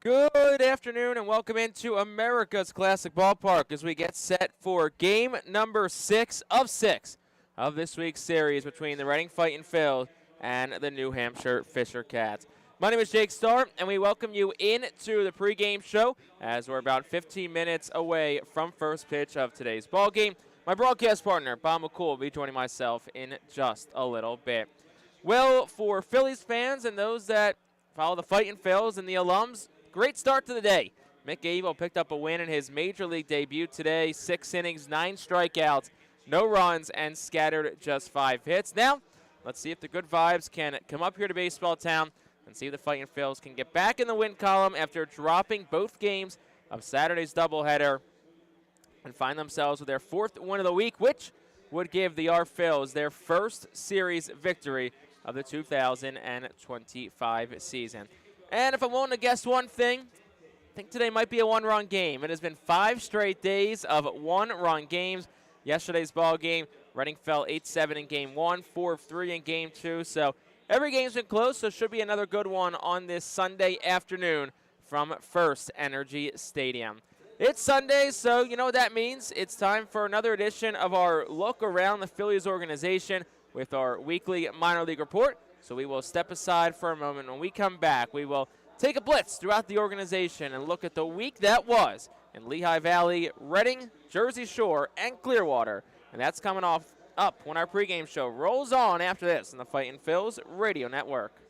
Good afternoon and welcome into America's Classic Ballpark as we get set for game number 6 of this week's series between the Reading Fightin Phils and the New Hampshire Fisher Cats. My name is Jake Starr, and we welcome you into the pregame show as we're about 15 minutes away from first pitch of today's ball game. My broadcast partner, Bob McCool, will be joining myself in just a little bit. Well, for Phillies fans and those that follow the Fightin Phils and the alums, great start to the day. Mick Abel picked up a win in his Major League debut today. 6 innings, 9 strikeouts, no runs, and scattered just 5 hits. Now, let's see if the good vibes can come up here to Baseball Town and see if the Fightin Phils can get back in the win column after dropping both games of Saturday's doubleheader and find themselves with their 4th win of the week, which would give the Phils their first series victory of the 2025 season. And if I'm willing to guess one thing, I think today might be a one-run game. It has been 5 straight days of one-run games. Yesterday's ball game, Reading fell 8-7 in Game 1, 4-3 in Game 2. So every game's been close, so should be another good one on this Sunday afternoon from FirstEnergy Stadium. It's Sunday, so you know what that means. It's time for another edition of our look around the Phillies organization with our weekly minor league report. So we will step aside for a moment. When we come back, we will take a blitz throughout the organization and look at the week that was in Lehigh Valley, Reading, Jersey Shore, and Clearwater. And that's coming up when our pregame show rolls on after this on the Fightin Phils Radio Network.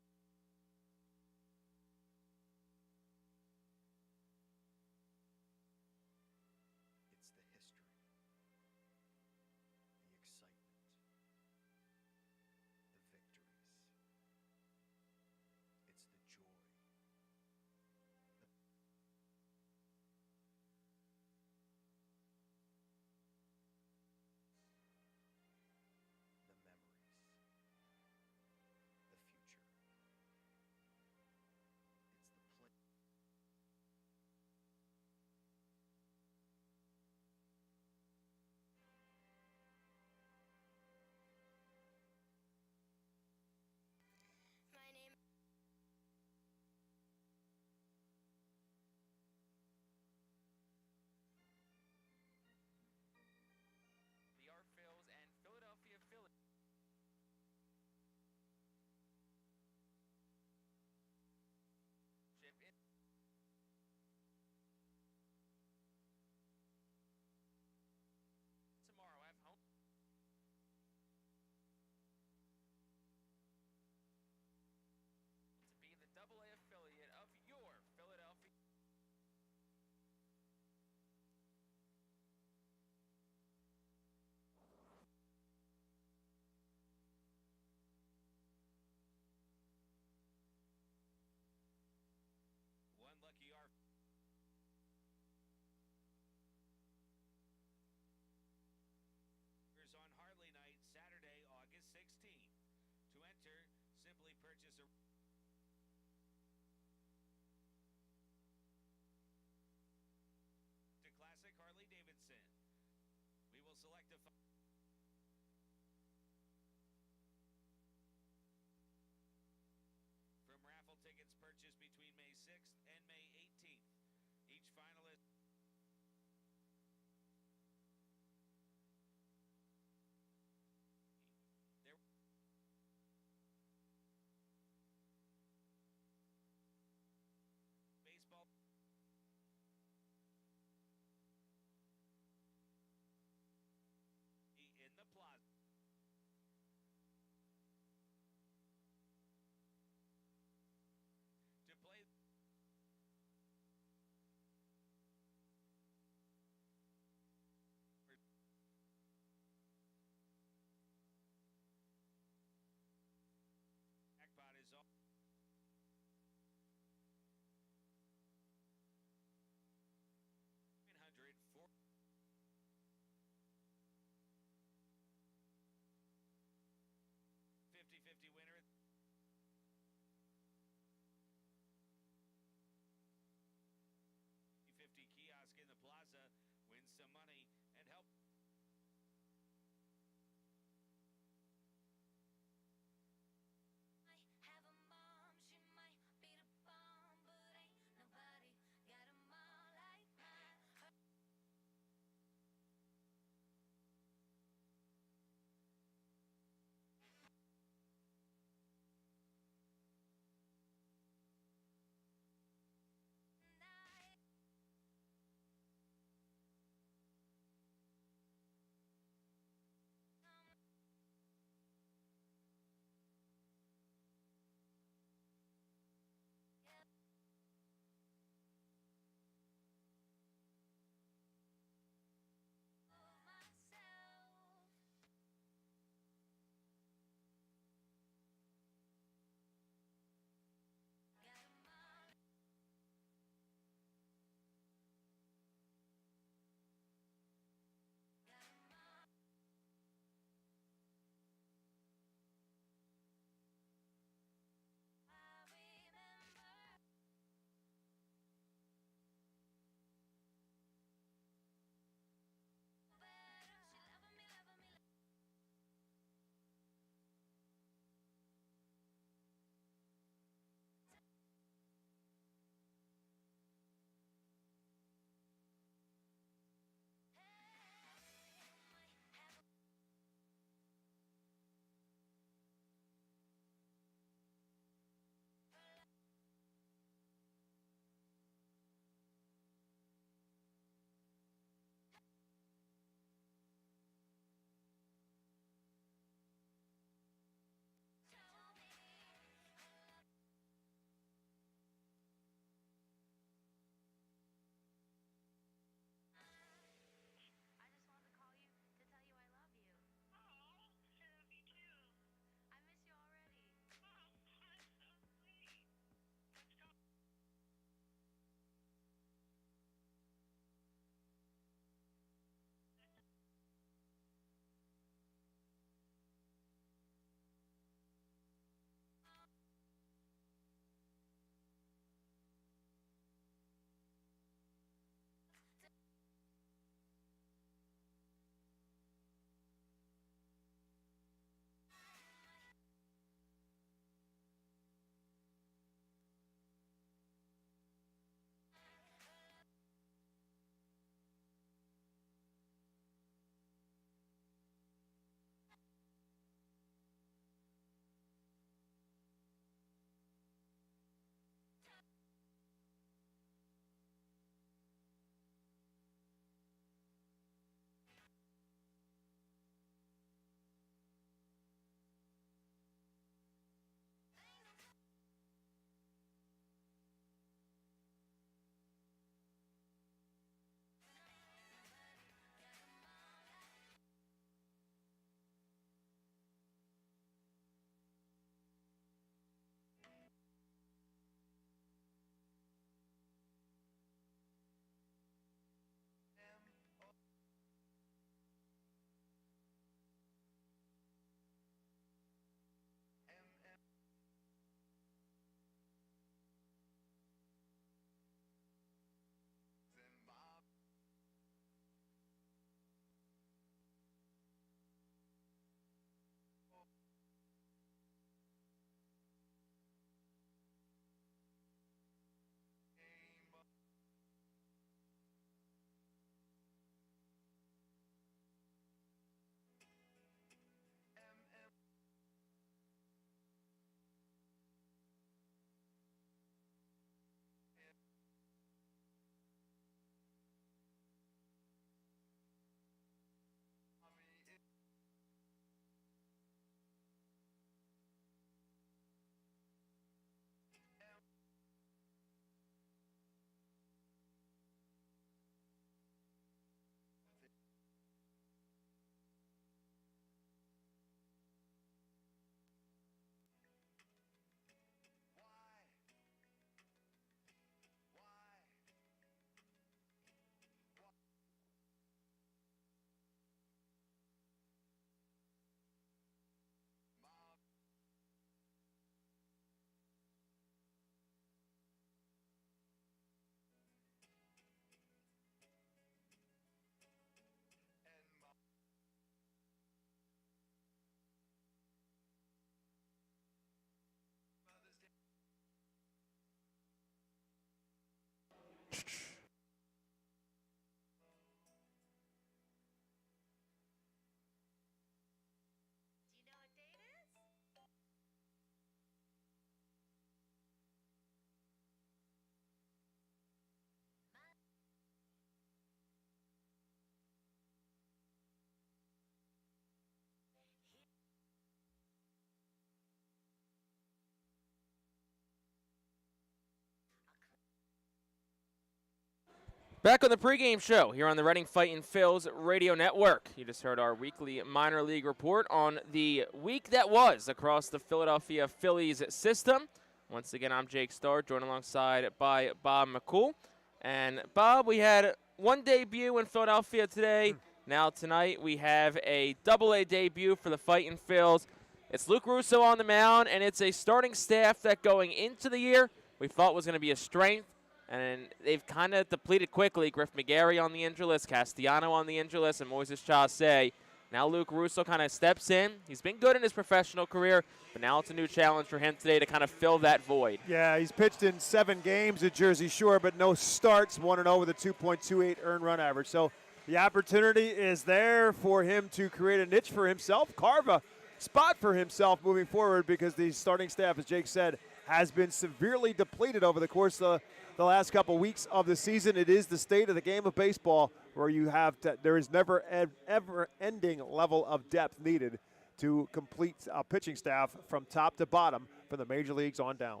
Back on the pregame show here on the Reading Fightin' Phils radio network. You just heard our weekly minor league report on the week that was across the Philadelphia Phillies system. Once again, I'm Jake Starr, joined alongside by Bob McCool. And Bob, we had one debut in Philadelphia today. Now tonight we have a Double-A debut for the Fightin' Phils. It's Luke Russo on the mound, and it's a starting staff that going into the year we thought was going to be a strength. And they've kind of depleted quickly. Griff McGarry on the injury list, Castellano on the injury list, and Moises Chaussee. Now Luke Russo kind of steps in. He's been good in his professional career, but now it's a new challenge for him today to kind of fill that void. Yeah, he's pitched in 7 games at Jersey Shore, but no starts, 1-0 with a 2.28 earned run average. So the opportunity is there for him to create a niche for himself, carve a spot for himself moving forward, because the starting staff, as Jake said, has been severely depleted over the course of the last couple weeks of the season. It is the state of the game of baseball where you have there is never ever-ending level of depth needed to complete a pitching staff from top to bottom from the major leagues on down.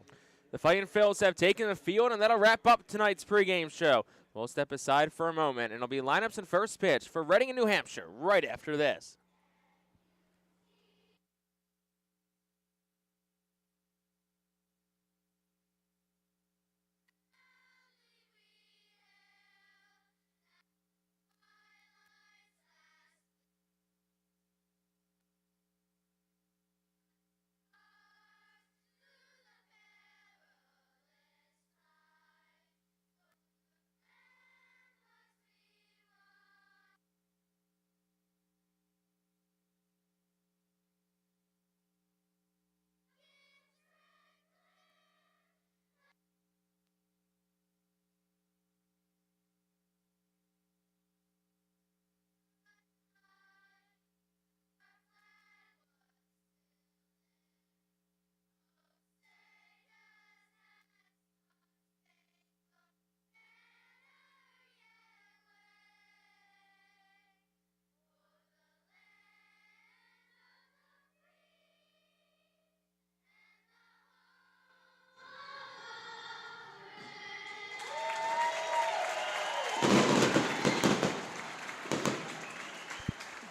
The Fightin' Phils have taken the field, and that'll wrap up tonight's pregame show. We'll step aside for a moment, and it'll be lineups and first pitch for Reading and New Hampshire right after this.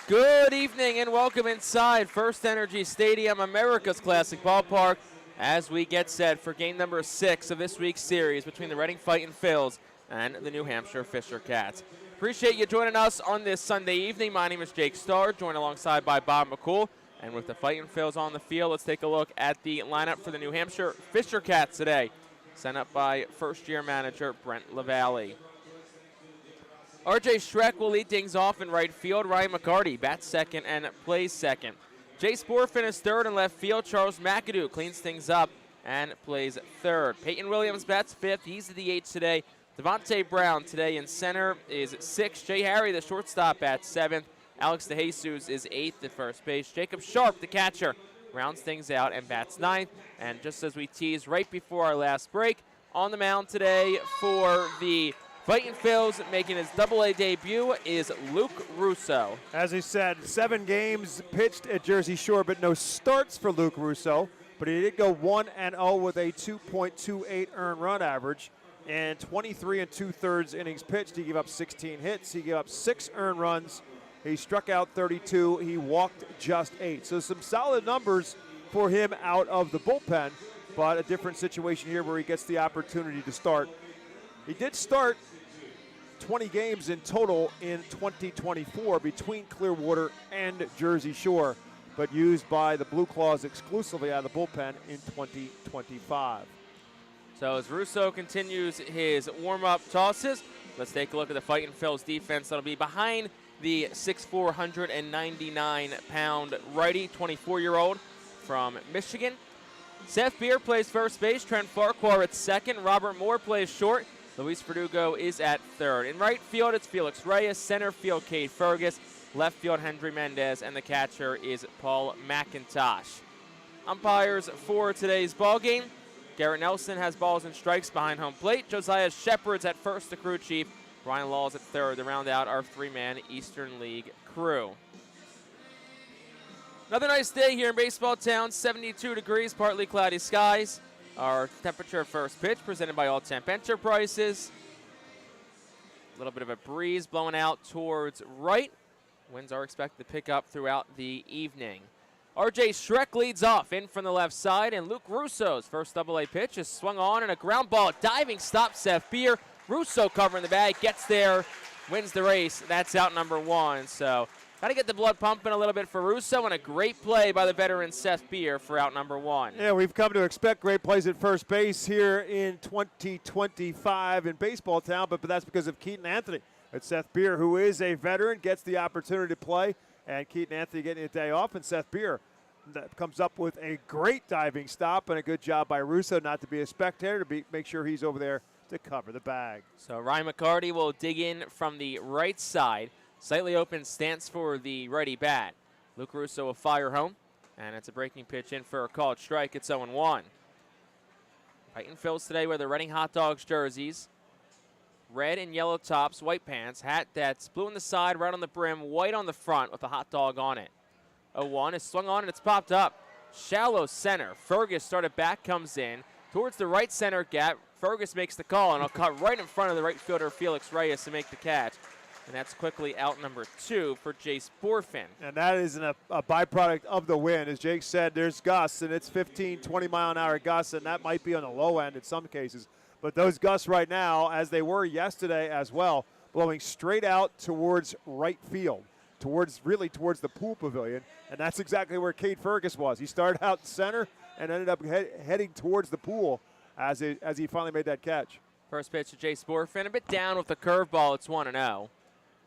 Good evening and welcome inside FirstEnergy Stadium, America's Classic Ballpark, as we get set for game number 6 of this week's series between the Reading Fightin' Phils and the New Hampshire Fisher Cats. Appreciate you joining us on this Sunday evening. My name is Jake Starr, joined alongside by Bob McCool. And with the Fightin' Phils on the field, let's take a look at the lineup for the New Hampshire Fisher Cats today, sent up by first-year manager Brent LaValle. R.J. Schreck will lead things off in right field. Ryan McCarty bats second and plays second. Jay Sporfin is third in left field. Charles McAdoo cleans things up and plays third. Peyton Williams bats fifth. He's the DH today. Devontae Brown today in center is sixth. Jay Harry, the shortstop, bats seventh. Alex DeJesus is eighth at first base. Jacob Sharp, the catcher, rounds things out and bats ninth. And just as we teased right before our last break, on the mound today for the Fightin' Phils, making his Double-A debut, is Luke Russo. As he said, 7 games pitched at Jersey Shore, but no starts for Luke Russo. But he did go 1-0 with a 2.28 earned run average. And 23 2/3 innings pitched. He gave up 16 hits. He gave up 6 earned runs. He struck out 32. He walked just 8. So some solid numbers for him out of the bullpen, but a different situation here where he gets the opportunity to start. He did start 20 games in total in 2024 between Clearwater and Jersey Shore, but used by the Blue Claws exclusively out of the bullpen in 2025. So as Russo continues his warm-up tosses, let's take a look at the Fightin' Phils defense that'll be behind the 6'4", 199-pound righty, 24-year-old from Michigan. Seth Beer plays first base. Trent Farquhar at second. Robert Moore plays short. Luis Verdugo is at third. In right field, it's Felix Reyes. Center field, Cade Fergus. Left field, Hendry Mendez. And the catcher is Paul McIntosh. Umpires for today's ballgame. Garrett Nelson has balls and strikes behind home plate. Josiah Shepard's at first, the crew chief. Brian Laws at third to round out our 3-man Eastern League crew. Another nice day here in Baseball Town. 72 degrees, partly cloudy skies. Our temperature first pitch presented by All Temp Enterprises. A little bit of a breeze blowing out towards right. Winds are expected to pick up throughout the evening. R.J. Schreck leads off in from the left side, and Luke Russo's first AA pitch is swung on, and a ground ball diving stop Seth Beer. Russo covering the bag, gets there, wins the race. That's out number 1. So got to get the blood pumping a little bit for Russo, and a great play by the veteran Seth Beer for out number 1. Yeah, we've come to expect great plays at first base here in 2025 in baseball town, but that's because of Keaton Anthony. It's Seth Beer, who is a veteran, gets the opportunity to play, and Keaton Anthony getting a day off, and Seth Beer that comes up with a great diving stop and a good job by Russo not to be a spectator, to make sure he's over there to cover the bag. So Ryan McCarty will dig in from the right side. Slightly open stance for the righty bat. Luke Russo will fire home, and it's a breaking pitch in for a called strike. It's 0-1. Fightin Phillies today wear the Reading Hot Dogs jerseys. Red and yellow tops, white pants, hat that's blue on the side, red on the brim, white on the front with a hot dog on it. 0-1 is swung on and it's popped up. Shallow center. Fergus started back, comes in towards the right center gap. Fergus makes the call, and it'll cut right in front of the right fielder Felix Reyes to make the catch. And that's quickly out number 2 for Jace Borfin. And that is a byproduct of the wind. As Jake said, there's gusts, and it's 15, 20-mile-an-hour gusts, and that might be on the low end in some cases. But those gusts right now, as they were yesterday as well, blowing straight out towards right field, towards the pool pavilion, and that's exactly where Cade Fergus was. He started out in center and ended up heading towards the pool as he finally made that catch. First pitch to Jace Borfin, a bit down with the curveball. It's 1-0.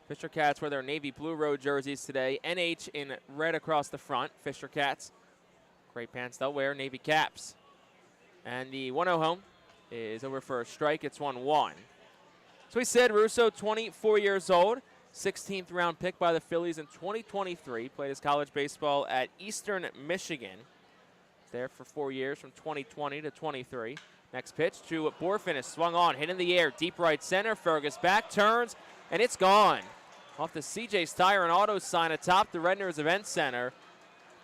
Fisher Cats wear their navy blue road jerseys today. NH in red across the front. Fisher Cats, gray pants they'll wear, navy caps. And the 1-0 home is over for a strike. It's 1-1. So we said Russo, 24 years old, 16th round pick by the Phillies in 2023. Played his college baseball at Eastern Michigan. There for 4 years from 2020 to 23. Next pitch to Borfin is swung on, hit in the air, deep right center. Fergus back, turns, and it's gone. Off the CJ's Tire and Auto sign atop the Redner's Event Center.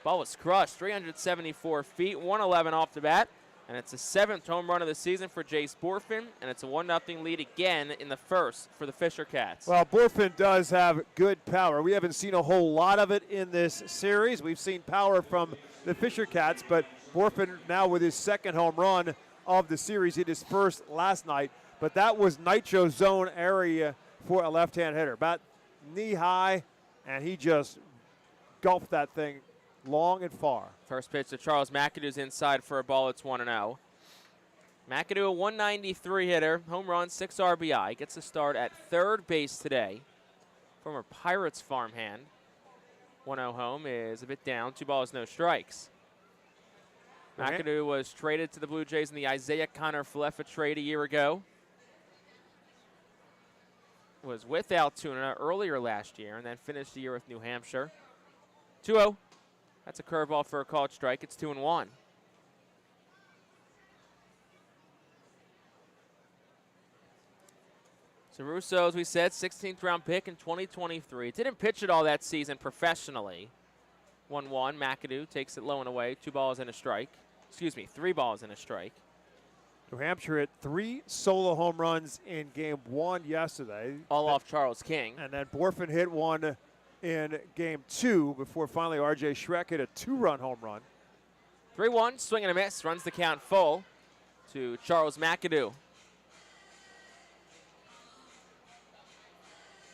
Ball was crushed, 374 feet, 111 off the bat. And it's the 7th home run of the season for Jace Borfin, and it's a 1-0 lead again in the first for the Fisher Cats. Well, Borfin does have good power. We haven't seen a whole lot of it in this series. We've seen power from the Fisher Cats, but Borfin now with his 2nd home run of the series, hit his first last night. But that was nitro zone area for a left-hand hitter. About knee high, and he just gulped that thing long and far. First pitch to Charles McAdoo's inside for a ball. It's 1-0. McAdoo, a 193 hitter, home run, 6 RBI. Gets a start at third base today. Former Pirates farmhand. 1-0 home is a bit down. 2 balls, no strikes. McAdoo was traded to the Blue Jays in the Isaiah Connor Falefa trade a year ago. Was with Altoona earlier last year and then finished the year with New Hampshire. 2-0. That's a curveball for a called strike. It's 2-1. So Russo, as we said, 16th round pick in 2023. Didn't pitch it all that season professionally. 1-1. McAdoo takes it low and away. 2 balls and a strike. 3 balls and a strike. New Hampshire hit 3 solo home runs in game 1 yesterday. All off Charles King. And then Borfin hit one in game 2 before finally R.J. Schreck hit a 2-run home run. 3-1, swing and a miss, runs the count full to Charles McAdoo.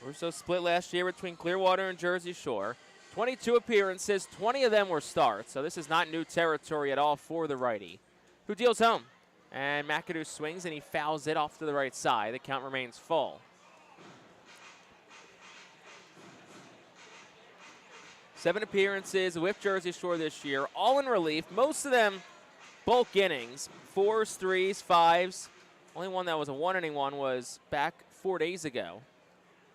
Russo split last year between Clearwater and Jersey Shore. 22 appearances, 20 of them were starts, so this is not new territory at all for the righty, who deals home. And McAdoo swings and he fouls it off to the right side. The count remains full. 7 appearances with Jersey Shore this year, all in relief. Most of them bulk innings, 4s, 3s, 5s. Only one that was a 1-inning one was back 4 days ago.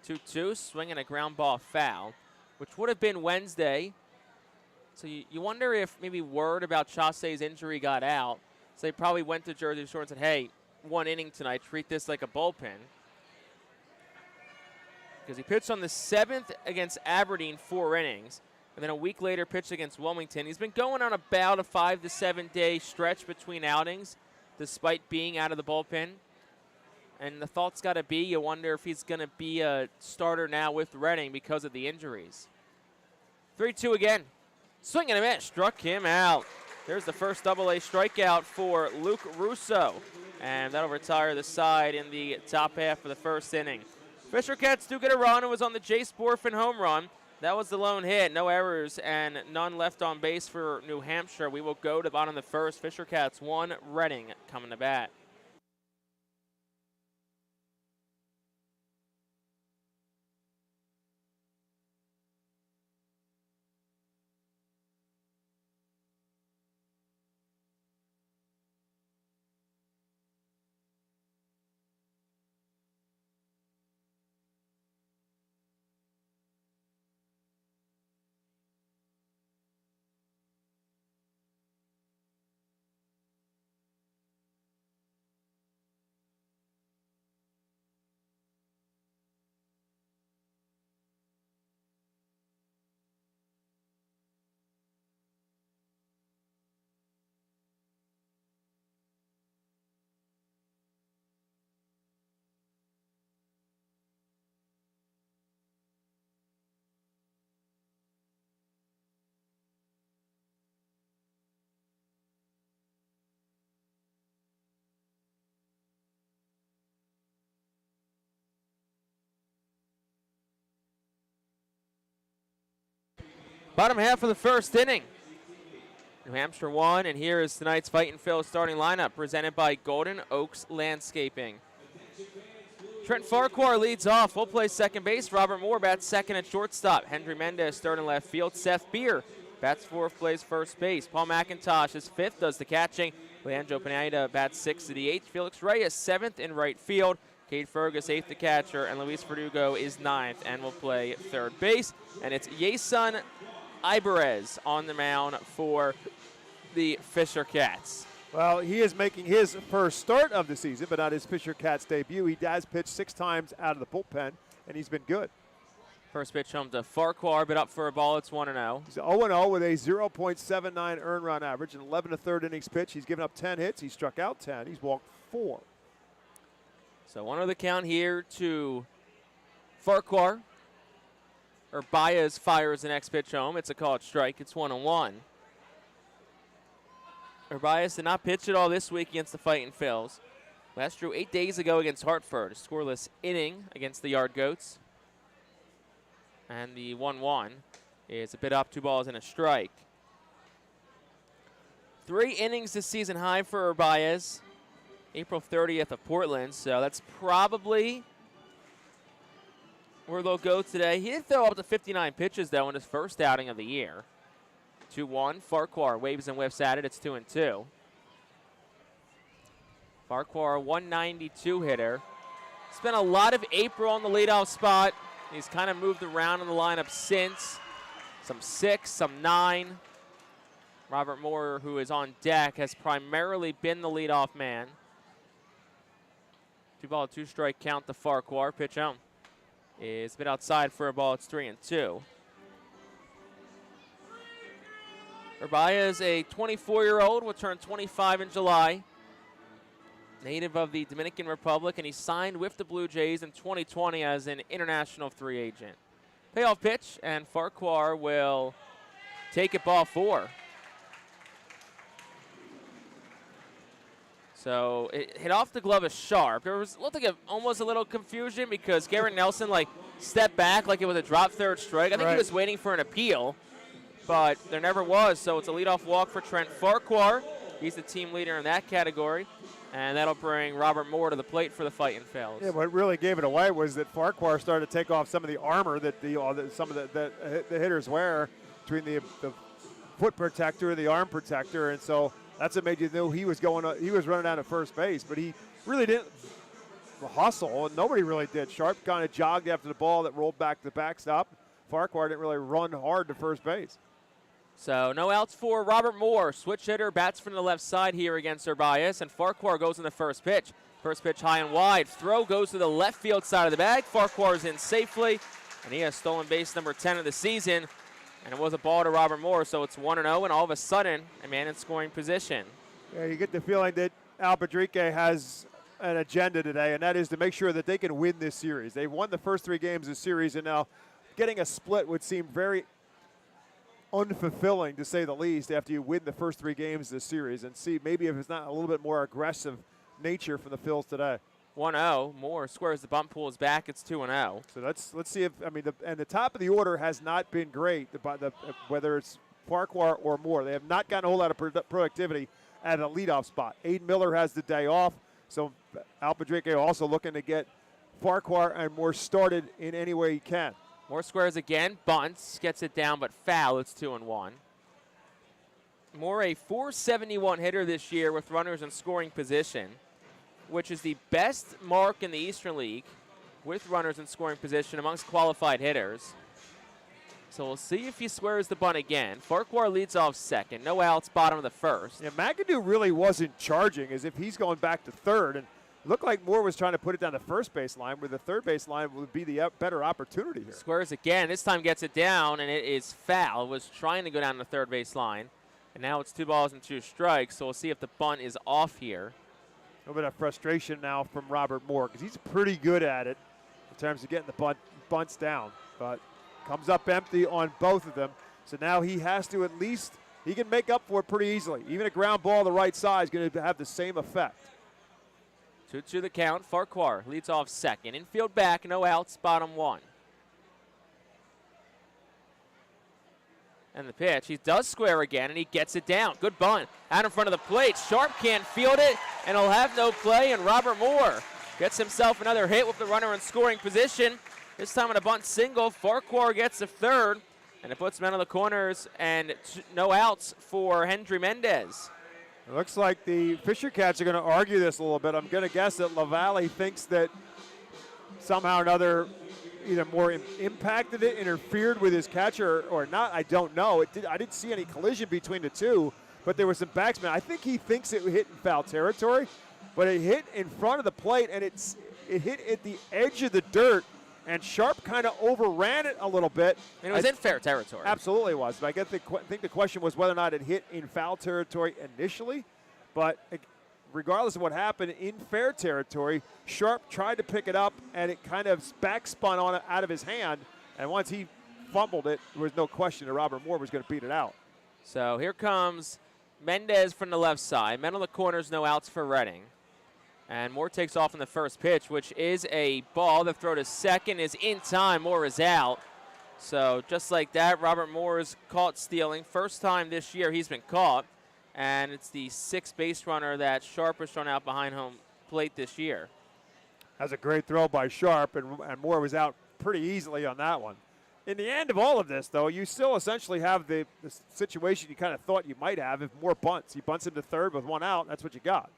2-2, swinging a ground ball foul, which would have been Wednesday. So you wonder if maybe word about Chase's injury got out. So they probably went to Jersey Shore and said, hey, 1 inning tonight, treat this like a bullpen. Because he pitched on the 7th against Aberdeen, 4 innings. And then a week later, pitched against Wilmington. He's been going on about a 5 to 7 day stretch between outings, despite being out of the bullpen. And the thought's got to be, you wonder if he's going to be a starter now with Reading because of the injuries. 3-2 again. Swing and a miss. Struck him out. There's the first AA strikeout for Luke Russo. And that'll retire the side in the top half of the first inning. Fisher Cats do get a run. It was on the Jay Sporfin home run. That was the lone hit. No errors and none left on base for New Hampshire. We will go to the bottom of the first. Fisher Cats 1, Reading coming to bat. Bottom half of the first inning. New Hampshire 1, and here is tonight's Fightin' Phillies starting lineup presented by Golden Oaks Landscaping. Trent Farquhar leads off. Will play second base. Robert Moore bats second at shortstop. Henry Mendez third and left field. Seth Beer bats fourth, plays first base. Paul McIntosh is fifth, does the catching. Leandro Pineda bats sixth to the eighth. Felix Reyes seventh in right field. Cade Fergus eighth, the catcher, and Luis Verdugo is ninth and will play third base. And it's Yason Ibarez on the mound for the Fisher Cats. Well, he is making his first start of the season, but not his Fisher Cats debut. He has pitched 6 times out of the bullpen, and he's been good. First pitch home to Farquhar, but up for a ball. It's 1-0. He's 0-0 with a 0.79 earned run average and 11 1/3 innings pitch. He's given up 10 hits. He struck out 10. He's walked 4. So 1-0 the count here to Farquhar. Baez fires the next pitch home. It's a called strike. It's 1-1. Baez did not pitch at all this week against the Fightin' Phils. Last drew 8 days ago against Hartford. A scoreless inning against the Yard Goats. And the 1-1 is a bit up, 2 balls and a strike. 3 innings this season high for Baez. April 30th of Portland, so that's probably where they'll go today. He did throw up to 59 pitches, though, in his first outing of the year. 2-1. Farquhar waves and whiffs at it. It's 2-2. Farquhar, 192 hitter. Spent a lot of April on the leadoff spot. He's kind of moved around in the lineup since. Some 6, some 9. Robert Moore, who is on deck, has primarily been the leadoff man. 2-ball, 2-strike count to Farquhar. Pitch home. Is a bit outside for a ball. It's 3-2. Baez, a 24-year-old, will turn 25 in July. Native of the Dominican Republic, and he signed with the Blue Jays in 2020 as an international free agent. Payoff pitch, and Farquhar will take it, ball 4. So it hit off the glove of Sharp. There was looked like almost a little confusion because Garrett Nelson stepped back like it was a drop third strike. I think he was waiting for an appeal, but there never was. So it's a leadoff walk for Trent Farquhar. He's the team leader in that category, and that'll bring Robert Moore to the plate for the Fightin' Phils. Yeah, what really gave it away was that Farquhar started to take off some of the armor that some of the hitters wear between the foot protector, the arm protector, and so that's what made you know he was running down to first base, but he really didn't hustle, and nobody really did. Sharp kind of jogged after the ball that rolled back to the backstop. Farquhar didn't really run hard to first base. So no outs for Robert Moore. Switch hitter bats from the left side here against Baez, and Farquhar goes in the first pitch. First pitch high and wide. Throw goes to the left field side of the bag. Farquhar's in safely, and he has stolen base number 10 of the season. And it was a ball to Robert Moore, so it's 1-0, and all of a sudden, a man in scoring position. Yeah, you get the feeling that Al Padrique has an agenda today, and that is to make sure that they can win this series. They've won the first 3 games of the series, and now getting a split would seem very unfulfilling, to say the least, after you win the first 3 games of the series, and see maybe if it's not a little bit more aggressive nature from the Phils today. 1-0. Moore squares the bunt, pulls back. It's 2-0. So let's see if, I mean, the top of the order has not been great, whether it's Farquhar or Moore. They have not gotten a whole lot of productivity at a leadoff spot. Aiden Miller has the day off, so Al Padrique also looking to get Farquhar and Moore started in any way he can. Moore squares again, bunts, gets it down, but foul. It's 2-1. Moore, a .471 hitter this year with runners in scoring position, which is the best mark in the Eastern League with runners in scoring position amongst qualified hitters. So we'll see if he squares the bunt again. Farquhar leads off second. No outs, bottom of the first. Yeah, McAdoo really wasn't charging, as if he's going back to third. And it looked like Moore was trying to put it down the first base line, where the third base line would be the better opportunity here. Squares again. This time gets it down, and it is foul. It was trying to go down the third base line. And now it's 2 balls and 2 strikes. So we'll see if the bunt is off here. A little bit of frustration now from Robert Moore, because he's pretty good at it in terms of getting the bunts down. But comes up empty on both of them. So now he has to at least, he can make up for it pretty easily. Even a ground ball the right side is going to have the same effect. 2-2 the count. Farquhar leads off second. Infield back, no outs, bottom 1. And the pitch, he does square again, and he gets it down. Good bunt out in front of the plate. Sharp can't field it, and he'll have no play, and Robert Moore gets himself another hit with the runner in scoring position. This time on a bunt single. Farquhar gets the third, and it puts men on the corners, and no outs for Hendry Mendez. It looks like the Fisher Cats are going to argue this a little bit. I'm going to guess that LaValle thinks that somehow or another either more impacted it, interfered with his catcher or not. I don't know. I didn't see any collision between the two, but there was some backspin. I think he thinks it hit in foul territory, but it hit in front of the plate, and it hit at the edge of the dirt, and Sharp kind of overran it a little bit. And it was in fair territory. Absolutely was. But I think the question was whether or not it hit in foul territory initially, but regardless of what happened in fair territory, Sharp tried to pick it up, and it kind of backspun on it out of his hand. And once he fumbled it, there was no question that Robert Moore was going to beat it out. So here comes Mendez from the left side. Men on the corners, no outs for Reading. And Moore takes off on the first pitch, which is a ball. The throw to second is in time. Moore is out. So just like that, Robert Moore is caught stealing. First time this year he's been caught. And it's the 6th base runner that Sharp has thrown out behind home plate this year. That's a great throw by Sharp, and Moore was out pretty easily on that one. In the end of all of this, though, you still essentially have the situation you kind of thought you might have if Moore bunts. He bunts him to third with 1 out. That's what you got.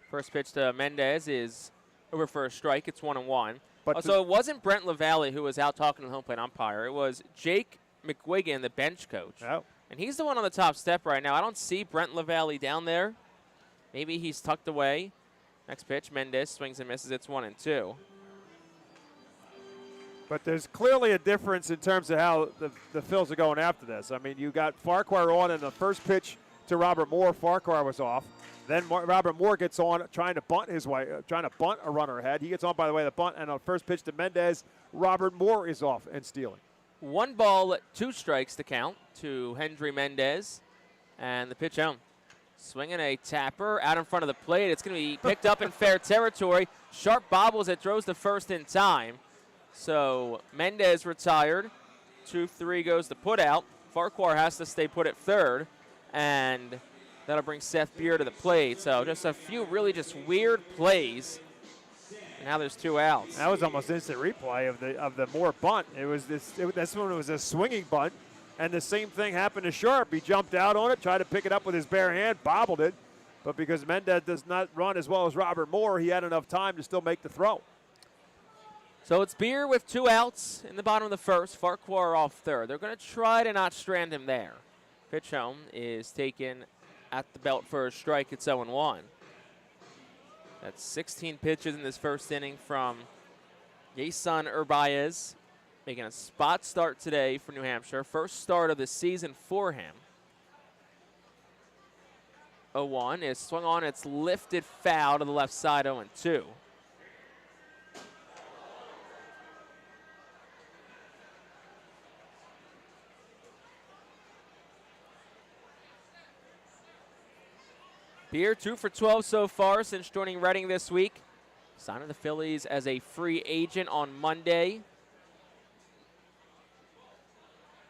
First pitch to Mendez is over for a strike. It's 1-1. So it wasn't Brent LaValle who was out talking to the home plate umpire. It was Jake McGuigan, the bench coach. Oh. And he's the one on the top step right now. I don't see Brent LaValle down there. Maybe he's tucked away. Next pitch, Mendez swings and misses. It's 1-2. But there's clearly a difference in terms of how the Phils are going after this. I mean, you got Farquhar on in the first pitch to Robert Moore. Farquhar was off. Then Robert Moore gets on trying to bunt a runner ahead. He gets on, by the way, the bunt, and on first pitch to Mendez, Robert Moore is off and stealing. 1 ball, 2 strikes to count to Hendry Mendez. And the pitch home. Swinging a tapper out in front of the plate. It's going to be picked up in fair territory. Sharp bobbles it, throws the first in time. So Mendez retired. 2-3 goes to put out. Farquhar has to stay put at third. And that'll bring Seth Beer to the plate. So just a few really just weird plays. Now there's 2 outs. That was almost instant replay of the Moore bunt. This one was a swinging bunt, and the same thing happened to Sharp. He jumped out on it, tried to pick it up with his bare hand, bobbled it, but because Mendez does not run as well as Robert Moore, he had enough time to still make the throw. So it's Beer with 2 outs in the bottom of the first. Farquhar off third. They're going to try to not strand him there. Pitch home is taken at the belt for a strike. It's 0-1. That's 16 pitches in this first inning from Jason Urbaez, making a spot start today for New Hampshire. First start of the season for him. 0-1 is swung on. It's lifted foul to the left side, 0-2. Beer 2 for 12 so far since joining Reading this week. Signing the Phillies as a free agent on Monday.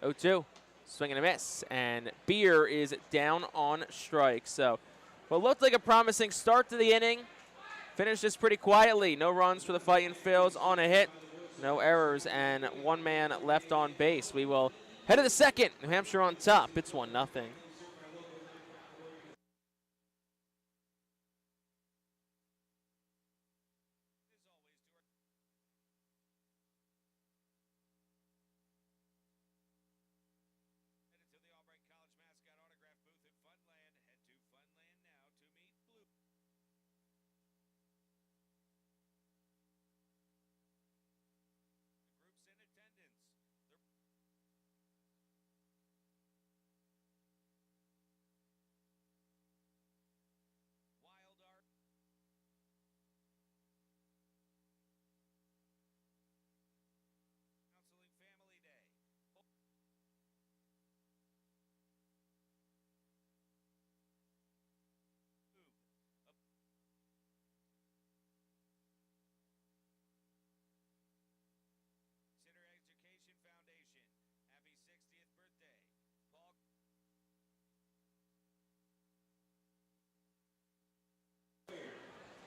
0-2, swing and a miss, and Beer is down on strike. So what looked like a promising start to the inning finished this pretty quietly. No runs for the Fightin' Phils on a hit, no errors, and one man left on base. We will head to the second. New Hampshire on top. It's 1-0.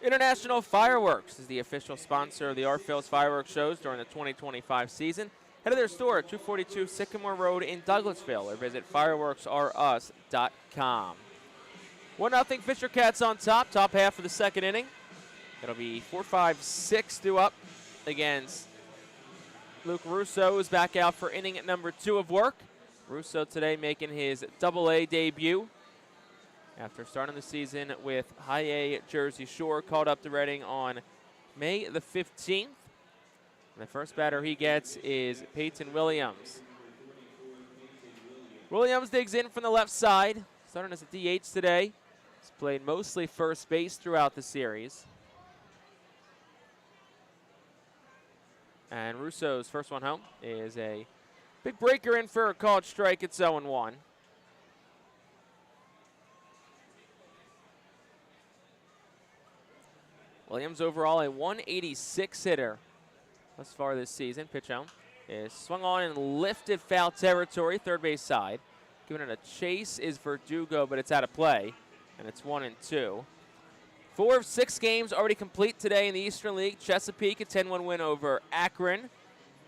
International Fireworks is the official sponsor of the Phillies fireworks shows during the 2025 season. Head to their store at 242 Sycamore Road in Douglasville or visit fireworksrus.com. 1-0 Fisher Cats on top half of the second inning. It'll be 4-5-6 due up against Luke Russo, who's back out for inning at number 2 of work. Russo today making his Double-A debut after starting the season with High A Jersey Shore, called up to Reading on May the 15th. And the first batter he gets is Peyton Williams. Williams digs in from the left side, starting as a DH today. He's played mostly first base throughout the series. And Russo's first one home is a big breaker in for a called strike. It's 0-1. Williams overall a 186 hitter thus far this season. Pitch home is swung on and lifted foul territory, third base side. Giving it a chase is Verdugo, but it's out of play, and it's 1-2. 4 of 6 games already complete today in the Eastern League. Chesapeake, a 10-1 win over Akron.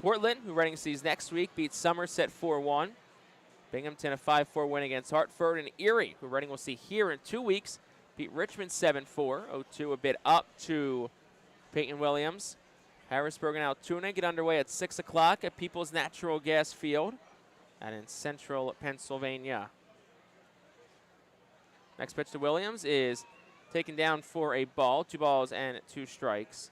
Portland, who Reading sees next week, beats Somerset 4-1. Binghamton, a 5-4 win against Hartford. And Erie, who Reading will see here in 2 weeks, beat Richmond 7-4. 0-2 a bit up to Peyton Williams. Harrisburg and Altoona get underway at 6 o'clock at People's Natural Gas Field and in central Pennsylvania. Next pitch to Williams is taken down for a ball. 2 balls and 2 strikes.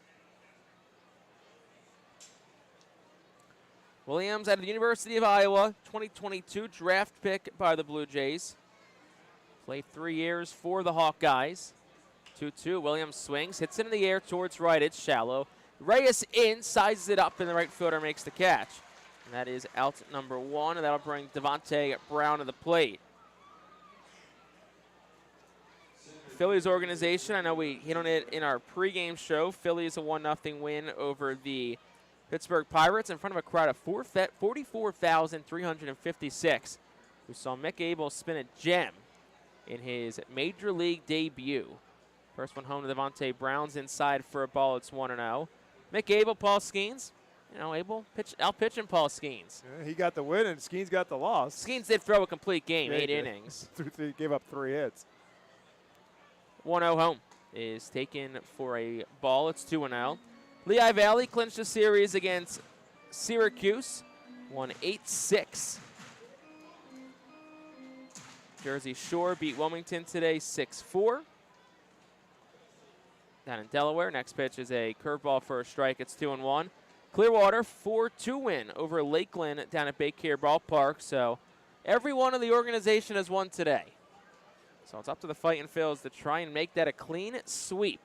Williams out of the University of Iowa, 2022 draft pick by the Blue Jays. Played 3 years for the Hawkeyes. 2-2, Williams swings, hits it in the air towards right. It's shallow. Reyes in, sizes it up, and the right fielder makes the catch. And that is out number 1, and that'll bring Devontae Brown to the plate. Phillies organization, I know we hit on it in our pregame show. Phillies a 1-0 win over the Pittsburgh Pirates in front of a crowd of 44,356, who saw Mick Abel spin a gem in his Major League debut. First one home to Devontae Brown's inside for a ball. It's 1-0. Mick Abel, Paul Skeens. You know, Abel out-pitching Paul Skeens. Yeah, he got the win, and Skeens got the loss. Skeens did throw a complete game, Yeah, 8 innings. He gave up 3 hits. 1-0 home is taken for a ball. It's 2-0. Lehigh Valley clinched the series against Syracuse, won 8-6. Jersey Shore beat Wilmington today 6-4. Down in Delaware, next pitch is a curveball for a strike. It's 2-1. Clearwater 4-2 win over Lakeland down at Bay Care Ballpark. So every one of the organization has won today. So it's up to the Fightin' Phils to try and make that a clean sweep.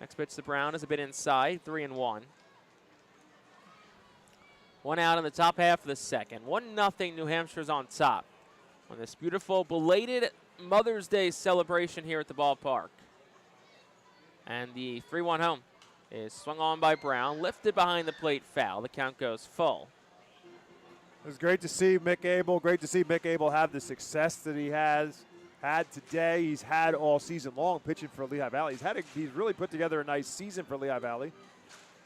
Next pitch to Brown is a bit inside, 3-1. One out in the top half of the second. 1-0 New Hampshire's on top on this beautiful belated Mother's Day celebration here at the ballpark. And the 3-1 home is swung on by Brown, lifted behind the plate, foul. The count goes full. It was great to see Mick Abel. Great to see Mick Abel have the success that he has had today. He's had all season long pitching for Lehigh Valley. He's really put together a nice season for Lehigh Valley.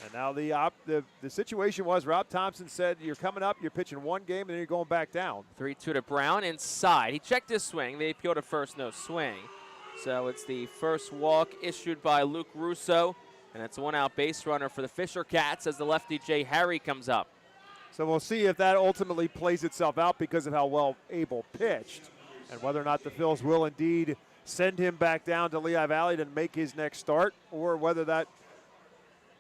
And now the situation was Rob Thompson said, you're coming up, you're pitching one game, and then you're going back down. 3-2 to Brown inside. He checked his swing. They appealed to first, no swing. So it's the first walk issued by Luke Russo, and it's a one-out base runner for the Fisher Cats as the lefty Jay Harry comes up. So we'll see if that ultimately plays itself out because of how well Abel pitched, and whether or not the Phils will indeed send him back down to Lehigh Valley to make his next start, or whether that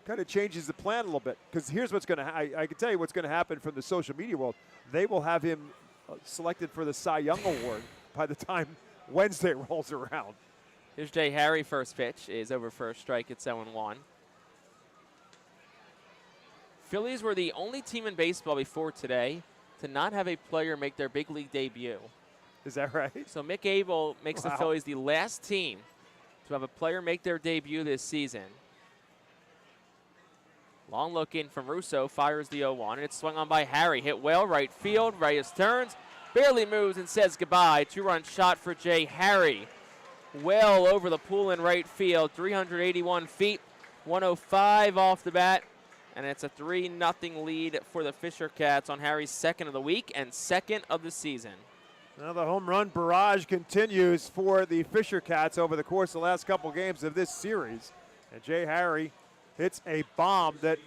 kind of changes the plan a little bit. Because here's what's going to I can tell you what's going to happen from the social media world. They will have him selected for the Cy Young Award by the time Wednesday rolls around. Here's Jay Harry. First pitch is over for a strike. It's 0-1. Phillies were the only team in baseball before today to not have a player make their big league debut. Is that right? So Mick Abel makes the Phillies the last team to have a player make their debut this season. Long look in from Russo, fires the 0-1, and it's swung on by Harry. Hit well, right field. Reyes turns, barely moves and says goodbye. 2-run shot for Jay Harry. Well over the pool in right field, 381 feet, 105 off the bat. And it's a 3-0 lead for the Fisher Cats on Harry's second of the week and second of the season. Now the home run barrage continues for the Fisher Cats over the course of the last couple games of this series. And Jay Harry hits a bomb that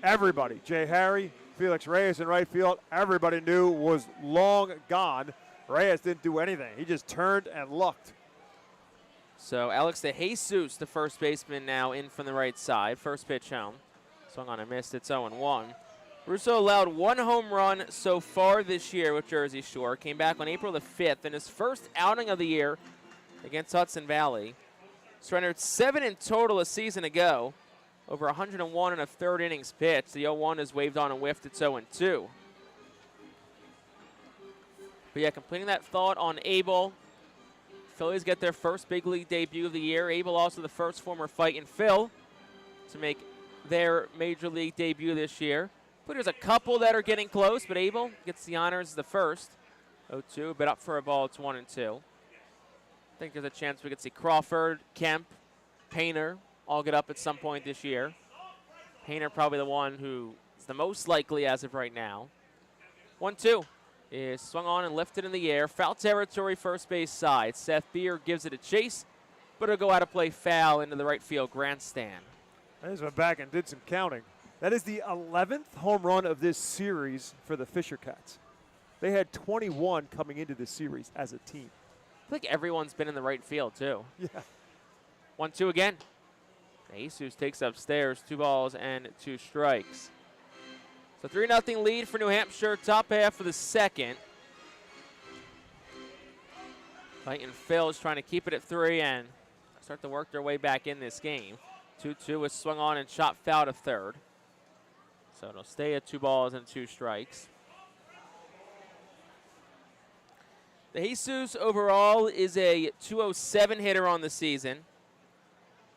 everybody, Jay Harry, Felix Reyes in right field, everybody knew was long gone. Reyes didn't do anything. He just turned and looked. So Alex De Jesus, the first baseman, now in from the right side. First pitch home. Swung on and missed. It's 0-1. Russo allowed one home run so far this year with Jersey Shore. Came back on April the 5th in his first outing of the year against Hudson Valley. Surrendered 7 in total a season ago. Over 101 and a third innings pitched. The 0-1 is waved on and whiffed. It's 0-2. But yeah, completing that thought on Abel. Phillies get their first big league debut of the year. Abel also the first former Fightin' Phil to make their major league debut this year. But there's a couple that are getting close, but Abel gets the honors as the first. 0-2, but up for a ball, it's 1-2. I think there's a chance we could see Crawford, Kemp, Painter all get up at some point this year. Painter probably the one who is the most likely as of right now. 1-2 is swung on and lifted in the air. Foul territory, first base side. Seth Beer gives it a chase, but it'll go out of play foul into the right field grandstand. I just went back and did some counting. That is the 11th home run of this series for the Fisher Cats. They had 21 coming into this series as a team. I feel like everyone's been in the right field, too. Yeah. 1-2 again. Jesus takes upstairs, 2 balls and 2 strikes. So 3-0 lead for New Hampshire, top half of the second. Fightin' Phil's trying to keep it at 3 and start to work their way back in this game. 2-2 is swung on and shot foul to third. So it'll stay at 2 balls and 2 strikes. The Jesus overall is a .207 hitter on the season.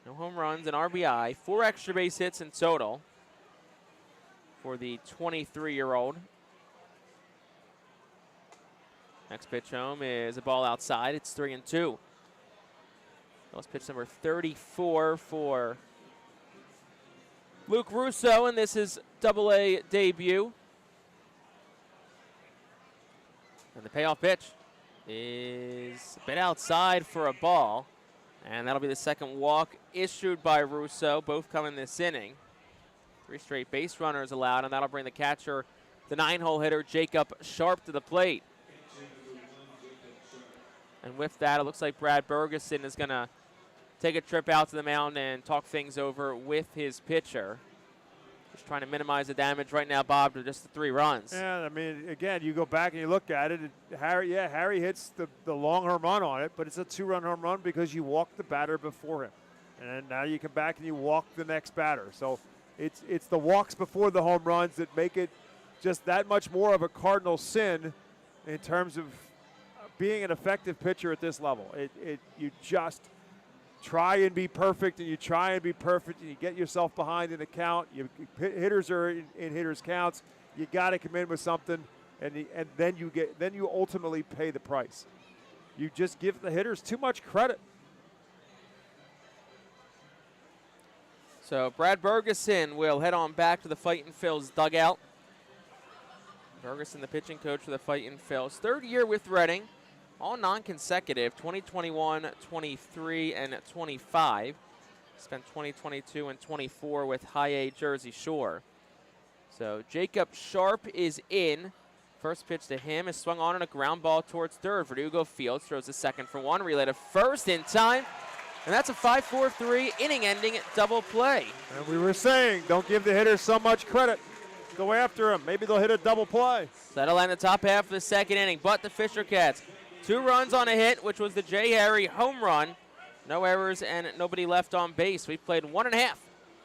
No home runs, an RBI, 4 extra base hits in total for the 23-year-old. Next pitch home is a ball outside. It's 3-2. That was pitch number 34 for Luke Russo, and this is Double-A debut. And the payoff pitch is a bit outside for a ball. And that'll be the second walk issued by Russo, both coming this inning. 3 straight base runners allowed, and that'll bring the catcher, the 9-hole hitter, Jacob Sharp, to the plate. And with that, it looks like Brad Bergeson is going to take a trip out to the mound and talk things over with his pitcher. Just trying to minimize the damage right now, Bob, to just the 3 runs. Yeah, I mean, again, you go back and you look at it. Harry hits the long home run on it, but it's a 2-run home run because you walked the batter before him. And now you come back and you walk the next batter. So it's the walks before the home runs that make it just that much more of a cardinal sin in terms of being an effective pitcher at this level. You just try and be perfect, and you try and be perfect, and you get yourself behind in the count. Hitters are in hitters' counts. You got to come in with something, and then you ultimately pay the price. You just give the hitters too much credit. So Brad Bergeson will head on back to the Fightin' Phil's dugout. Bergeson, the pitching coach for the Fightin' Phil's. 3rd year with Reading, all non-consecutive, 2021, 23, and 25. Spent 2022 and 24 with High A Jersey Shore. So Jacob Sharp is in. First pitch to him is swung on a ground ball towards third. Verdugo Fields throws the second for 1. Relay to first in time. And that's a 5-4-3 inning-ending double play. And we were saying, don't give the hitters so much credit. Go after them. Maybe they'll hit a double play. So that'll end the top half of the 2nd inning. But the Fisher Cats, 2 runs on a hit, which was the Jay Harry home run. No errors and nobody left on base. We played 1.5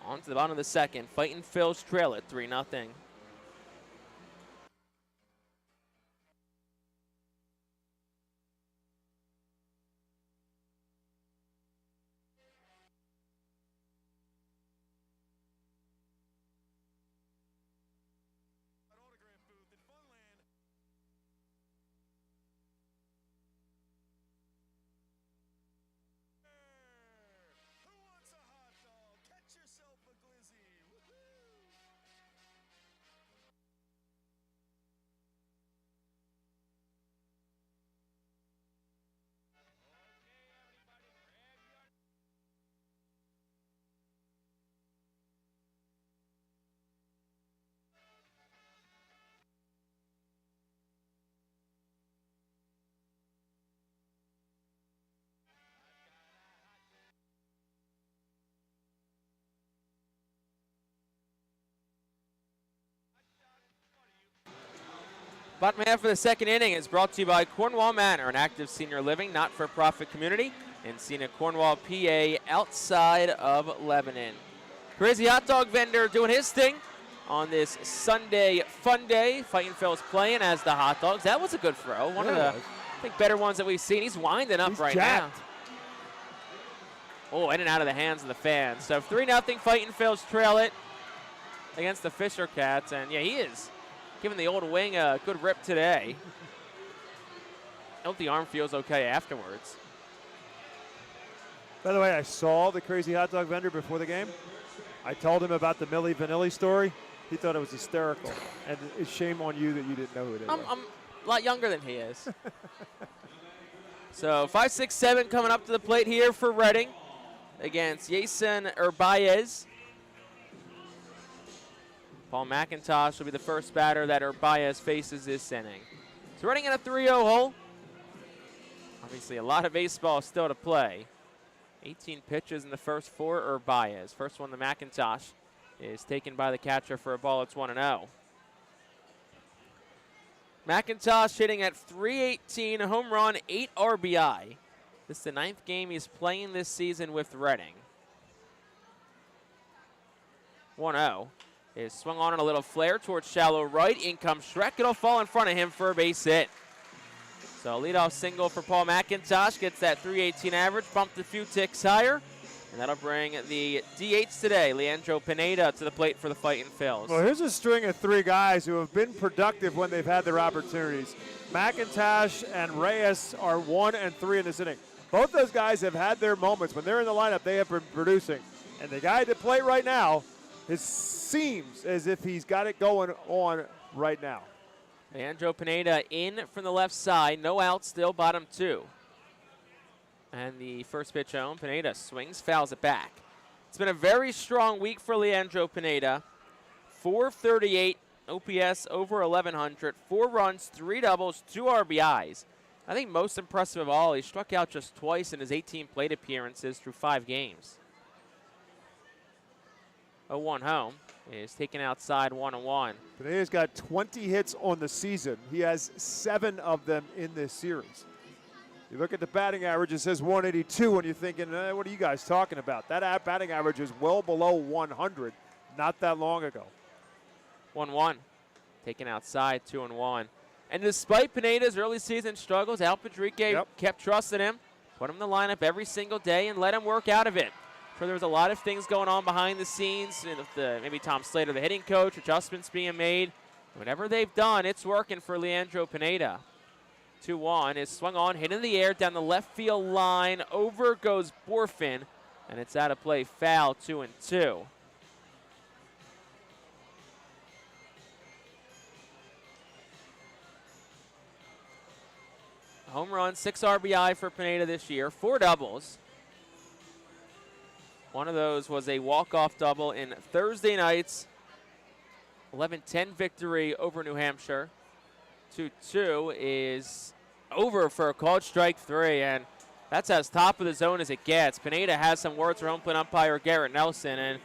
on to the bottom of the 2nd. Fightin' Phil's trail at 3-0. Bottom half of the 2nd inning is brought to you by Cornwall Manor, an active senior living, not-for-profit community in scenic Cornwall, PA, outside of Lebanon. Crazy hot dog vendor doing his thing on this Sunday fun day. Fightin' Phil's playing as the hot dogs. That was a good throw. One of the, I think, better ones that we've seen. He's winding up right now. Oh, in and out of the hands of the fans. So 3-0 Fightin' Phil's trail it against the Fisher Cats. And, yeah, he is giving the old wing a good rip today. I hope the arm feels okay afterwards. By the way, I saw the crazy hot dog vendor before the game. I told him about the Milli Vanilli story. He thought it was hysterical. And it's shame on you that you didn't know who it is. I'm a lot younger than he is. So 5, 6, 7 coming up to the plate here for Reading against Jason Urbaez. Paul McIntosh will be the first batter that Urbaez faces this inning. So Reading in a 3-0 hole. Obviously a lot of baseball still to play. 18 pitches in the first 4 Urbaez. First one, the McIntosh, is taken by the catcher for a ball. It's 1-0. McIntosh hitting at .318, home run, 8 RBI. This is the 9th game he's playing this season with Reading. 1-0 is swung on a little flare towards shallow right. In comes Schreck. It'll fall in front of him for a base hit. So leadoff single for Paul McIntosh. Gets that .318 average, bumped a few ticks higher. And that'll bring the DH today, Leandro Pineda, to the plate for the Fightin' Phils. Well, here's a string of 3 guys who have been productive when they've had their opportunities. McIntosh and Reyes are 1 and 3 in this inning. Both those guys have had their moments. When they're in the lineup, they have been producing. And the guy at the plate right now, it seems as if he's got it going on right now. Leandro Pineda in from the left side. No out, still bottom 2. And the first pitch home, Pineda swings, fouls it back. It's been a very strong week for Leandro Pineda. .438 OPS over 1,100. 4 runs, 3 doubles, 2 RBIs. I think most impressive of all, he struck out just twice in his 18 plate appearances through 5 games. 0-1 home. is taken outside 1-1. Pineda's got 20 hits on the season. He has 7 of them in this series. You look at the batting average, it says 182, and you're thinking, what are you guys talking about? That batting average is well below 100 not that long ago. 1-1. Taken outside 2-1. And despite Pineda's early season struggles, Al Padrique kept trusting him, put him in the lineup every single day, and let him work out of it. So there was a lot of things going on behind the scenes. Maybe Tom Slater, the hitting coach, adjustments being made. Whatever they've done, it's working for Leandro Pineda. 2-1 is swung on, hit in the air down the left field line. Over goes Borfin, and it's out of play, foul, 2-2. Home run, 6 RBI for Pineda this year, 4 doubles. One of those was a walk-off double in Thursday night's 11-10 victory over New Hampshire. 2-2 is over for a called strike 3, and that's as top of the zone as it gets. Pineda has some words for home plate umpire Garrett Nelson, and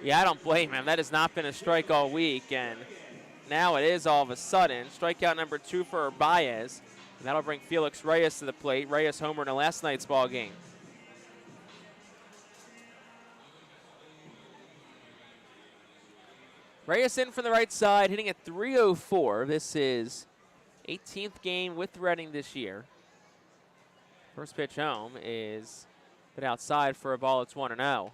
I don't blame him. That has not been a strike all week, and now it is all of a sudden. Strikeout number 2 for Baez, and that'll bring Felix Reyes to the plate. Reyes homered in last night's ball game. Reyes in from the right side, hitting at .304. This is 18th game with Reading this year. First pitch home is hit outside for a ball. It's 1-0.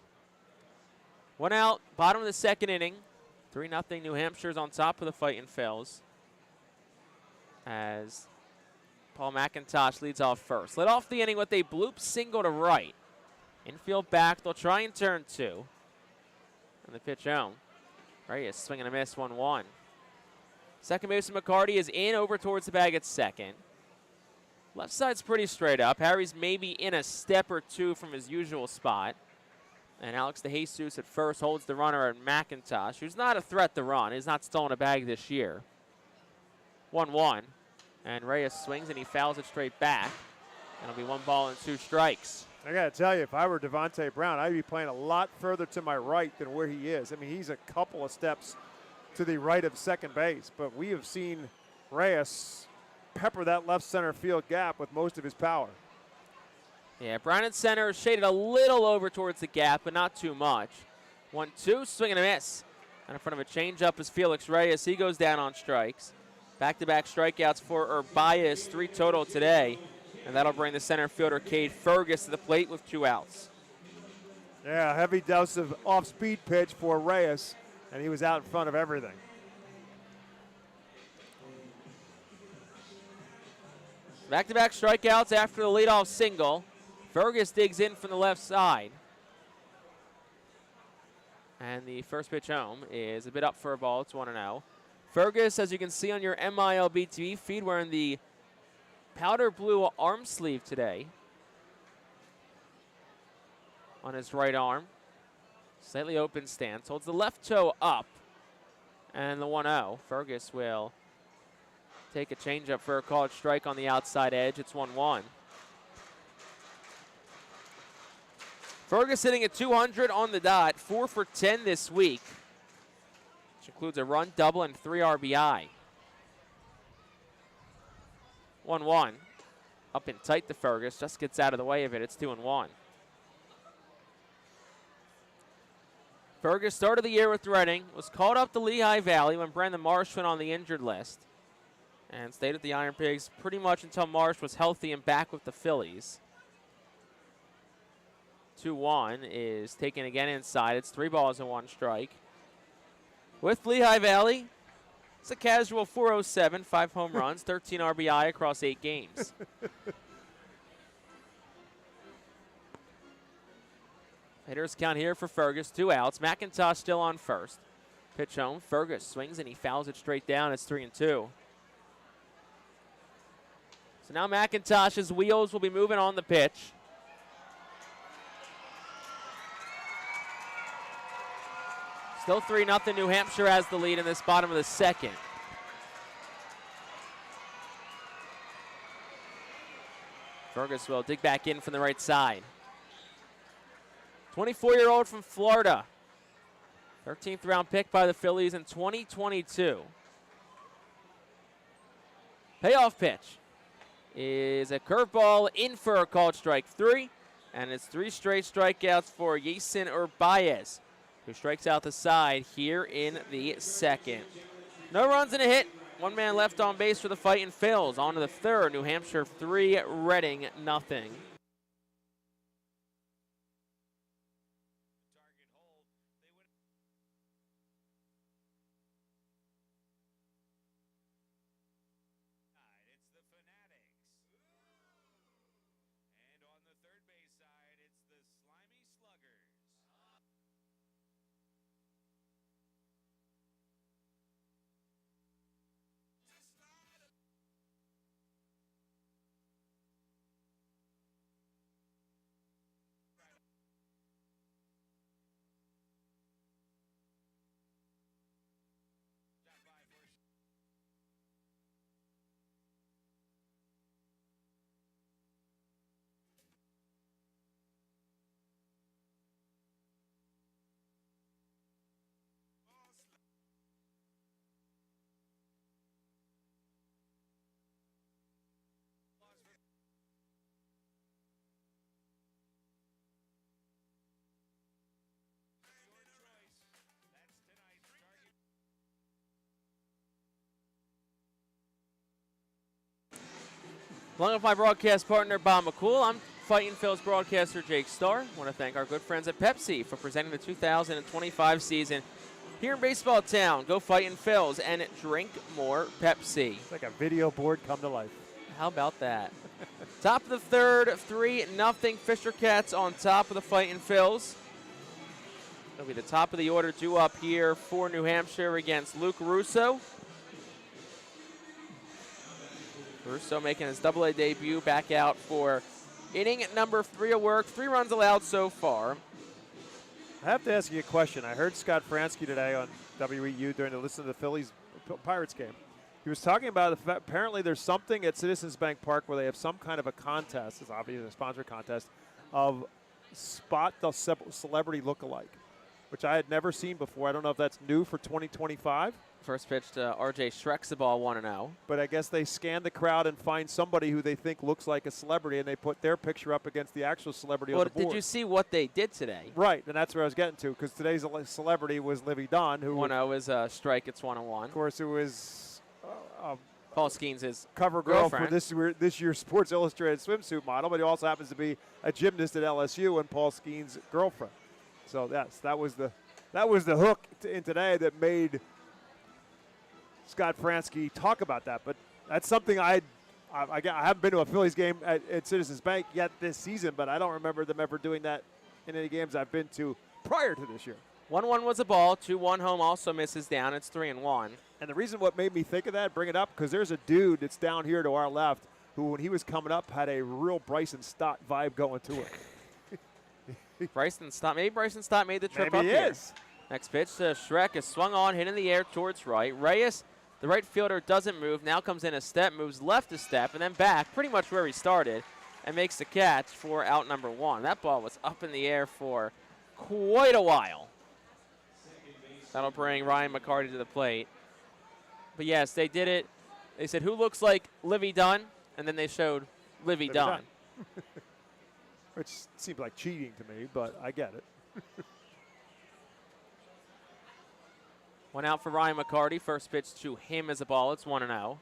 1 out, bottom of the second inning. 3-0 New Hampshire's on top of the Fightin' Phils as Paul McIntosh leads off first. Led off the inning with a bloop single to right. Infield back, they'll try and turn 2. And the pitch home. Reyes swinging a miss, 1-1. Second baseman McCarty is in over towards the bag at second. Left side's pretty straight up. Harry's maybe in a step or 2 from his usual spot. And Alex DeJesus at first holds the runner at McIntosh, who's not a threat to run. He's not stolen a bag this year. 1-1. And Reyes swings and he fouls it straight back. It'll be 1 ball and 2 strikes. I got to tell you, if I were Devontae Brown, I'd be playing a lot further to my right than where he is. I mean, he's a couple of steps to the right of second base, but we have seen Reyes pepper that left center field gap with most of his power. Yeah, Brown at center shaded a little over towards the gap, but not too much. 1-2, swing and a miss. And in front of a changeup is Felix Reyes. He goes down on strikes. Back-to-back strikeouts for Urbias, 3 total today. And that'll bring the center fielder Cade Fergus to the plate with 2 outs. Yeah, heavy dose of off-speed pitch for Reyes, and he was out in front of everything. Back-to-back strikeouts after the leadoff single. Fergus digs in from the left side. And the first pitch home is a bit up for a ball. It's 1-0. Fergus, as you can see on your MILB TV feed, wearing the powder blue arm sleeve today on his right arm. Slightly open stance. Holds the left toe up. And the 1-0. Fergus will take a changeup for a called strike on the outside edge. It's 1-1. Fergus hitting at 200 on the dot. 4 for 10 this week, which includes a run, double, and 3 RBI. 1-1. Up and tight to Fergus. Just gets out of the way of it. It's 2-1. Fergus started the year with Reading. Was called up to Lehigh Valley when Brandon Marsh went on the injured list. And stayed at the Iron Pigs pretty much until Marsh was healthy and back with the Phillies. 2-1 is taken again inside. It's 3 balls and 1 strike. With Lehigh Valley, it's a casual 407, 5 home runs, 13 RBI across 8 games. Hitters count here for Fergus, 2 outs. McIntosh still on first. Pitch home, Fergus swings and he fouls it straight down. It's 3-2. So now McIntosh's wheels will be moving on the pitch. Still 3-0. New Hampshire has the lead in this bottom of the second. Fergus will dig back in from the right side. 24-year-old from Florida. 13th round pick by the Phillies in 2022. Payoff pitch is a curveball in for a called strike 3, and it's 3 straight strikeouts for Yeison Urbaez, who strikes out the side here in the second. No runs and a hit. 1 man left on base for the Fightin' Phils. On to the third. New Hampshire 3, Reading nothing. Along with my broadcast partner, Bob McCool, I'm Fightin' Phil's broadcaster, Jake Starr. I want to thank our good friends at Pepsi for presenting the 2025 season here in Baseball Town. Go Fightin' Phil's and drink more Pepsi. It's like a video board come to life. How about that? Top of the third, 3-0 Fisher Cats on top of the Fightin' Phil's. It'll be the top of the order due up here for New Hampshire against Luke Russo. Russo making his Double-A debut, back out for inning number 3 of work. 3 runs allowed so far. I have to ask you a question. I heard Scott Fransky today on WEU during the listen to the Phillies Pirates game. He was talking about the fact apparently there's something at Citizens Bank Park where they have some kind of a contest, it's obviously a sponsor contest, of spot the celebrity lookalike, which I had never seen before. I don't know if that's new for 2025. First pitch to R.J. Schreck's the ball 1-0. But I guess they scan the crowd and find somebody who they think looks like a celebrity, and they put their picture up against the actual celebrity on the board. Did you see what they did today? Right, and that's where I was getting to, because today's celebrity was Livy Dunn, who 1-0 is a strike. It's 1-1. Of course, who is Paul Skeens' cover girl for this year's Sports Illustrated swimsuit model, but he also happens to be a gymnast at LSU and Paul Skeens' girlfriend. So yes, that was the hook in today that made Scott Fransky talk about that. But that's something I haven't been to a Phillies game at Citizens Bank yet this season, but I don't remember them ever doing that in any games I've been to prior to this year. 1-1 was a ball. 2-1 home also misses down. It's 3-1. And the reason what made me think of that, bring it up, because there's a dude that's down here to our left who, when he was coming up, had a real Bryson Stott vibe going to it. Bryson Stott. Maybe Bryson Stott made the trip Maybe up he here. is. Next pitch to Schreck is swung on, hit in the air towards right. Reyes, the right fielder, doesn't move. Now comes in a step, moves left a step, and then back pretty much where he started and makes the catch for out number 1. That ball was up in the air for quite a while. That'll bring Ryan McCarty to the plate. But yes, they did it. They said, who looks like Livy Dunn? And then they showed Livy Dunn. Which seemed like cheating to me, but I get it. One out for Ryan McCarty. First pitch to him is a ball. It's 1-0.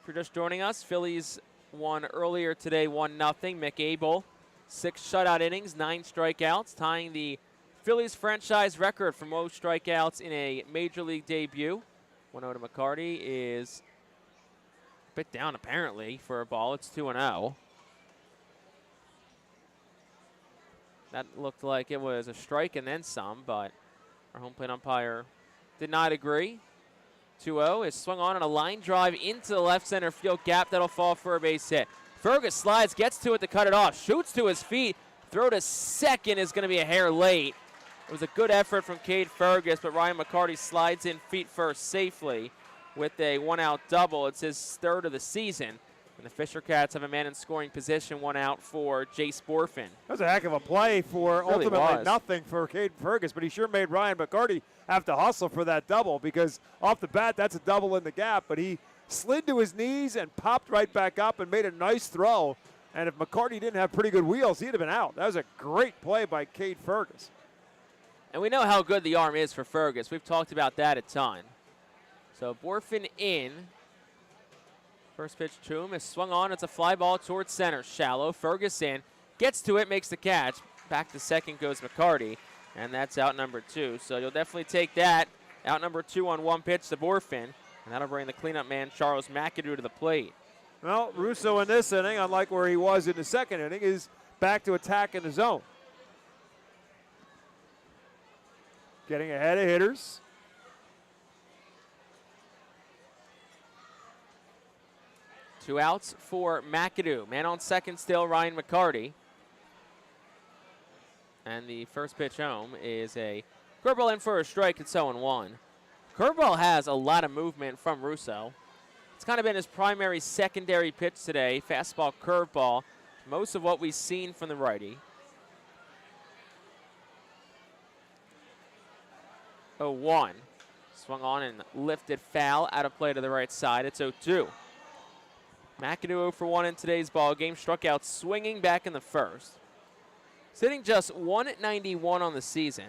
If you're just joining us, Phillies won earlier today 1-0. Mick Abel, 6 shutout innings, 9 strikeouts, tying the Phillies franchise record for most strikeouts in a major league debut. 1-0 to McCarty is a bit down apparently for a ball. It's 2-0. That looked like it was a strike and then some, but our home plate umpire did not agree. 2-0 is swung on a line drive into the left center field gap. That'll fall for a base hit. Fergus slides, gets to it to cut it off, shoots to his feet. Throw to second is going to be a hair late. It was a good effort from Cade Fergus, but Ryan McCarty slides in feet first safely with a 1-out double. It's his 3rd of the season. And the Fisher Cats have a man in scoring position, one out for Jace Borfin. That was a heck of a play for Really ultimately was. nothing for Caden Fergus, but he sure made Ryan McCarty have to hustle for that double, because off the bat, that's a double in the gap, but he slid to his knees and popped right back up and made a nice throw. And if McCarty didn't have pretty good wheels, he'd have been out. That was a great play by Cade Fergus. And we know how good the arm is for Fergus. We've talked about that a ton. So Borfin in. First pitch to him is swung on. It's a fly ball towards center. Shallow. Fergus in. Gets to it. Makes the catch. Back to second goes McCarty. And that's out number 2. So you'll definitely take that. Out number 2 on one pitch to Borfin. And that'll bring the cleanup man, Charles McAdoo, to the plate. Well, Russo in this inning, unlike where he was in the second inning, is back to attack in the zone. Getting ahead of hitters. Two outs for McAdoo. Man on second still, Ryan McCarty. And the first pitch home is a curveball in for a strike. It's 0-1. Curveball has a lot of movement from Russo. It's kind of been his primary secondary pitch today. Fastball, curveball. Most of what we've seen from the righty. 0-1. Swung on and lifted foul out of play to the right side. It's 0-2. McAdoo 0 for 1 in today's ball game. Struck out swinging back in the first. Sitting just 191 on the season.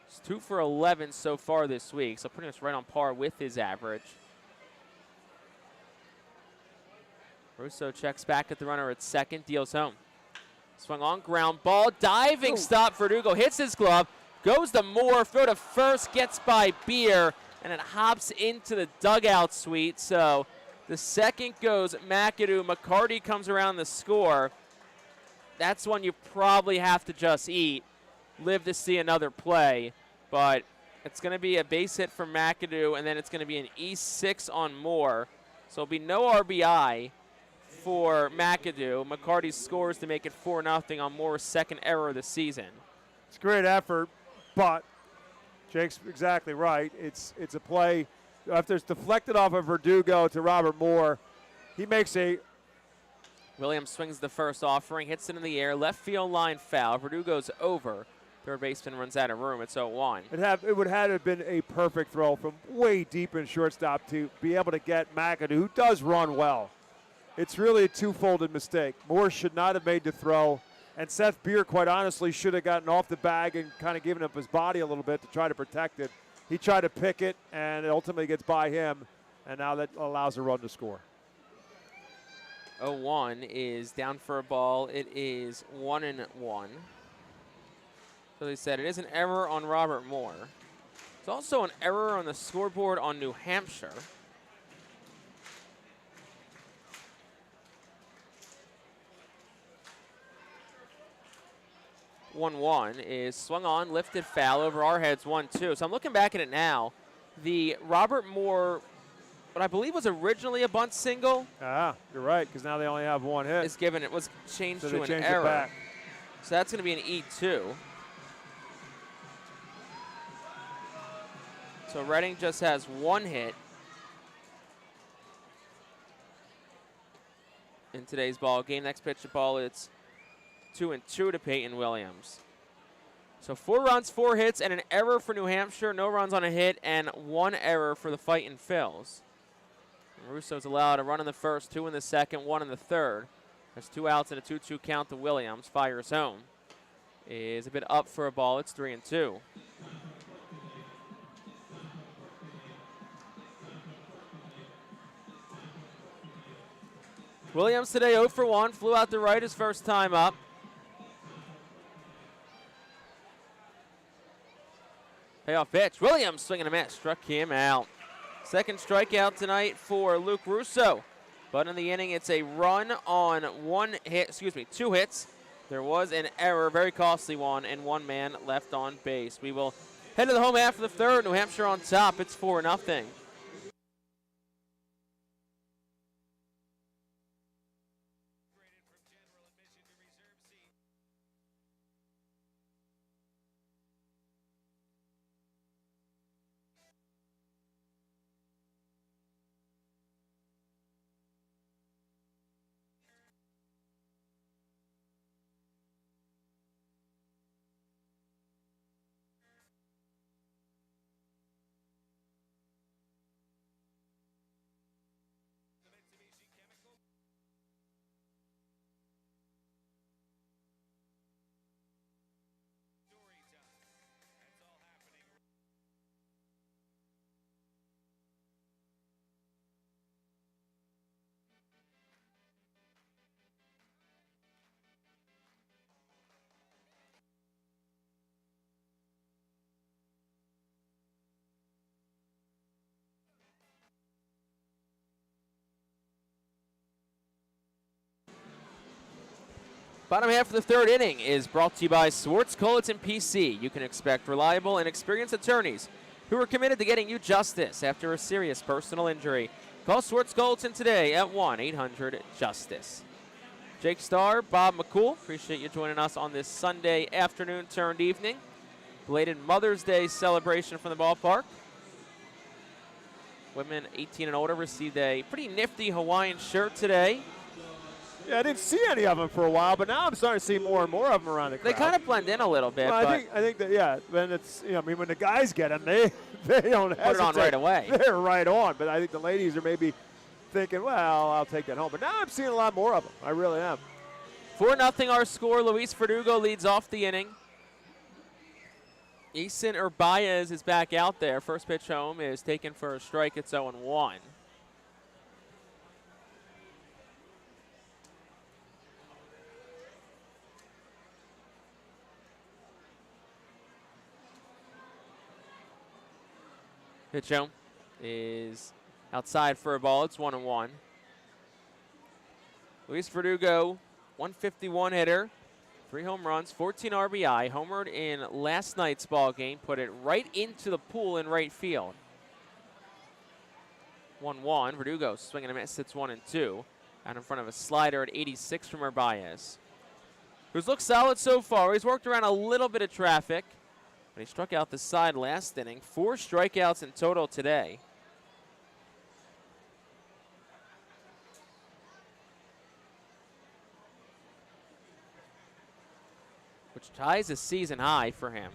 It's 2 for 11 so far this week, so pretty much right on par with his average. Russo checks back at the runner at second, deals home. Swung on, ground ball, diving stop. Verdugo hits his glove, goes to Moore, throw to first, gets by Beer, and it hops into the dugout suite. So the second goes McAdoo. McCarty comes around the score. That's one you probably have to just eat. Live to see another play, but it's going to be a base hit for McAdoo, and then it's going to be an E6 on Moore. So it'll be no RBI for McAdoo. McCarty scores to make it 4-0 on Moore's second error of the season. It's a great effort, but Jake's exactly right. It's a play. After it's deflected off of Verdugo to Robert Moore, he makes a... Williams swings the first offering, hits it in the air, left field line foul. Verdugo's over. Third baseman runs out of room. It's 0-1. It would have been a perfect throw from way deep in shortstop to be able to get McAdoo, who does run well. It's really a two-folded mistake. Moore should not have made the throw, and Seth Beer, quite honestly, should have gotten off the bag and kind of given up his body a little bit to try to protect it. He tried to pick it, and it ultimately gets by him, and now that allows a run to score. 0-1 is down for a ball. It is 1-1. So they said it is an error on Robert Moore. It's also an error on the scoreboard on New Hampshire. One is swung on, lifted foul over our heads, 1-2. So I'm looking back at it now. The Robert Moore, what I believe was originally a bunt single. You're right, because now they only have one hit. Is given, it was changed So to they an changed error. it back. So that's going to be an E2. So Reading just has one hit in today's ball game. Next pitch of ball, it's 2-2 to Peyton Williams. So 4 runs, 4 hits, and an error for New Hampshire. No runs on a hit, and 1 error for the Fightin' Phils. Russo's allowed a run in the first, 2 in the second, 1 in the third. There's 2 outs and a 2-2 count to Williams. Fires home. Is a bit up for a ball. It's 3-2. Williams today 0 for 1. Flew out to right his first time up. Payoff pitch. Williams swinging a miss. Struck him out. Second strikeout tonight for Luke Russo. But in the inning, it's a run on 2 hits. There was an error, very costly one, and 1 man left on base. We will head to the home half of the third. New Hampshire on top. It's 4-0. Bottom half of the third inning is brought to you by Swartz, Culleton PC. You can expect reliable and experienced attorneys who are committed to getting you justice after a serious personal injury. Call Swartz Culleton today at 1-800-JUSTICE. Jake Starr, Bob McCool, appreciate you joining us on this Sunday afternoon turned evening. Belated Mother's Day celebration from the ballpark. Women 18 and older received a pretty nifty Hawaiian shirt today. Yeah, I didn't see any of them for a while, but now I'm starting to see more and more of them around the crowd. They kind of blend in a little bit. Well, but I think that, yeah, when it's, I mean, when the guys get them, they don't hesitate. Put it on right away. They're right on, but I think the ladies are maybe thinking, well, I'll take that home. But now I'm seeing a lot more of them. I really am. 4-0 our score. Luis Verdugo leads off the inning. Eason Urbaez is back out there. First pitch home is taken for a strike. It's 0-1. Pitch home is outside for a ball. It's 1-1. Luis Verdugo, 151 hitter, 3 home runs, 14 RBI, homered in last night's ball game, put it right into the pool in right field. 1-1. Verdugo swinging a miss. It's 1-2. Out in front of a slider at 86 from Urbaez, who's looked solid so far. He's worked around a little bit of traffic. He struck out the side last inning. 4 strikeouts in total today. Which ties a season high for him.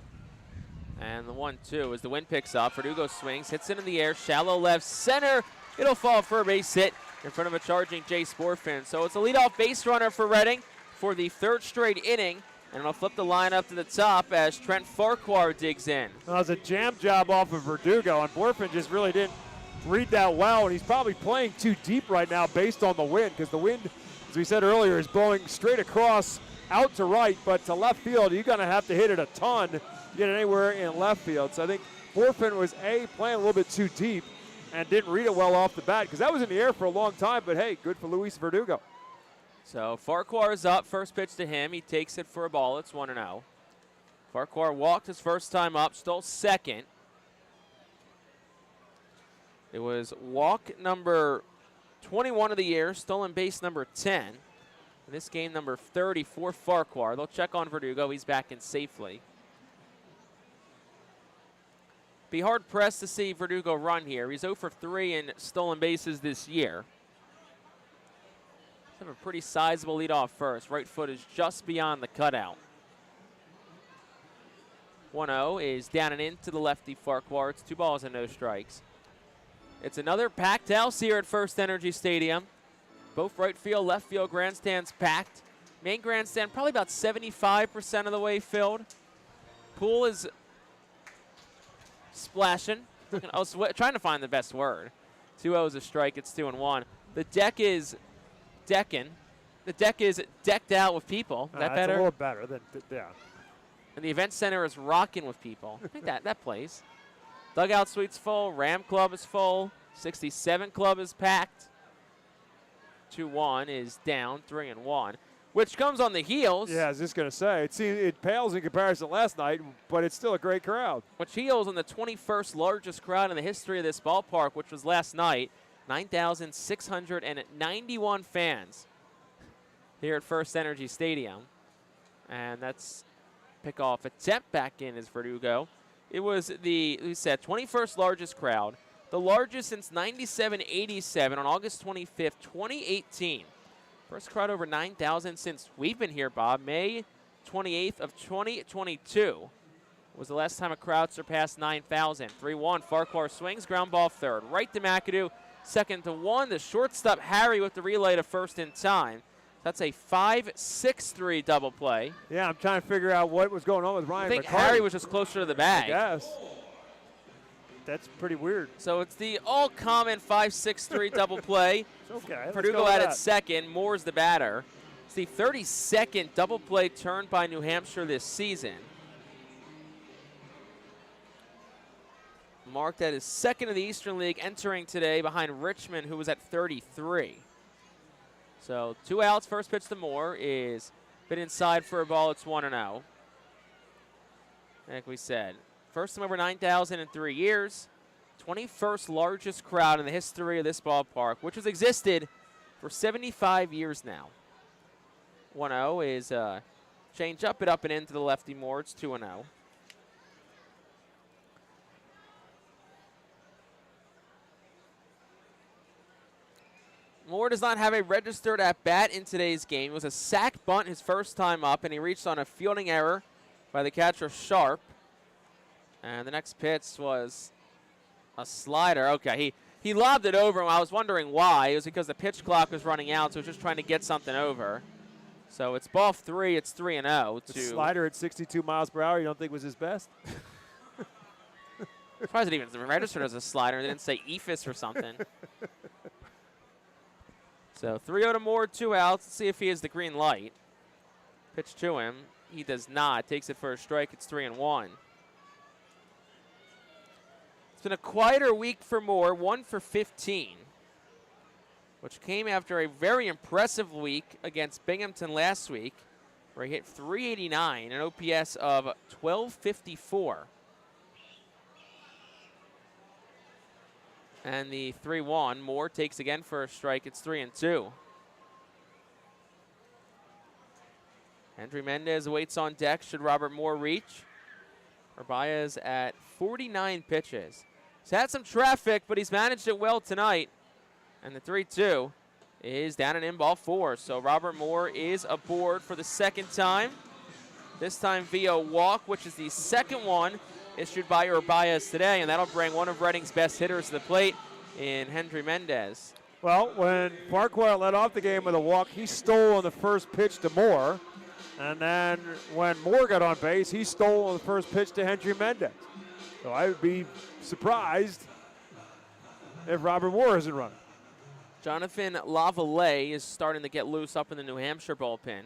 And the 1-2 as the wind picks up. Verdugo swings, hits it in the air, shallow left center. It'll fall for a base hit in front of a charging Jay Sporfin. So it's a leadoff base runner for Reading for the 3rd straight inning. And it'll flip the line up to the top as Trent Farquhar digs in. Well, it was a jam job off of Verdugo, and Borfin just really didn't read that well, and he's probably playing too deep right now based on the wind, because the wind, as we said earlier, is blowing straight across out to right, but to left field, you're going to have to hit it a ton to get it anywhere in left field. So I think Borfin was, playing a little bit too deep and didn't read it well off the bat, because that was in the air for a long time, but hey, good for Luis Verdugo. So Farquhar is up. First pitch to him. He takes it for a ball. It's 1-0. Farquhar walked his first time up, stole second. It was walk number 21 of the year, stolen base number 10. In this game, number 30 for Farquhar. They'll check on Verdugo. He's back in safely. Be hard-pressed to see Verdugo run here. He's 0 for 3 in stolen bases this year. Have a pretty sizable leadoff first. Right foot is just beyond the cutout. 1-0 is down and into the lefty Farquhar. It's 2 balls and no strikes. It's another packed house here at FirstEnergy Stadium. Both right field, left field grandstands packed. Main grandstand probably about 75% of the way filled. Pool is splashing. I was trying to find the best word. 2-0 is a strike. It's 2-1. The deck is decking. The deck is decked out with people. Is that better? It's a little better than, yeah. And the event center is rocking with people. I think that plays. Dugout suite's full. Ram Club is full. 67 Club is packed. 2-1 is down. 3-1, which comes on the heels. Yeah, I was just going to say, it pales in comparison to last night, but it's still a great crowd. Which heels on the 21st largest crowd in the history of this ballpark, which was last night. 9,691 fans here at FirstEnergy Stadium. And that's pickoff attempt back in is Verdugo. It was the, we said, 21st largest crowd. The largest since 97-87 on August 25th, 2018. First crowd over 9,000 since we've been here, Bob. May 28th of 2022 was the last time a crowd surpassed 9,000. 3-1, Farquhar swings, ground ball third. Right to McAdoo. 2-1, the shortstop Harry with the relay to first in time. That's a 5-6-3 double play. Yeah, I'm trying to figure out what was going on with Ryan I think McCarty. Harry was just closer to the bag. Yes. That's pretty weird. So it's the all-common 5-6-3 double play. Okay. Verdugo at its second. Moore's the batter. It's the 32nd double play turned by New Hampshire this season. Marked at his second of the Eastern League, entering today behind Richmond, who was at 33. So 2 outs. First pitch to Moore is Bit inside for a ball. It's 1-0. Like we said, first time over 9,000 in 3 years. 21st largest crowd in the history of this ballpark, which has existed for 75 years now. 1-0 is change up and into the lefty Moore. It's 2-0. Moore does not have a registered at-bat in today's game. It was a sac bunt his first time up, and he reached on a fielding error by the catcher Sharp. And the next pitch was a slider. Okay, he lobbed it over, and I was wondering why. It was because the pitch clock was running out, so he was just trying to get something over. So it's ball 3. It's 3-0. The slider at 62 miles per hour, you don't think was his best? Surprised it even registered as a slider. They didn't say ephus or something. So 3-0 to Moore, 2 outs. Let's see if he has the green light. Pitch to him. He does not. Takes it for a strike. It's 3-1. It's been a quieter week for Moore, 1 for 15, which came after a very impressive week against Binghamton last week, where he hit .389, an OPS of .1254. And the 3-1, Moore takes again for a strike. It's 3-2. Henry Mendez waits on deck. Should Robert Moore reach? Urbaez at 49 pitches. He's had some traffic, but he's managed it well tonight. And the 3-2 is down and in ball 4. So Robert Moore is aboard for the second time. This time via walk, which is the second one issued by Urbaez today, and that'll bring one of Reading's best hitters to the plate in Henry Mendez. Well, when Farquhar led off the game with a walk, he stole on the first pitch to Moore. And then when Moore got on base, he stole on the first pitch to Henry Mendez. So I would be surprised if Robert Moore isn't running. Jonathan Lavallee is starting to get loose up in the New Hampshire bullpen.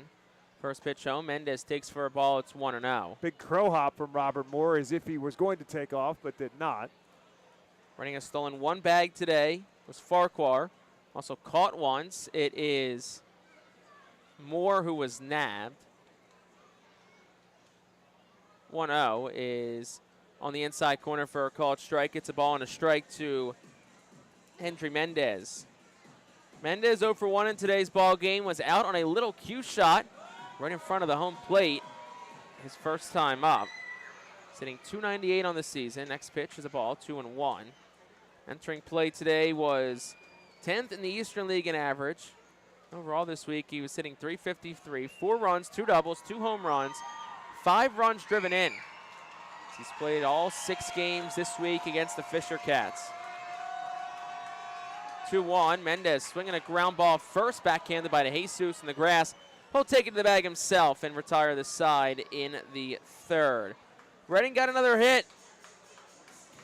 First pitch home, Mendez takes for a ball. It's 1-0. Big crow hop from Robert Moore as if he was going to take off but did not. Reading has stolen one bag today. It was Farquhar. Also caught once. It is Moore who was nabbed. 1-0 is on the inside corner for a called strike. It's a ball and a strike to Henry Mendez. Mendez 0 for 1 in today's ball game. Was out on a little cue shot right in front of the home plate. His first time up. Sitting .298 on the season. Next pitch is a ball, 2-1. Entering play today was 10th in the Eastern League in average. Overall this week, he was hitting .353, 4 runs, 2 doubles, 2 home runs, 5 runs driven in. He's played all 6 games this week against the Fisher Cats. 2-1, Mendez swinging a ground ball first, backhanded by Jesus in the grass. He'll take it to the bag himself and retire the side in the 3rd. Reading got another hit.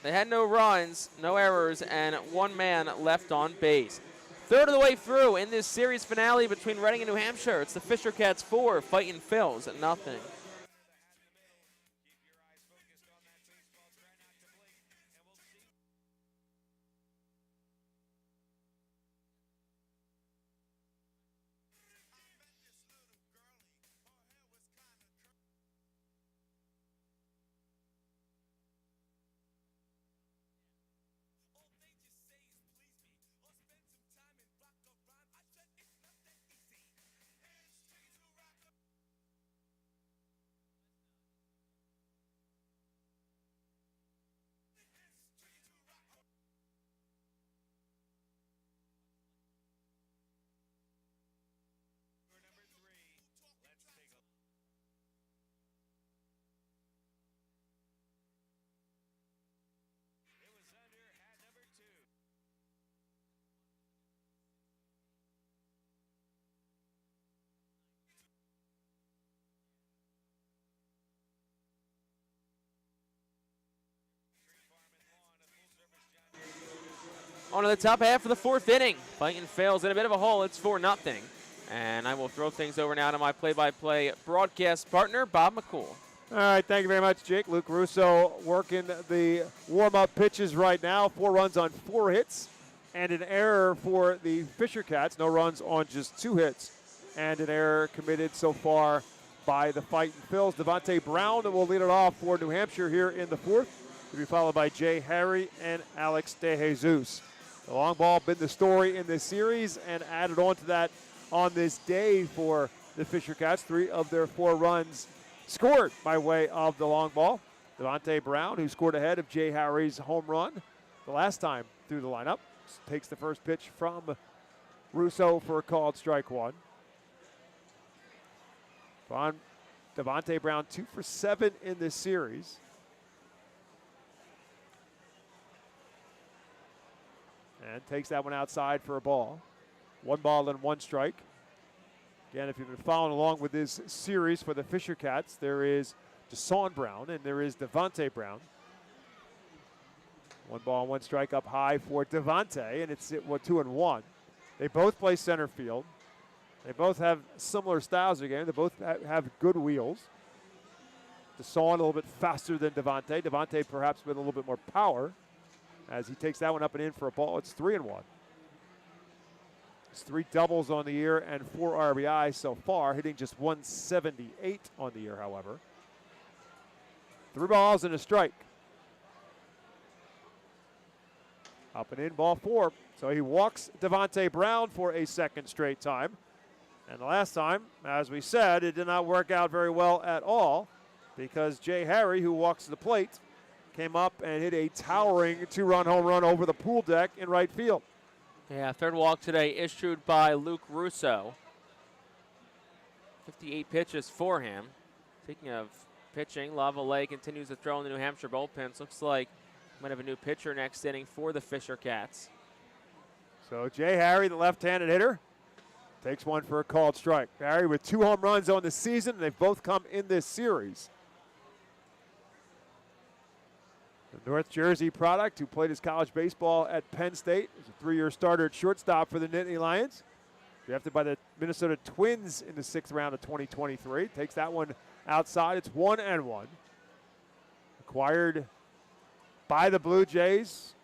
They had no runs, no errors, and 1 man left on base. 3rd of the way through in this series finale between Reading and New Hampshire. It's the Fisher Cats 4, Fightin Phillies at 0. On to the top half of the 4th inning. Fightin fails in a bit of a hole. It's 4-0. And I will throw things over now to my play-by-play broadcast partner, Bob McCool. All right, thank you very much, Jake. Luke Russo working the warm-up pitches right now. 4 runs on 4 hits and an error for the Fisher Cats. No runs on just 2 hits and an error committed so far by the Fightin Phils. Devontae Brown will lead it off for New Hampshire here in the fourth, to be followed by Jay Harry and Alex DeJesus. The long ball been the story in this series and added on to that on this day for the Fisher Cats. 3 of their 4 runs scored by way of the long ball. Devontae Brown, who scored ahead of Jay Harry's home run the last time through the lineup, takes the first pitch from Russo for a called strike one. Devontae Brown 2 for 7 in this series. And takes that one outside for a ball. 1 ball and 1 strike. Again, if you've been following along with this series for the Fisher Cats, there is Deshaun Brown and there is Devontae Brown. 1 ball and 1 strike up high for Devontae, and it's 2-1. They both play center field. They both have similar styles of game. They both have good wheels. Deshaun a little bit faster than Devontae. Devontae perhaps with a little bit more power as he takes that one up and in for a ball. It's 3-1. It's 3 doubles on the year and 4 RBI so far, hitting just 178 on the year, however. 3 balls and a strike. Up and in, ball 4. So he walks Devontae Brown for a second straight time. And the last time, as we said, it did not work out very well at all because Jay Harry, who walks the plate, came up and hit a towering 2-run home run over the pool deck in right field. Yeah, third walk today issued by Luke Russo. 58 pitches for him. Speaking of pitching, Lavallee continues to throw in the New Hampshire bullpens. Looks like might have a new pitcher next inning for the Fisher Cats. So Jay Harry, the left-handed hitter, takes one for a called strike. Harry with 2 home runs on the season. They've both come in this series. The North Jersey product, who played his college baseball at Penn State, is a 3-year starter at shortstop for the Nittany Lions. Drafted by the Minnesota Twins in the 6th round of 2023. Takes that one outside. It's 1-1. Acquired by the Blue Jays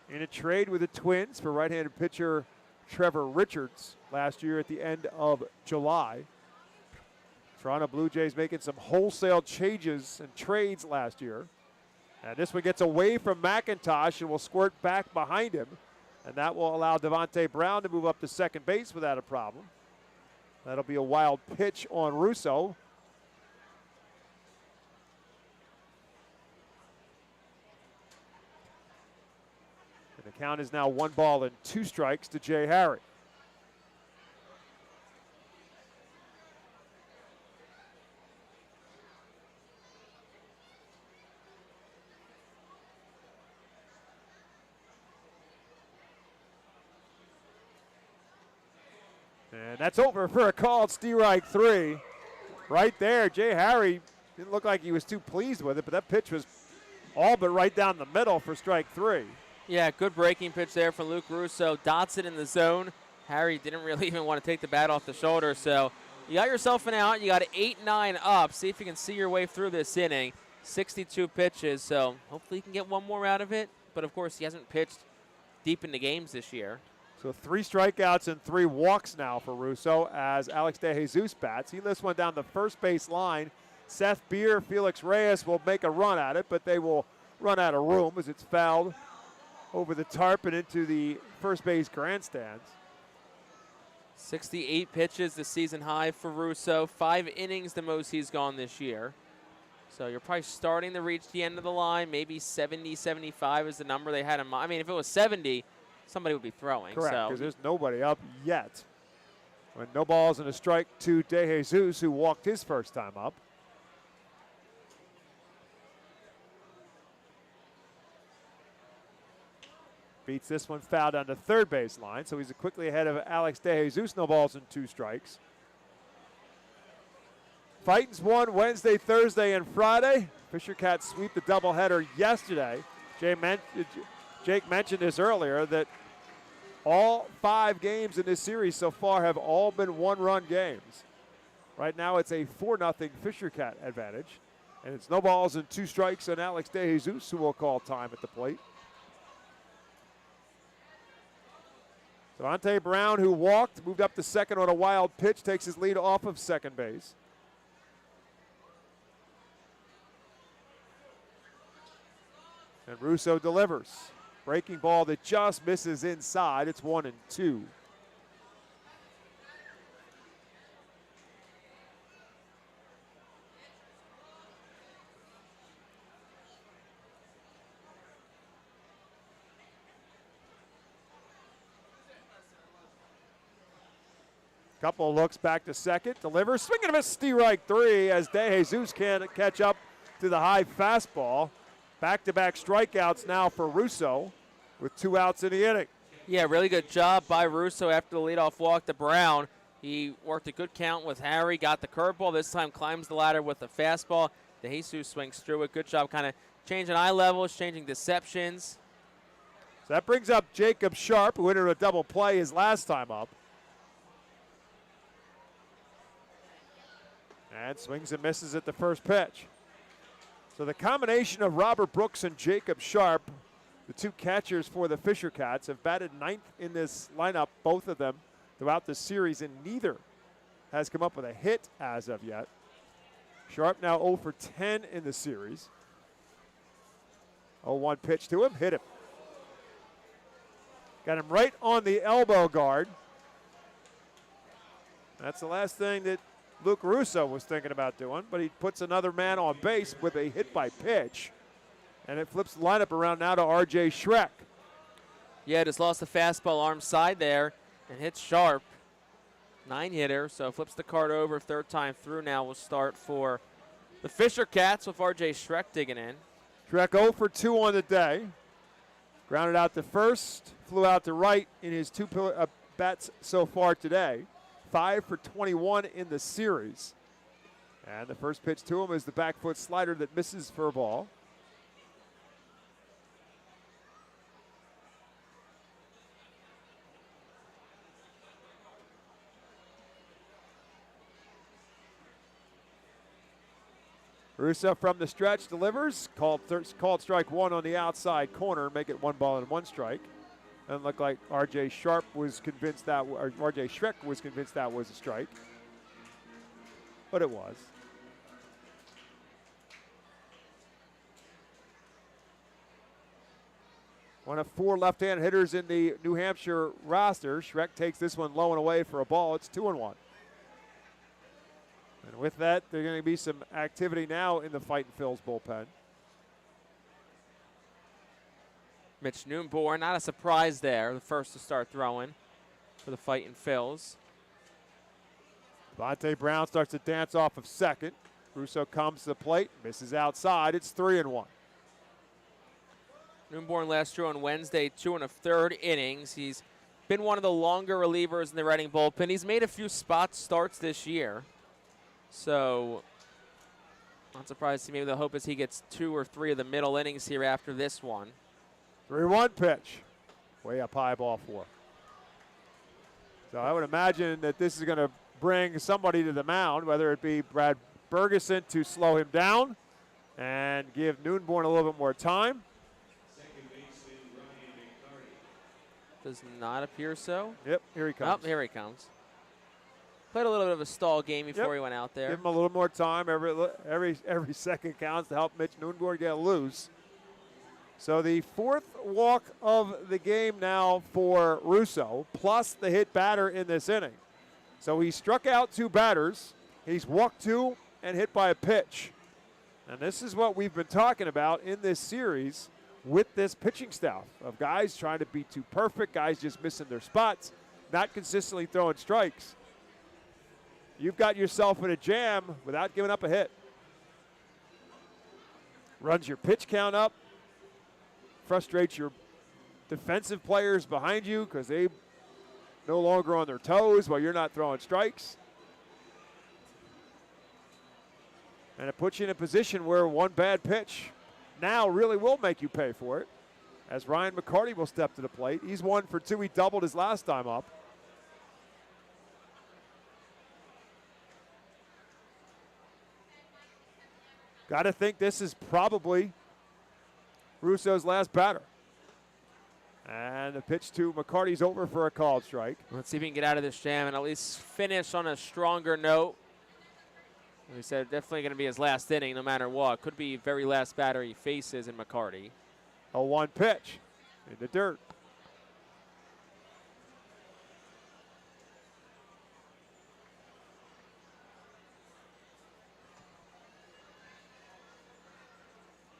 in a trade with the Twins for right-handed pitcher Trevor Richards last year at the end of July. Toronto Blue Jays making some wholesale changes and trades last year. And this one gets away from McIntosh and will squirt back behind him. And that will allow Devontae Brown to move up to second base without a problem. That'll be a wild pitch on Russo. And the count is now 1 ball and 2 strikes to Jay Harry. And that's over for a called strike 3. Right there, Jay Harry didn't look like he was too pleased with it, but that pitch was all but right down the middle for strike 3. Yeah, good breaking pitch there from Luke Russo. Dots it in the zone. Harry didn't really even want to take the bat off the shoulder, so you got yourself an out. You got 8-9 up. See if you can see your way through this inning. 62 pitches, so hopefully you can get one more out of it. But, of course, he hasn't pitched deep into games this year. So 3 strikeouts and 3 walks now for Russo as Alex DeJesus bats. He lifts one down the first base line. Seth Beer, Felix Reyes will make a run at it, but they will run out of room as it's fouled over the tarp and into the first base grandstands. 68 pitches, the season high for Russo. 5 innings, the most he's gone this year. So you're probably starting to reach the end of the line. Maybe 70, 75 is the number they had in mind. I mean, if it was 70, somebody would be throwing. Correct, because there's nobody up yet. When no balls and a strike to DeJesus, who walked his first time up. Beats this one foul down to third base line, so he's quickly ahead of Alex DeJesus. No balls and 2 strikes. Fightin's won Wednesday, Thursday, and Friday. Fisher Cats sweep the doubleheader yesterday. Jake mentioned this earlier, that all 5 games in this series so far have all been 1-run games. Right now it's a 4-0 Fisher Cat advantage. And it's no balls and 2 strikes on Alex DeJesus, who will call time at the plate. Devontae Brown, who walked, moved up to second on a wild pitch, takes his lead off of second base. And Russo delivers. Breaking ball that just misses inside. It's 1-2. Couple of looks back to second. Delivers. Swing and a miss. Strike three as De Jesus can't catch up to the high fastball. Back-to-back strikeouts now for Russo with 2 outs in the inning. Yeah, really good job by Russo after the leadoff walk to Brown. He worked a good count with Harry, got the curveball. This time climbs the ladder with the fastball. De Jesus swings through it. Good job kind of changing eye levels, changing deceptions. So that brings up Jacob Sharp, who entered a double play his last time up. And swings and misses at the first pitch. So the combination of Robert Brooks and Jacob Sharp, the 2 catchers for the Fisher Cats, have batted 9th in this lineup, both of them, throughout the series, and neither has come up with a hit as of yet. Sharp now 0 for 10 in the series. 0-1 pitch to him, hit him. Got him right on the elbow guard. That's the last thing that Luke Russo was thinking about doing, but he puts another man on base with a hit by pitch, and it flips the lineup around now to R.J. Schreck. Yeah, just lost the fastball arm side there and hits Sharp. 9-hitter, so flips the card over. Third time through now will start for the Fisher Cats with R.J. Schreck digging in. Schreck 0 for 2 on the day. Grounded out to first, flew out to right in his 2 bats so far today. 5 for 21 in the series. And the first pitch to him is the back foot slider that misses for a ball. Russo from the stretch delivers. Called strike 1 on the outside corner, make it 1 ball and 1 strike. Doesn't look like R.J. Sharp was convinced that, or R.J. Schreck was convinced that was a strike, but it was. One of 4 left-hand hitters in the New Hampshire roster. Schreck takes this one low and away for a ball. It's 2-1. And with that, there's going to be some activity now in the Fightin' Phil's bullpen. Mitch Noonborn, not a surprise there, the first to start throwing for the Fightin' Phils. Devontae Brown starts to dance off of second. Russo comes to the plate, misses outside. It's 3-1. Noonborn last threw on Wednesday, 2 1/3 innings. He's been one of the longer relievers in the Reading bullpen. He's made a few spot starts this year, so not surprised to me. The hope is he gets 2 or 3 of the middle innings here after this one. 3-1 pitch. Way up high, ball 4. So I would imagine that this is going to bring somebody to the mound, whether it be Brad Bergeson to slow him down and give Noonborn a little bit more time. Does not appear so. Yep, here he comes. Oh, here he comes. Played a little bit of a stall game before he went out there. Give him a little more time. Every second counts to help Mitch Noonborn get loose. So the 4th walk of the game now for Russo, plus the hit batter in this inning. So he struck out 2 batters. He's walked 2 and hit by a pitch. And this is what we've been talking about in this series with this pitching staff of guys trying to be too perfect, guys just missing their spots, not consistently throwing strikes. You've got yourself in a jam without giving up a hit. Runs your pitch count up. Frustrates your defensive players behind you because they no longer on their toes while you're not throwing strikes. And it puts you in a position where one bad pitch now really will make you pay for it, as Ryan McCarty will step to the plate. He's 1 for 2. He doubled his last time up. Got to think this is probably Russo's last batter. And the pitch to McCarty's over for a called strike. Let's see if he can get out of this jam and at least finish on a stronger note. We said definitely going to be his last inning no matter what. Could be very last batter he faces in McCarty. A 1 pitch in the dirt.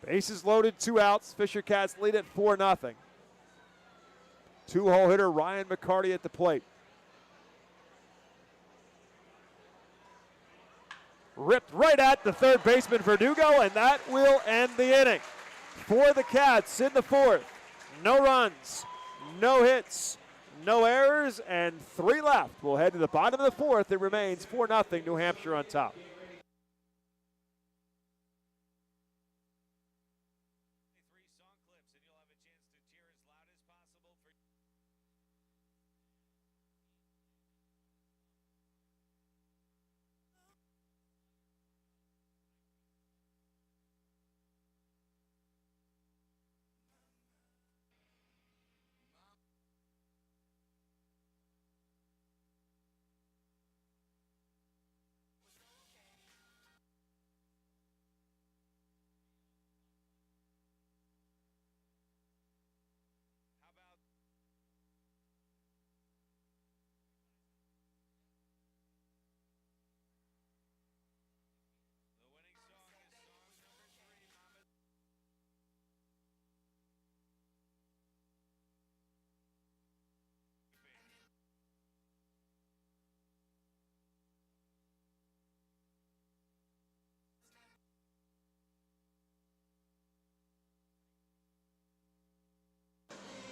Bases loaded, 2 outs. Fisher Cats lead at 4-0. 2-hole hitter Ryan McCarty at the plate. Ripped right at the third baseman Verdugo, and that will end the inning. For the Cats in the 4th, no runs, no hits, no errors, and 3 left. We'll head to the bottom of the 4th. It remains 4-0 New Hampshire on top.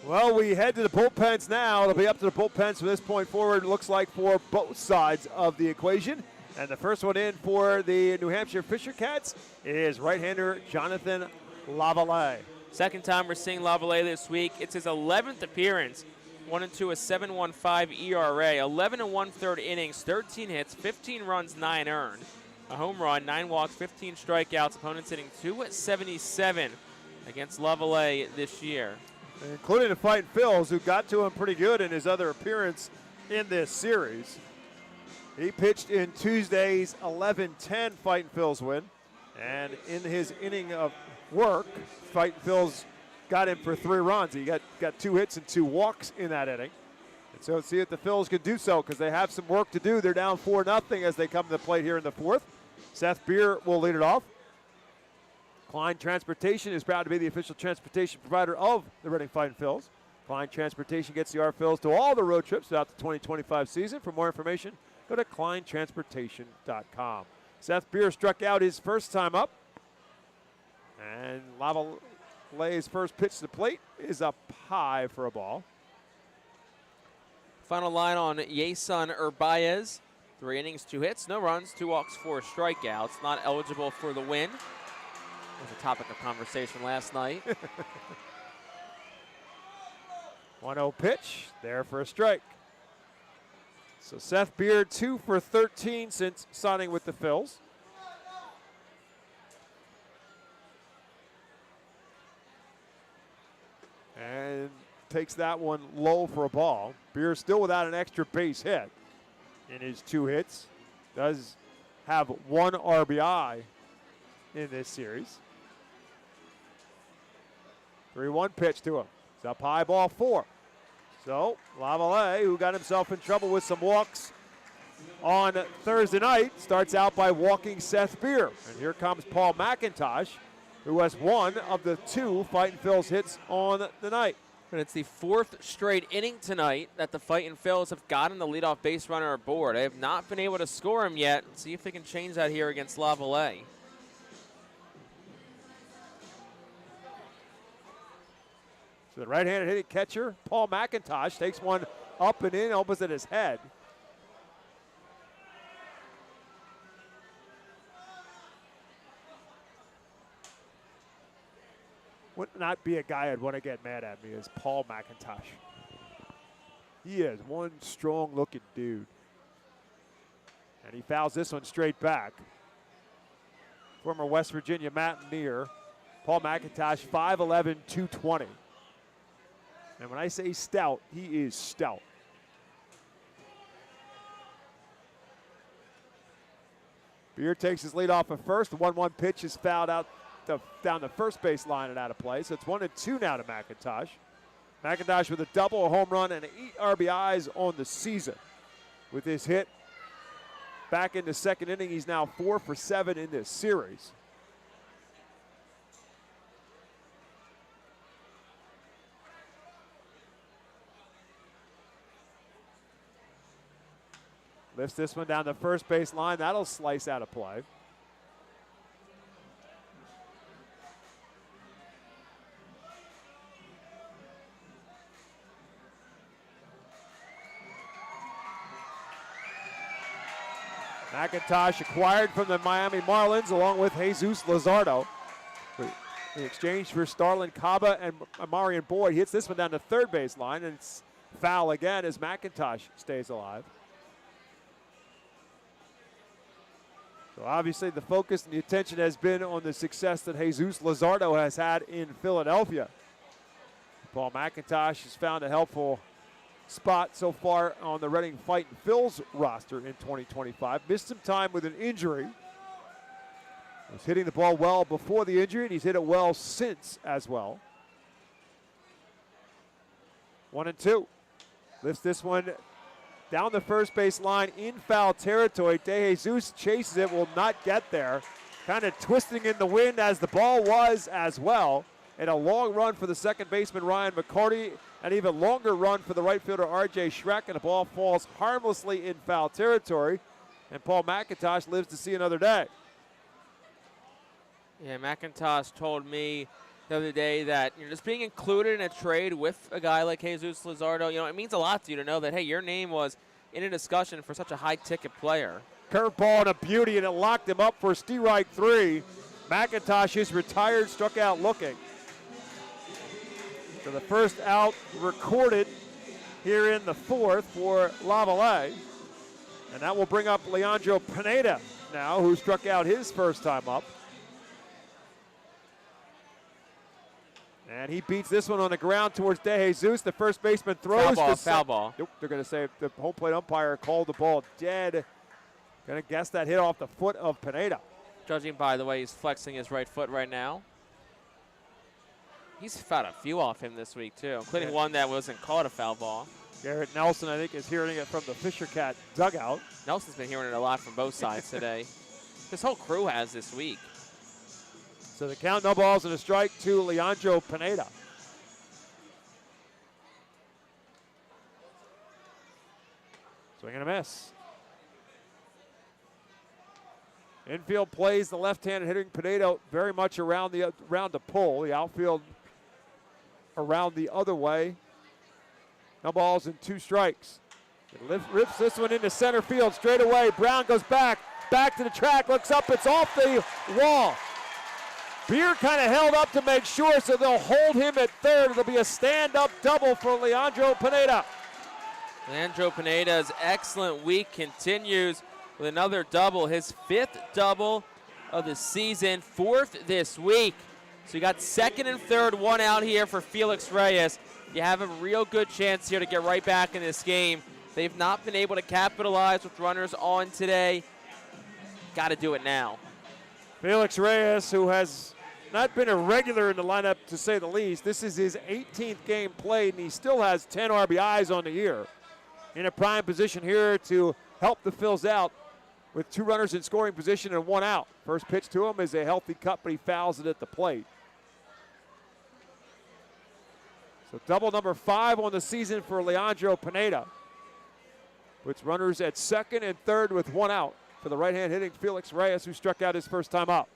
Well, we head to the bullpens now. It'll be up to the bullpens from this point forward, it looks like, for both sides of the equation. And the first one in for the New Hampshire Fisher Cats is right-hander Jonathan Lavallee. Second time we're seeing Lavallee this week. It's his 11th appearance. 1-2, a 7.15 ERA, 11 1/3 innings, 13 hits, 15 runs, 9 earned. A home run, 9 walks, 15 strikeouts. Opponents hitting .277 against Lavallee this year. Including the Fightin Phillies, who got to him pretty good in his other appearance in this series. He pitched in Tuesday's 11-10 Fightin Phillies win. And in his inning of work, Fightin Phillies got him for 3 runs. He got 2 hits and 2 walks in that inning. And so let's see if the Phillies can do so, because they have some work to do. They're down 4-0 as they come to the plate here in the 4th. Seth Beer will lead it off. Klein Transportation is proud to be the official transportation provider of the Reading Fightin Phillies. Klein Transportation gets the R-Phillies to all the road trips throughout the 2025 season. For more information, go to kleintransportation.com. Seth Beer struck out his first time up. And Lavallee's first pitch to the plate is up high for a ball. Final line on Yason Urbaez. 3 innings, 2 hits, no runs, 2 walks, 4 strikeouts. Not eligible for the win. Was a topic of conversation last night. 1-0 pitch, there for a strike. So Seth Beer 2 for 13 since signing with the Phils. And takes that one low for a ball. Beer still without an extra base hit in his 2 hits. Does have 1 RBI in this series. 3-1 pitch to him. It's up high, ball 4. So Lavallee, who got himself in trouble with some walks on Thursday night, starts out by walking Seth Beer. And here comes Paul McIntosh, who has 1 of the 2 Fightin Phillies hits on the night. And it's the 4th straight inning tonight that the Fightin Phillies have gotten the leadoff base runner aboard. They have not been able to score him yet. Let's see if they can change that here against Lavallee. So the right-handed hitting catcher, Paul McIntosh, takes one up and in, opposite his head. Would not be a guy I'd want to get mad at me is Paul McIntosh. He is one strong-looking dude. And he fouls this one straight back. Former West Virginia Mountaineer, Paul McIntosh, 5'11", 220. And when I say stout, he is stout. Beer takes his lead off at first. The 1-1 pitch is fouled out down the first base line and out of play. So it's 1-2 now to McIntosh. McIntosh with a double, a home run, and 8 RBIs on the season. With his hit back in the second inning, he's now 4 for 7 in this series. Lifts this one down the first base line. That'll slice out of play. McIntosh acquired from the Miami Marlins along with Jesus Luzardo. In exchange for Starlin Caba and Marion Boyd. He hits this one down the third base line, and it's foul again as McIntosh stays alive. So obviously the focus and the attention has been on the success that Jesus Luzardo has had in Philadelphia. Paul McIntosh has found a helpful spot so far on the Reading Fightin Phillies roster in 2025. Missed some time with an injury. Was hitting the ball well before the injury, and he's hit it well since as well. 1-2. Lifts this one down the first base line in foul territory. De Jesus chases it, will not get there. Kind of twisting in the wind as the ball was as well. And a long run for the second baseman Ryan McCarty. An even longer run for the right fielder R.J. Schreck. And the ball falls harmlessly in foul territory. And Paul McIntosh lives to see another day. Yeah, McIntosh told me the other day that just being included in a trade with a guy like Jesus Luzardo, it means a lot to you to know that, hey, your name was in a discussion for such a high-ticket player. Curveball and a beauty, and it locked him up for strike 3. McIntosh is retired, struck out looking. So the first out recorded here in the fourth for Lavallee. And that will bring up Leandro Pineda now, who struck out his first time up. And he beats this one on the ground towards De Jesus. The first baseman throws. Foul ball. Nope, they're going to say the home plate umpire called the ball dead. Going to guess that hit off the foot of Pineda. Judging by the way he's flexing his right foot right now. He's fouled a few off him this week, too, including one that wasn't called a foul ball. Garrett Nelson, I think, is hearing it from the Fisher Cat dugout. Nelson's been hearing it a lot from both sides today. This whole crew has this week. So the count, no balls and a strike to Leandro Pineda. Swing and a miss. Infield plays the left-handed hitting Pineda very much around the pull. The outfield around the other way. No balls and 2 strikes. It rips this one into center field straight away. Brown goes back to the track, looks up, it's off the wall. Beer kind of held up to make sure, so they'll hold him at third. It'll be a stand-up double for Leandro Pineda. Leandro Pineda's excellent week continues with another double, his 5th double of the season, 4th this week. So you got second and third, one out here for Felix Reyes. You have a real good chance here to get right back in this game. They've not been able to capitalize with runners on today. Got to do it now. Felix Reyes, who has not been a regular in the lineup to say the least. This is his 18th game played, and he still has 10 RBIs on the year. In a prime position here to help the Phils out with 2 runners in scoring position and 1 out. First pitch to him is a healthy cut, but he fouls it at the plate. So double number 5 on the season for Leandro Pineda. Puts runners at second and third with 1 out for the right-hand hitting Felix Reyes, who struck out his first time up.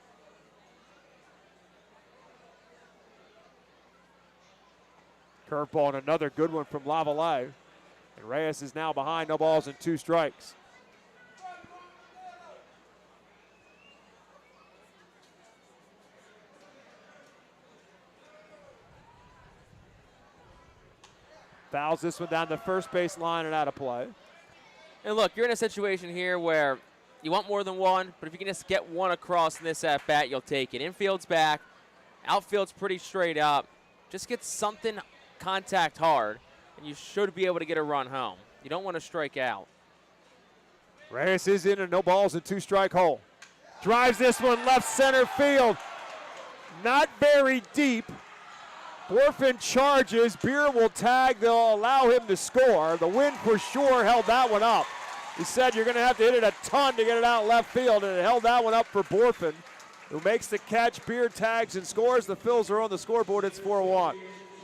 Curveball and another good one from Lavallee. And Reyes is now behind, no balls and 2 strikes. Fouls this one down the first base line and out of play. And look, you're in a situation here where you want more than one, but if you can just get one across in this at-bat, you'll take it. Infield's back. Outfield's pretty straight up. Just get something contact hard, and you should be able to get a run home. You don't want to strike out. Reyes is in a no balls and 2-strike hole. Drives this one left center field. Not very deep. Borfin charges. Beer will tag. They'll allow him to score. The wind for sure held that one up. He said you're going to have to hit it a ton to get it out left field, and it held that one up for Borfin, who makes the catch. Beer tags and scores. The Phils are on the scoreboard. It's 4-1.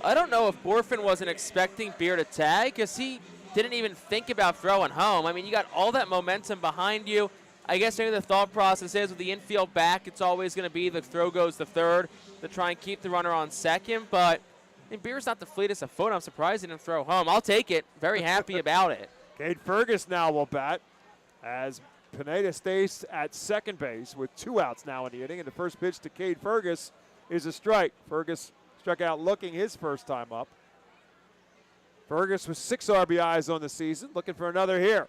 I don't know if Borfin wasn't expecting Beer to tag because he didn't even think about throwing home. I mean, you got all that momentum behind you. I guess maybe the thought process is with the infield back, it's always going to be the throw goes to third to try and keep the runner on second. But I mean, Beer's not the fleetest of foot. I'm surprised he didn't throw home. I'll take it. Very happy about it. Cade Fergus now will bat as Pineda stays at second base with 2 outs now in the inning. And the first pitch to Cade Fergus is a strike. Fergus struck out looking his first time up. Fergus with 6 RBIs on the season, looking for another here.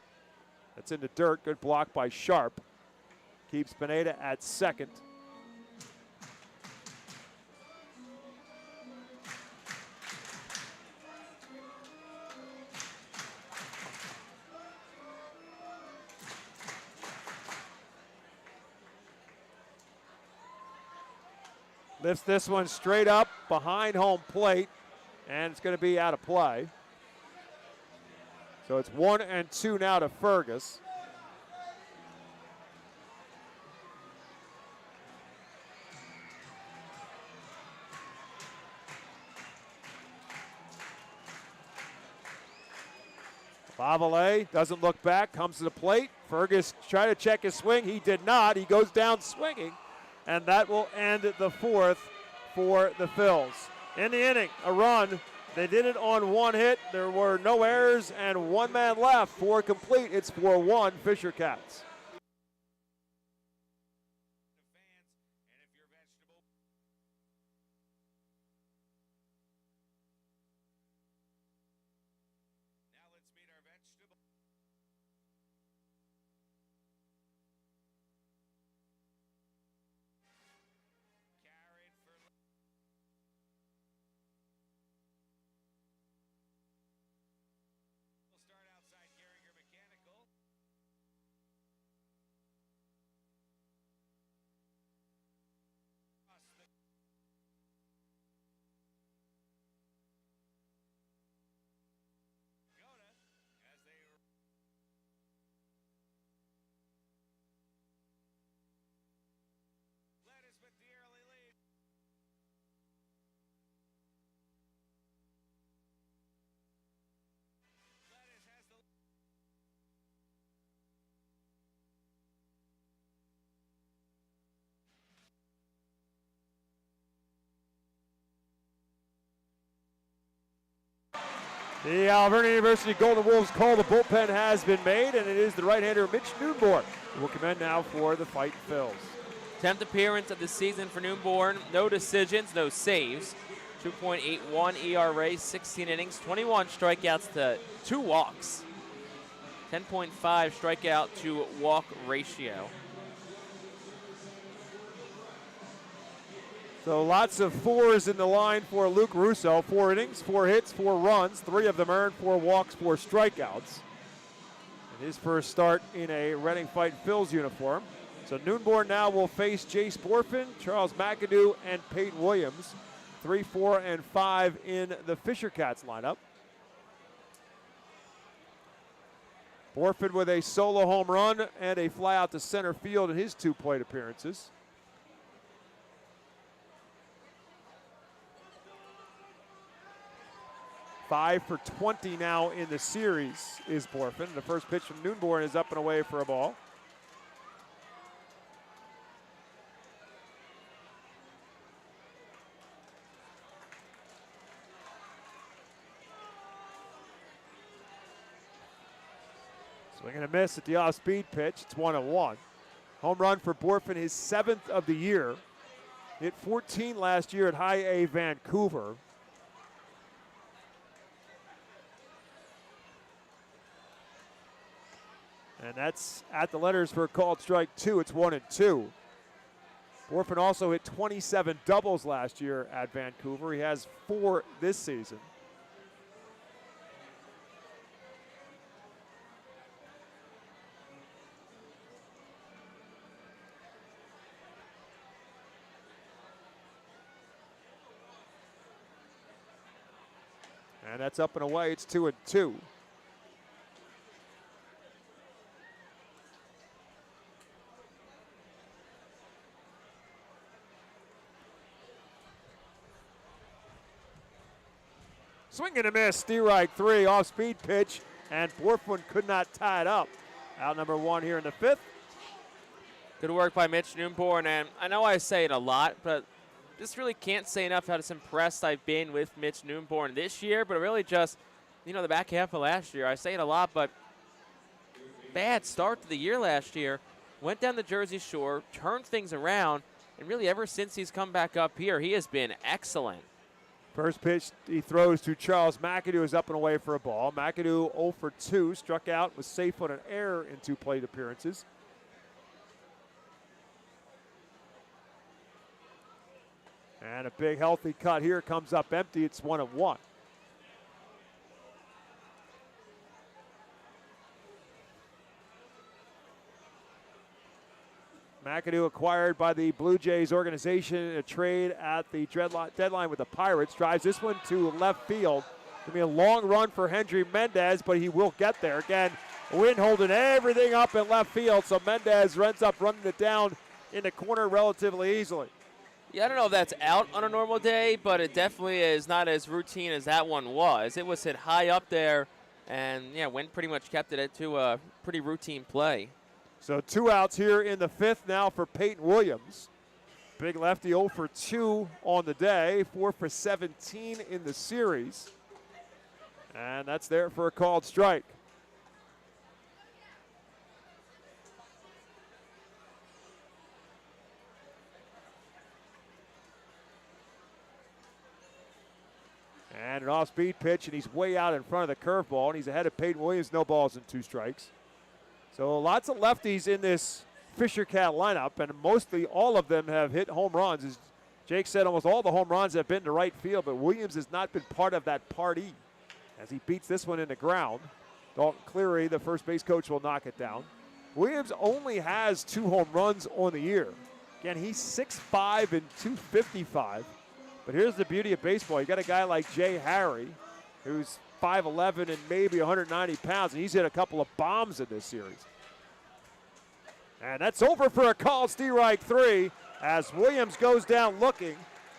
That's in the dirt. Good block by Sharp. Keeps Pineda at second. Lifts this one straight up behind home plate, and it's going to be out of play. So it's 1-2 now to Fergus. Lavallee doesn't look back, comes to the plate. Fergus tried to check his swing. He did not. He goes down swinging, and that will end the 4th for the Phils. In the inning, a run. They did it on 1 hit. There were no errors and 1 man left. 4 complete. It's 4-1 Fisher Cats. The Alberta University Golden Wolves call. The bullpen has been made, and it is the right-hander Mitch Newborn who will come in now for the Fightin Phils. 10th appearance of the season for Newborn. No decisions, no saves. 2.81 ERA, 16 innings, 21 strikeouts to 2 walks. 10.5 strikeout to walk ratio. So lots of 4s in the line for Luke Russo. 4 innings, 4 hits, 4 runs, 3 of them earned, 4 walks, 4 strikeouts. And his first start in a Reading Fightin Phils uniform. So Newborn now will face Jace Borfin, Charles McAdoo, and Peyton Williams. 3, 4, and 5 in the Fisher Cats lineup. Borfin with a solo home run and a fly out to center field in his 2 plate appearances. 5 for 20 now in the series is Borfin. The first pitch from Newborn is up and away for a ball. Swing and a miss at the off-speed pitch. It's 1-1. Home run for Borfin, his 7th of the year. Hit 14 last year at High A Vancouver. And that's at the letters for a called strike 2. It's 1-2. Borfin also hit 27 doubles last year at Vancouver. He has 4 this season. And that's up and away. It's 2-2. Swing and a miss. Strike 3 off speed pitch, and Borfman could not tie it up. Out number 1 here in the 5th. Good work by Mitch Newborn, and I know I say it a lot, but just really can't say enough how impressed I've been with Mitch Newborn this year, but really just, the back half of last year. I say it a lot, but bad start to the year last year. Went down the Jersey Shore, turned things around, and really ever since he's come back up here, he has been excellent. First pitch he throws to Charles McAdoo is up and away for a ball. McAdoo 0 for 2, struck out, was safe on an error in 2 plate appearances. And a big healthy cut here comes up empty. It's 1-1. McAdoo acquired by the Blue Jays organization in a trade at the deadline with the Pirates. Drives this one to left field. Going to be a long run for Hendry Mendez, but he will get there. Again, wind holding everything up in left field, so Mendez ends up running it down in the corner relatively easily. Yeah, I don't know if that's out on a normal day, but it definitely is not as routine as that one was. It was hit high up there, and, wind pretty much kept it to a pretty routine play. So 2 outs here in the 5th now for Peyton Williams. Big lefty 0 for 2 on the day, 4 for 17 in the series. And that's there for a called strike. And an off-speed pitch, and he's way out in front of the curveball, and he's ahead of Peyton Williams, no balls and 2 strikes. So lots of lefties in this Fisher Cat lineup, and mostly all of them have hit home runs. As Jake said, almost all the home runs have been to right field, but Williams has not been part of that party as he beats this one in the ground. Dalton Cleary, the first base coach, will knock it down. Williams only has 2 home runs on the year. Again, he's 6'5" and 255. But here's the beauty of baseball. You got a guy like Jay Harry, who's 5'11" and maybe 190 pounds, and he's hit a couple of bombs in this series. And that's over for a called strike 3 as Williams goes down looking,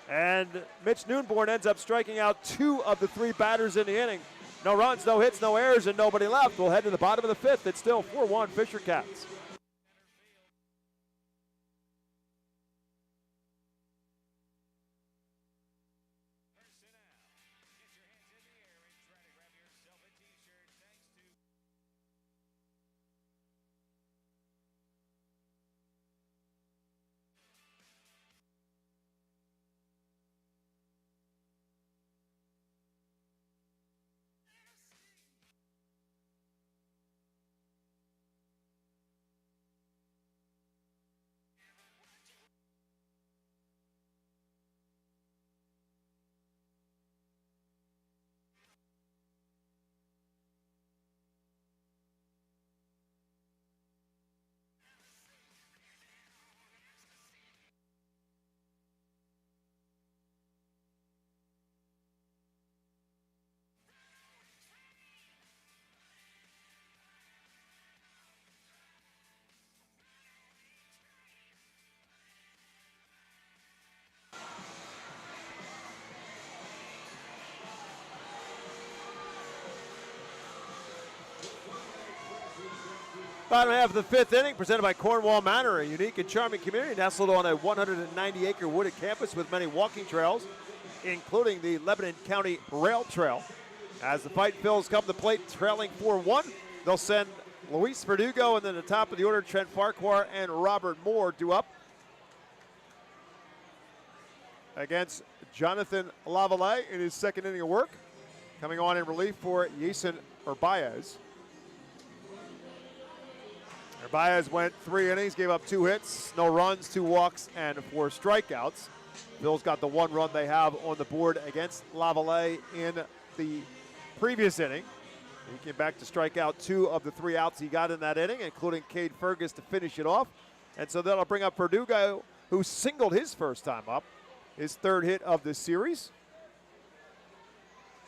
and Mitch Newborn ends up striking out 2 of the 3 batters in the inning. No runs, no hits, no errors, and nobody left. We'll head to the bottom of the 5th. It's still 4-1 Fisher Cats. Bottom half of the 5th inning, presented by Cornwall Manor, a unique and charming community nestled on a 190-acre wooded campus with many walking trails, including the Lebanon County Rail Trail. As the Fightin Phils come to the plate, trailing 4-1, they'll send Luis Verdugo, and then the top of the order, Trent Farquhar and Robert Moore due up against Jonathan Lavallee in his 2nd inning of work. Coming on in relief for Jason Urbaez. Urbaez went 3 innings, gave up 2 hits, no runs, 2 walks, and 4 strikeouts. Phil's got the 1 run they have on the board against Lavallee in the previous inning. He came back to strike out 2 of the 3 outs he got in that inning, including Cade Fergus to finish it off. And so that'll bring up Verdugo, who singled his first time up, his 3rd hit of the series.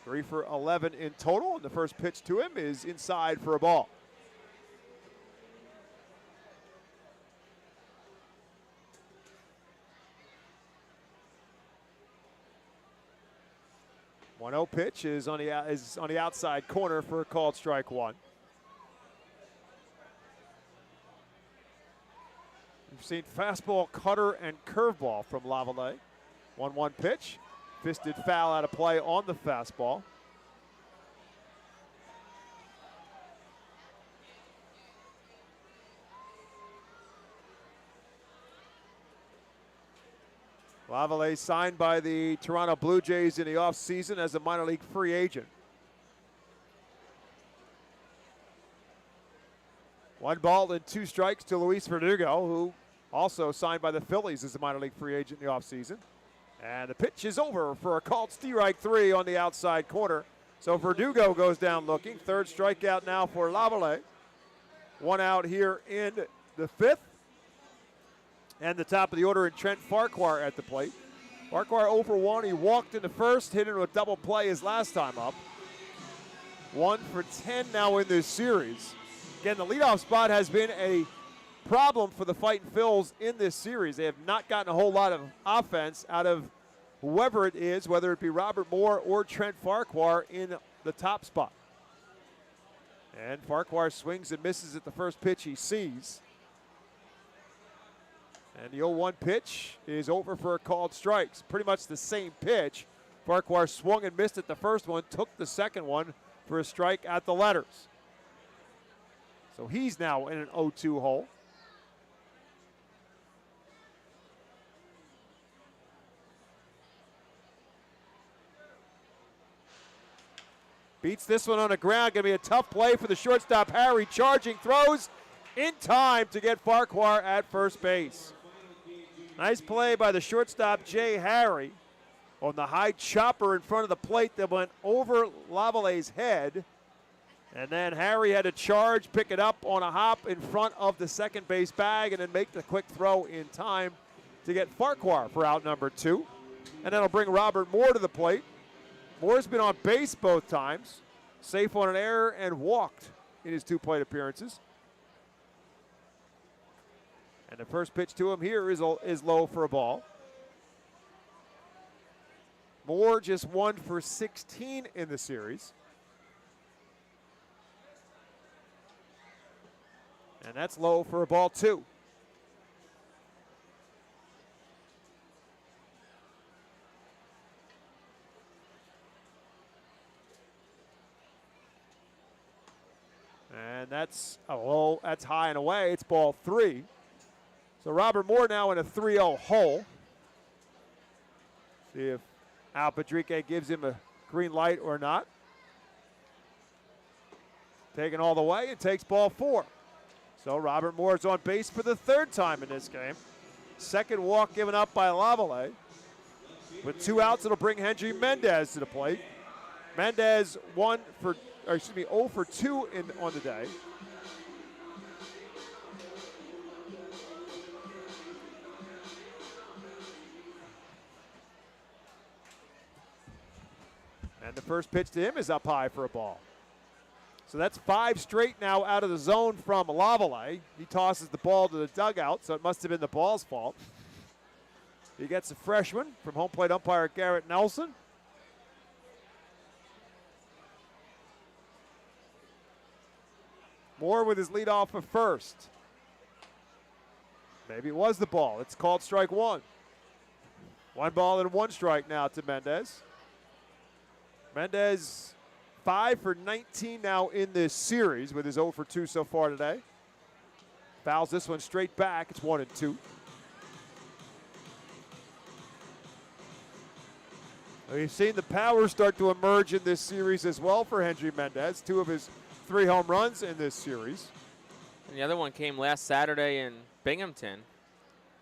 3 for 11 in total, and the first pitch to him is inside for a ball. One 0 pitch is on the outside corner for a called strike one. We've seen fastball, cutter, and curveball from Lavallee. 1-1 pitch. Fisted foul out of play on the fastball. Lavallee signed by the Toronto Blue Jays in the offseason as a minor league free agent. 1 ball and 2 strikes to Luis Verdugo, who also signed by the Phillies as a minor league free agent in the offseason. And the pitch is over for a called strike 3 on the outside corner. So Verdugo goes down looking. 3rd strikeout now for Lavallee. 1 out here in the 5th. And the top of the order in Trent Farquhar at the plate. Farquhar 0 for 1. He walked in the first, hit into a double play his last time up. 1 for 10 now in this series. Again, the leadoff spot has been a problem for the Fightin' Phils in this series. They have not gotten a whole lot of offense out of whoever it is, whether it be Robert Moore or Trent Farquhar in the top spot. And Farquhar swings and misses at the first pitch he sees. And the 0-1 pitch is over for a called strike. Pretty much the same pitch. Farquhar swung and missed at the first one, took the second one for a strike at the letters. So he's now in an 0-2 hole. Beats this one on the ground. Going to be a tough play for the shortstop, Harry. Charging, throws in time to get Farquhar at first base. Nice play by the shortstop, Jay Harry, on the high chopper in front of the plate that went over Lavallee's head. And then Harry had to charge, pick it up on a hop in front of the second base bag, and then make the quick throw in time to get Farquhar for out number 2. And that'll bring Robert Moore to the plate. Moore's been on base both times, safe on an error, and walked in his 2 plate appearances. And the first pitch to him here is low for a ball. Moore just 1 for 16 in the series. And that's low for a ball 2. And that's a low, that's high and away. It's ball 3. So Robert Moore now in a 3-0 hole. See if Al Padrique gives him a green light or not. Taken all the way and takes ball 4. So Robert Moore's on base for the 3rd time in this game. 2nd walk given up by Lavallee. With 2 outs, it'll bring Henry Mendez to the plate. Mendez 0 for 2 on the day. And the first pitch to him is up high for a ball. So that's 5 straight now out of the zone from Lavallee. He tosses the ball to the dugout, so it must have been the ball's fault. He gets a freshman from home plate umpire Garrett Nelson. Moore with his leadoff of first. Maybe it was the ball. It's called strike 1. 1 ball and 1 strike now to Mendez. Mendez 5 for 19 now in this series with his 0 for 2 so far today. Fouls this one straight back. It's 1-2. We've seen the power start to emerge in this series as well for Henry Mendez. 2 of his 3 home runs in this series. And the other one came last Saturday in Binghamton.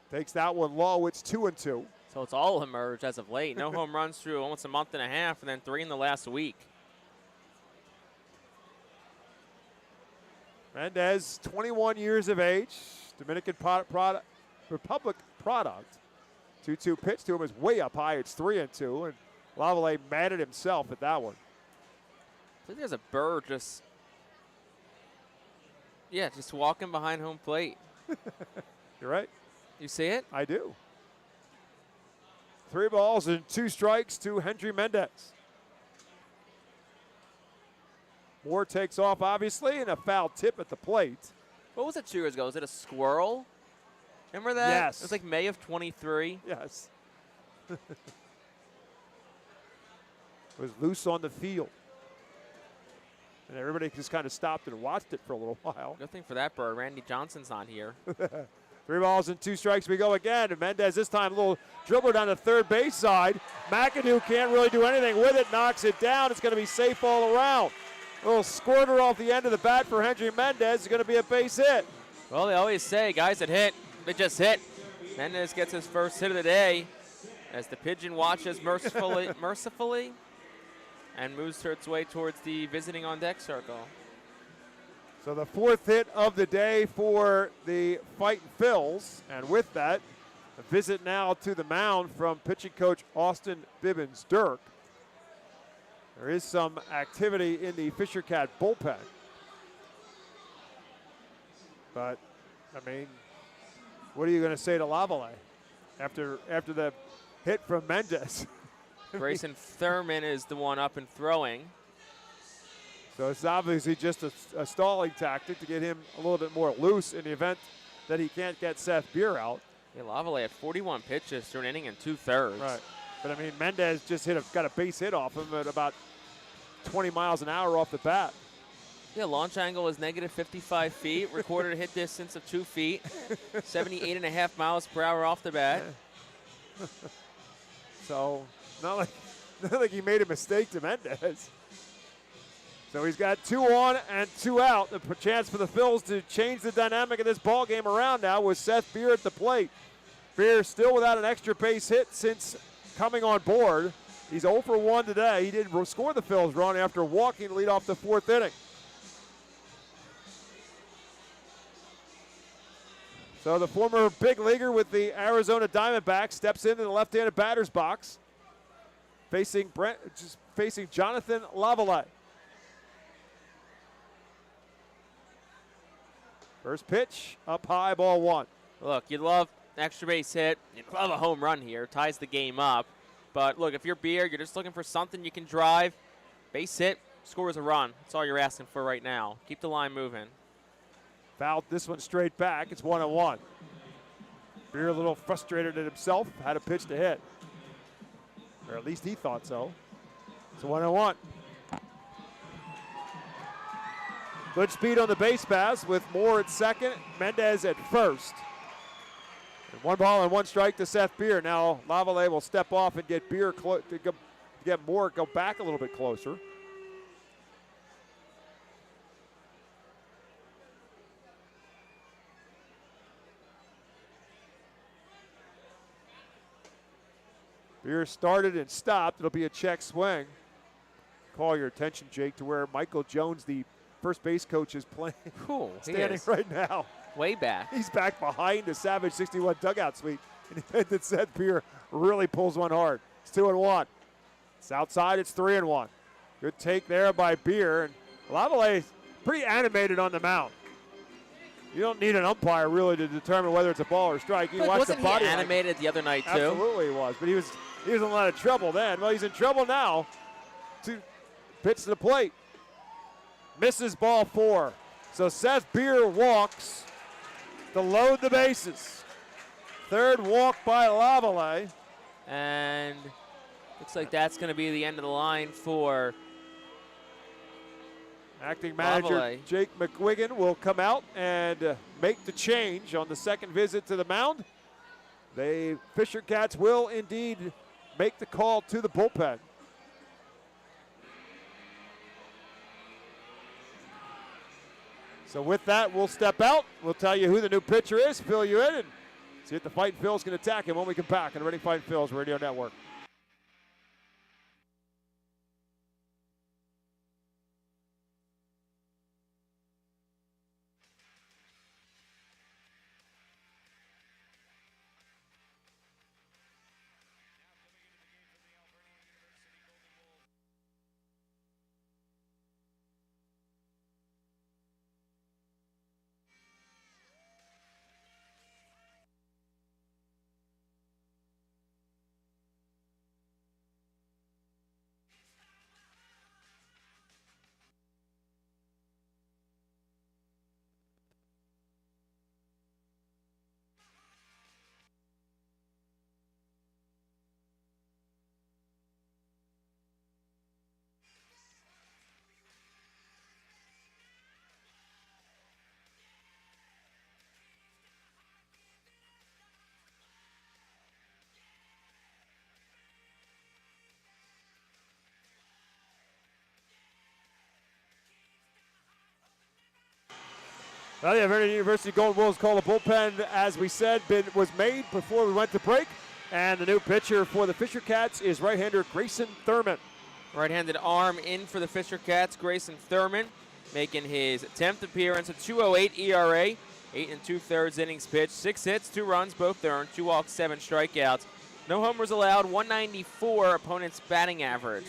Takes that one low. It's 2-2. So it's all emerged as of late. No home runs through almost a month and a half, and then 3 in the last week. Mendez, 21 years of age, Dominican Republic product. 2-2 pitch to him is way up high. It's 3-2, and Lavallee mad at himself at that one. think there's a bird just walking behind home plate. You're right. You see it? I do. 3 balls and 2 strikes to Hendry Mendez. Moore takes off, obviously, and a foul tip at the plate. What was it 2 years ago? Was it a squirrel? Remember that? Yes. It was like May of 23. Yes. It was loose on the field. And everybody just kind of stopped and watched it for a little while. Good thing for that bird. Randy Johnson's not here. 3 balls and 2 strikes. We go again. And Mendez this time a little dribbler down the third base side. McAdoo can't really do anything with it. Knocks it down. It's going to be safe all around. A little squirter off the end of the bat for Hendry Mendez. It's going to be a base hit. Well, they always say guys that hit, they just hit. Mendez gets his first hit of the day as the pigeon watches mercifully and moves its way towards the visiting on deck circle. So the 4th hit of the day for the Fightin Phils. And with that, a visit now to the mound from pitching coach Austin Bibbins-Dirk. There is some activity in the Fisher Cat bullpen. But, I mean, what are you going to say to Lavallee after the hit from Mendez? Grayson Thurman is the one up and throwing. So it's obviously just a stalling tactic to get him a little bit more loose in the event that he can't get Seth Beer out. Yeah, Lavallee had 41 pitches through an inning and 2/3. Right. But, I mean, Mendez just got a base hit off him at about 20 miles an hour off the bat. Yeah, launch angle was negative 55 feet. Recorded a hit distance of 2 feet. 78.5 miles per hour off the bat. So, not like he made a mistake to Mendez. So he's got 2 on and 2 out. The chance for the Phils to change the dynamic of this ball game around now with Seth Beer at the plate. Beer still without an extra base hit since coming on board. He's 0 for 1 today. He didn't score the Phils run after walking to lead off the 4th inning. So the former big leaguer with the Arizona Diamondbacks steps into the left-handed batter's box, facing Jonathan Lavallee. First pitch, up high, ball 1. Look, you'd love an extra base hit. You'd love a home run here. Ties the game up. But look, if you're Beer, you're just looking for something you can drive. Base hit, scores a run. That's all you're asking for right now. Keep the line moving. Fouled this one straight back. It's 1-1. Beer a little frustrated at himself. Had a pitch to hit. Or at least he thought so. It's 1-1. Good speed on the base pass with Moore at second, Mendez at first. And 1 ball and 1 strike to Seth Beer. Now Lavallee will step off and get Beer get Moore go back a little bit closer. Beer started and stopped. It'll be a check swing. Call your attention, Jake, to where Michael Jones, the first base coach, is playing. Cool. Standing right now. Way back. He's back behind the Savage 61 dugout suite. And that Seth Beer really pulls one hard. It's 2-1. It's outside. It's 3-1. Good take there by Beer. And Lavallee pretty animated on the mound. You don't need an umpire really to determine whether it's a ball or strike. You watch the body. Wasn't he animated the other night too? Absolutely he was. But he was in a lot of trouble then. Well, he's in trouble now. Pitch to the plate. Misses ball 4. So Seth Beer walks to load the bases. Third walk by Lavallee. And looks like that's going to be the end of the line for acting manager Lavallee. Jake McQuiggan will come out and make the change on the second visit to the mound. The Fisher Cats will indeed make the call to the bullpen. So with that, we'll step out. We'll tell you who the new pitcher is, fill you in, and see if the Fightin Phils can attack him when we come back on the Ready Fightin Phils Radio Network. Well, the Hampshire University Golden Wolves call the bullpen, as we said, was made before we went to break. And the new pitcher for the Fisher Cats is right-hander Grayson Thurman. Right-handed arm in for the Fisher Cats, Grayson Thurman, making his 10th appearance, a 2.08 ERA, 8 2/3 innings pitched, 6 hits, 2 runs, both earned, 2 walks, 7 strikeouts. No homers allowed, 194 opponent's batting average.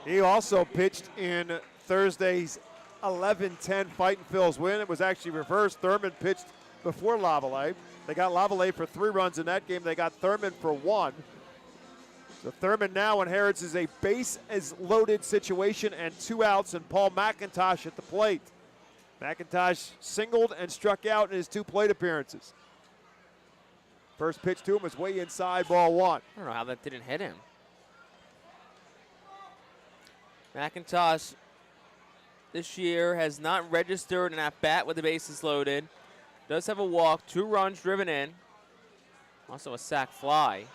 He also pitched in Thursday's 11-10 Fightin Phillies win. It was actually reversed. Thurman pitched before Lavallee. They got Lavallee for 3 runs in that game. They got Thurman for 1. So Thurman now inherits as a base as loaded situation and 2 outs, and Paul McIntosh at the plate. McIntosh singled and struck out in his 2 plate appearances. First pitch to him was way inside, ball 1. I don't know how that didn't hit him. McIntosh this year has not registered an at-bat with the bases loaded. Does have a walk, 2 runs driven in. Also a sac fly.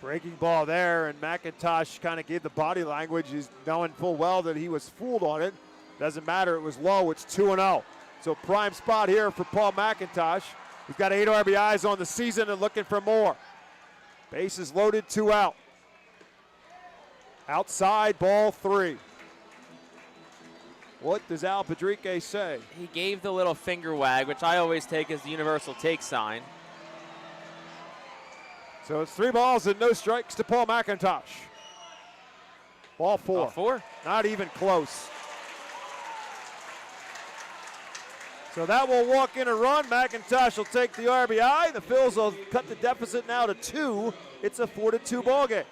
Breaking ball there, and McIntosh kind of gave the body language. He's knowing full well that he was fooled on it. Doesn't matter, it was low, it's 2-0. So prime spot here for Paul McIntosh. He's got 8 RBIs on the season and looking for more. Bases loaded, 2 out. Outside, ball 3. What does Al Padrique say? He gave the little finger wag, which I always take as the universal take sign. So it's 3 balls and no strikes to Paul McIntosh. Ball 4. Ball 4? Not even close. So that will walk in a run. McIntosh will take the RBI. The Phils will cut the deficit now to 2. It's a 4-2 ball game.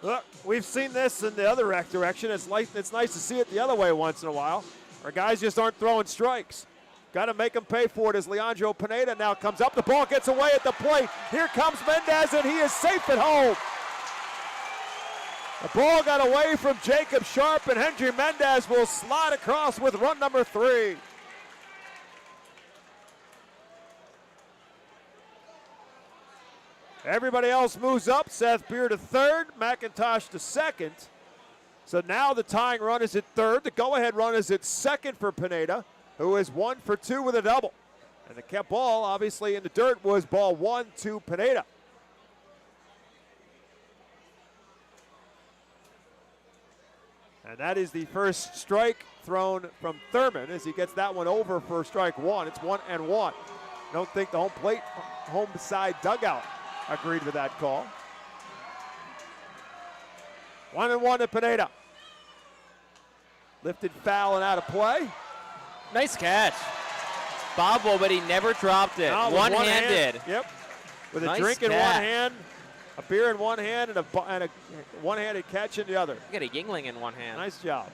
Look, we've seen this in the other direction. It's nice to see it the other way once in a while. Our guys just aren't throwing strikes. Got to make them pay for it as Leandro Pineda now comes up. The ball gets away at the plate. Here comes Mendez, and he is safe at home. The ball got away from Jacob Sharp, and Hendry Mendez will slide across with run number 3. Everybody else moves up. Seth Beer to third, McIntosh to second. So now the tying run is at third. The go-ahead run is at second for Pineda, who is 1 for 2 with a double. And the kept ball, obviously, in the dirt was ball 1 to Pineda. And that is the first strike thrown from Thurman as he gets that one over for strike 1. It's 1-1. Don't think the home side dugout agreed with that call. 1-1 to Pineda. Lifted foul and out of play. Nice catch. Bobble, but he never dropped it. No, one-handed. Yep. With Nice a drink in catch. one hand, a beer in one hand, and a one-handed catch in the other. You got a Yingling in one hand. Nice job.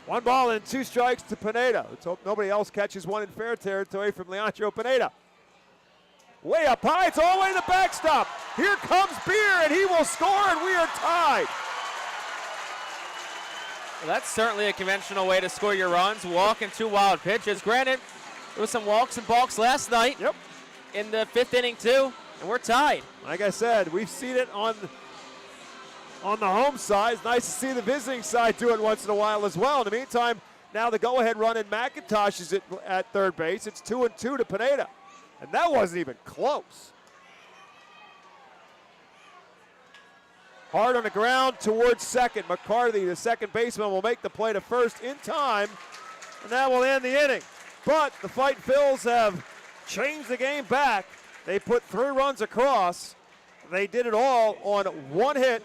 1 ball and 2 strikes to Pineda. Let's hope nobody else catches one in fair territory from Leandro Pineda. Way up high, it's all the way to the backstop. Here comes Beer, and he will score, and we are tied. Well, that's certainly a conventional way to score your runs. Walk and 2 wild pitches. Granted, there was some walks and balks last night. Yep. In the 5th inning too, and we're tied. Like I said, we've seen it on the home side. It's nice to see the visiting side do it once in a while as well. In the meantime, now the go-ahead run in McIntosh is at third base. It's 2-2 to Pineda. And that wasn't even close. Hard on the ground towards second. McCarthy, the second baseman, will make the play to first in time, and that will end the inning. But the Fightin Phils have changed the game back. They put 3 runs across. They did it all on 1 hit.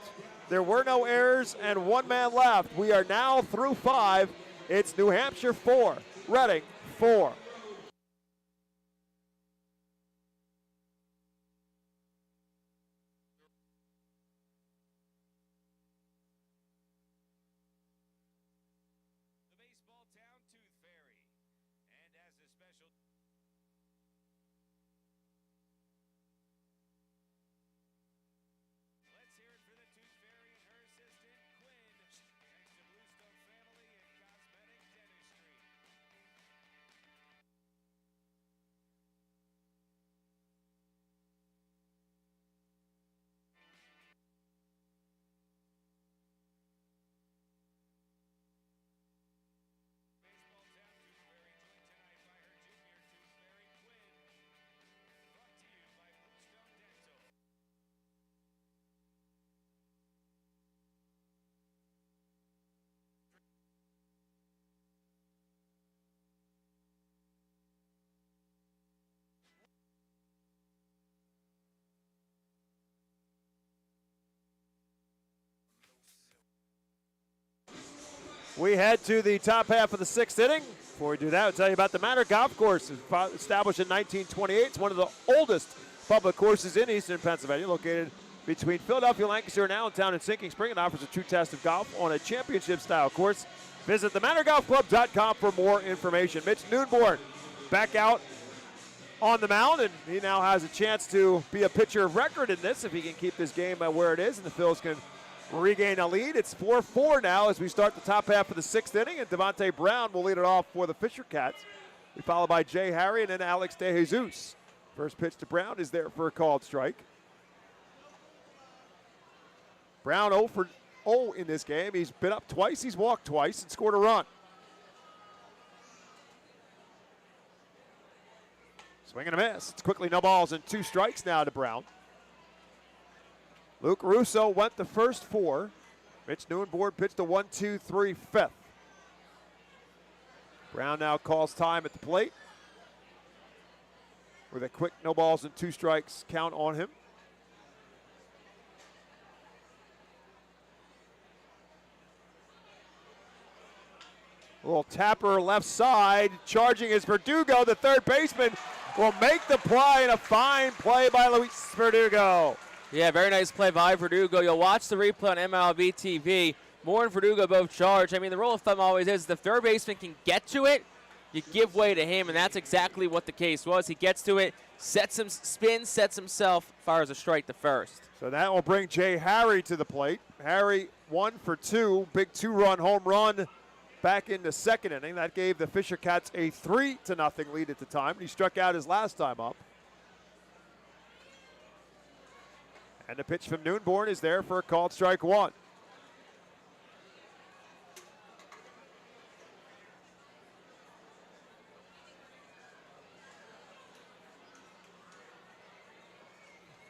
There were no errors and 1 man left. We are now through 5. It's New Hampshire 4, Reading 4. We head to the top half of the sixth inning. Before we do that, I'll tell you about the Manor Golf Course. Established in 1928. It's one of the oldest public courses in eastern Pennsylvania, located between Philadelphia, Lancaster, and Allentown and Sinking Spring. It offers a true test of golf on a championship-style course. Visit themanorgolfclub.com for more information. Mitch Noonborn back out on the mound, and he now has a chance to be a pitcher of record in this if he can keep this game where it is, and the Phils can regain a lead. It's 4-4 now as we start the top half of the sixth inning, and Devontae Brown will lead it off for the Fisher Cats. Be followed by Jay Harry and then Alex DeJesus. First pitch to Brown is there for a called strike. Brown 0 for 0 in this game. He's been up twice, he's walked twice, and scored a run. Swing and a miss. It's quickly no balls and 2 strikes now to Brown. Luke Russo went the first 4. Mitch Noonborn pitched a 1-2-3 fifth. Brown now calls time at the plate with a quick no balls and 2 strikes count on him. A little tapper left side. Charging is Verdugo. The third baseman will make the play, and a fine play by Luis Verdugo. Yeah, very nice play by Verdugo. You'll watch the replay on MLB TV. Moore and Verdugo both charge. I mean, the rule of thumb always is the third baseman can get to it, you give way to him, and that's exactly what the case was. He gets to it, sets him, spins, sets himself, fires a strike to first. So that will bring Jay Harry to the plate. Harry 1 for 2, big 2-run home run back in the second inning. That gave the Fisher Cats a 3-0 lead at the time. He struck out his last time up. And the pitch from Noonborn is there for a called strike 1.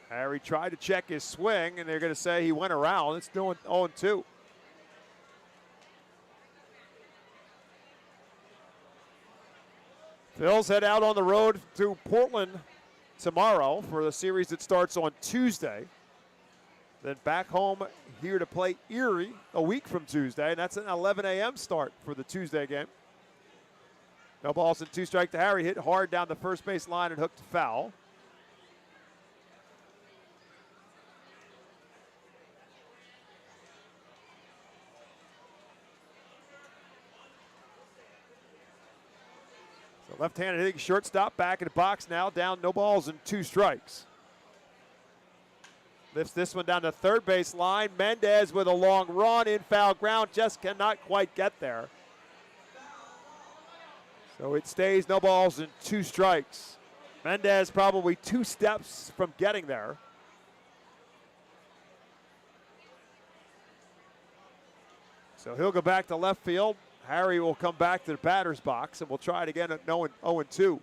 Harry tried to check his swing, and they're going to say he went around. It's doing 0-2. Phils head out on the road to Portland tomorrow for the series that starts on Tuesday. Then back home here to play Erie a week from Tuesday, and that's an 11 a.m. start for the Tuesday game. No balls and 2 strike to Harry. Hit hard down the first base line and hooked foul. So left-handed hitting shortstop back in the box now, down no balls and 2 strikes. Lifts this one down the third base line. Mendez with a long run in foul ground, just cannot quite get there. So it stays no balls and 2 strikes. Mendez probably 2 steps from getting there. So he'll go back to left field. Harry will come back to the batter's box, and we'll try it again at 0-2.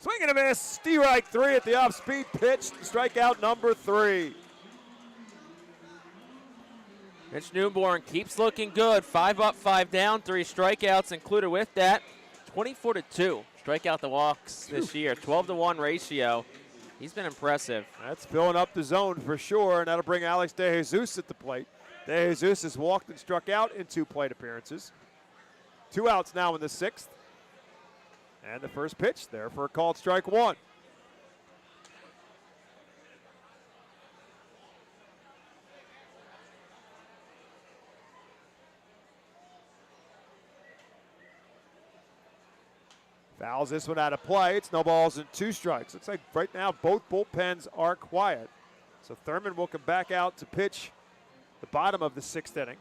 Swing and a miss. Strike 3 at the off-speed pitch. Strikeout number 3. Mitch Noonborn keeps looking good. 5 up, 5 down, 3 strikeouts included with that. 24-2. Strikeout the walks this year. 12-1 ratio. He's been impressive. That's filling up the zone for sure, and that'll bring Alex DeJesus at the plate. DeJesus has walked and struck out in 2 plate appearances. 2 outs now in the 6th. And the first pitch there for a called strike 1. Fouls this one out of play. It's no balls and 2 strikes. Looks like right now both bullpens are quiet. So Thurman will come back out to pitch the bottom of the 6th inning.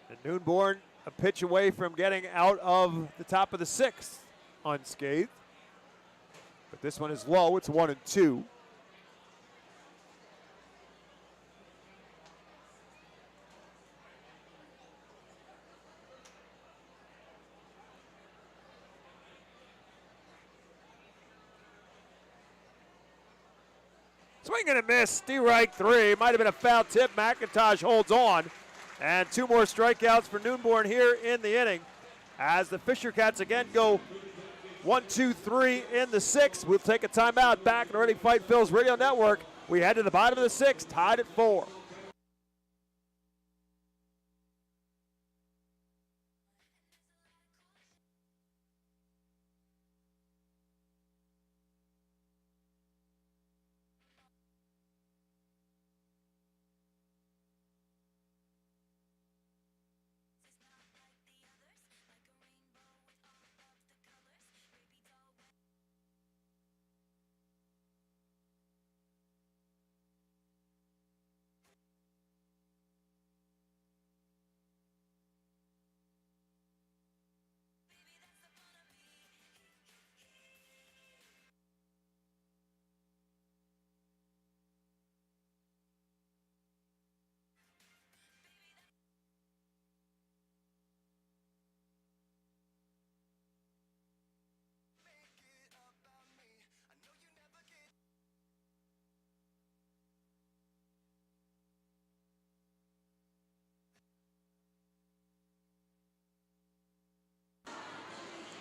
And Noonborn a pitch away from getting out of the top of the 6th unscathed. But this one is low. It's 1-2. Swing and a miss. Strike 3. Might have been a foul tip. McIntosh holds on. And 2 more strikeouts for Noonborn here in the inning. As the Fisher Cats again go 1, 2, 3 in the 6th. We'll take a timeout back on the Ready Fight Phillies Radio Network. We head to the bottom of the 6th, tied at 4.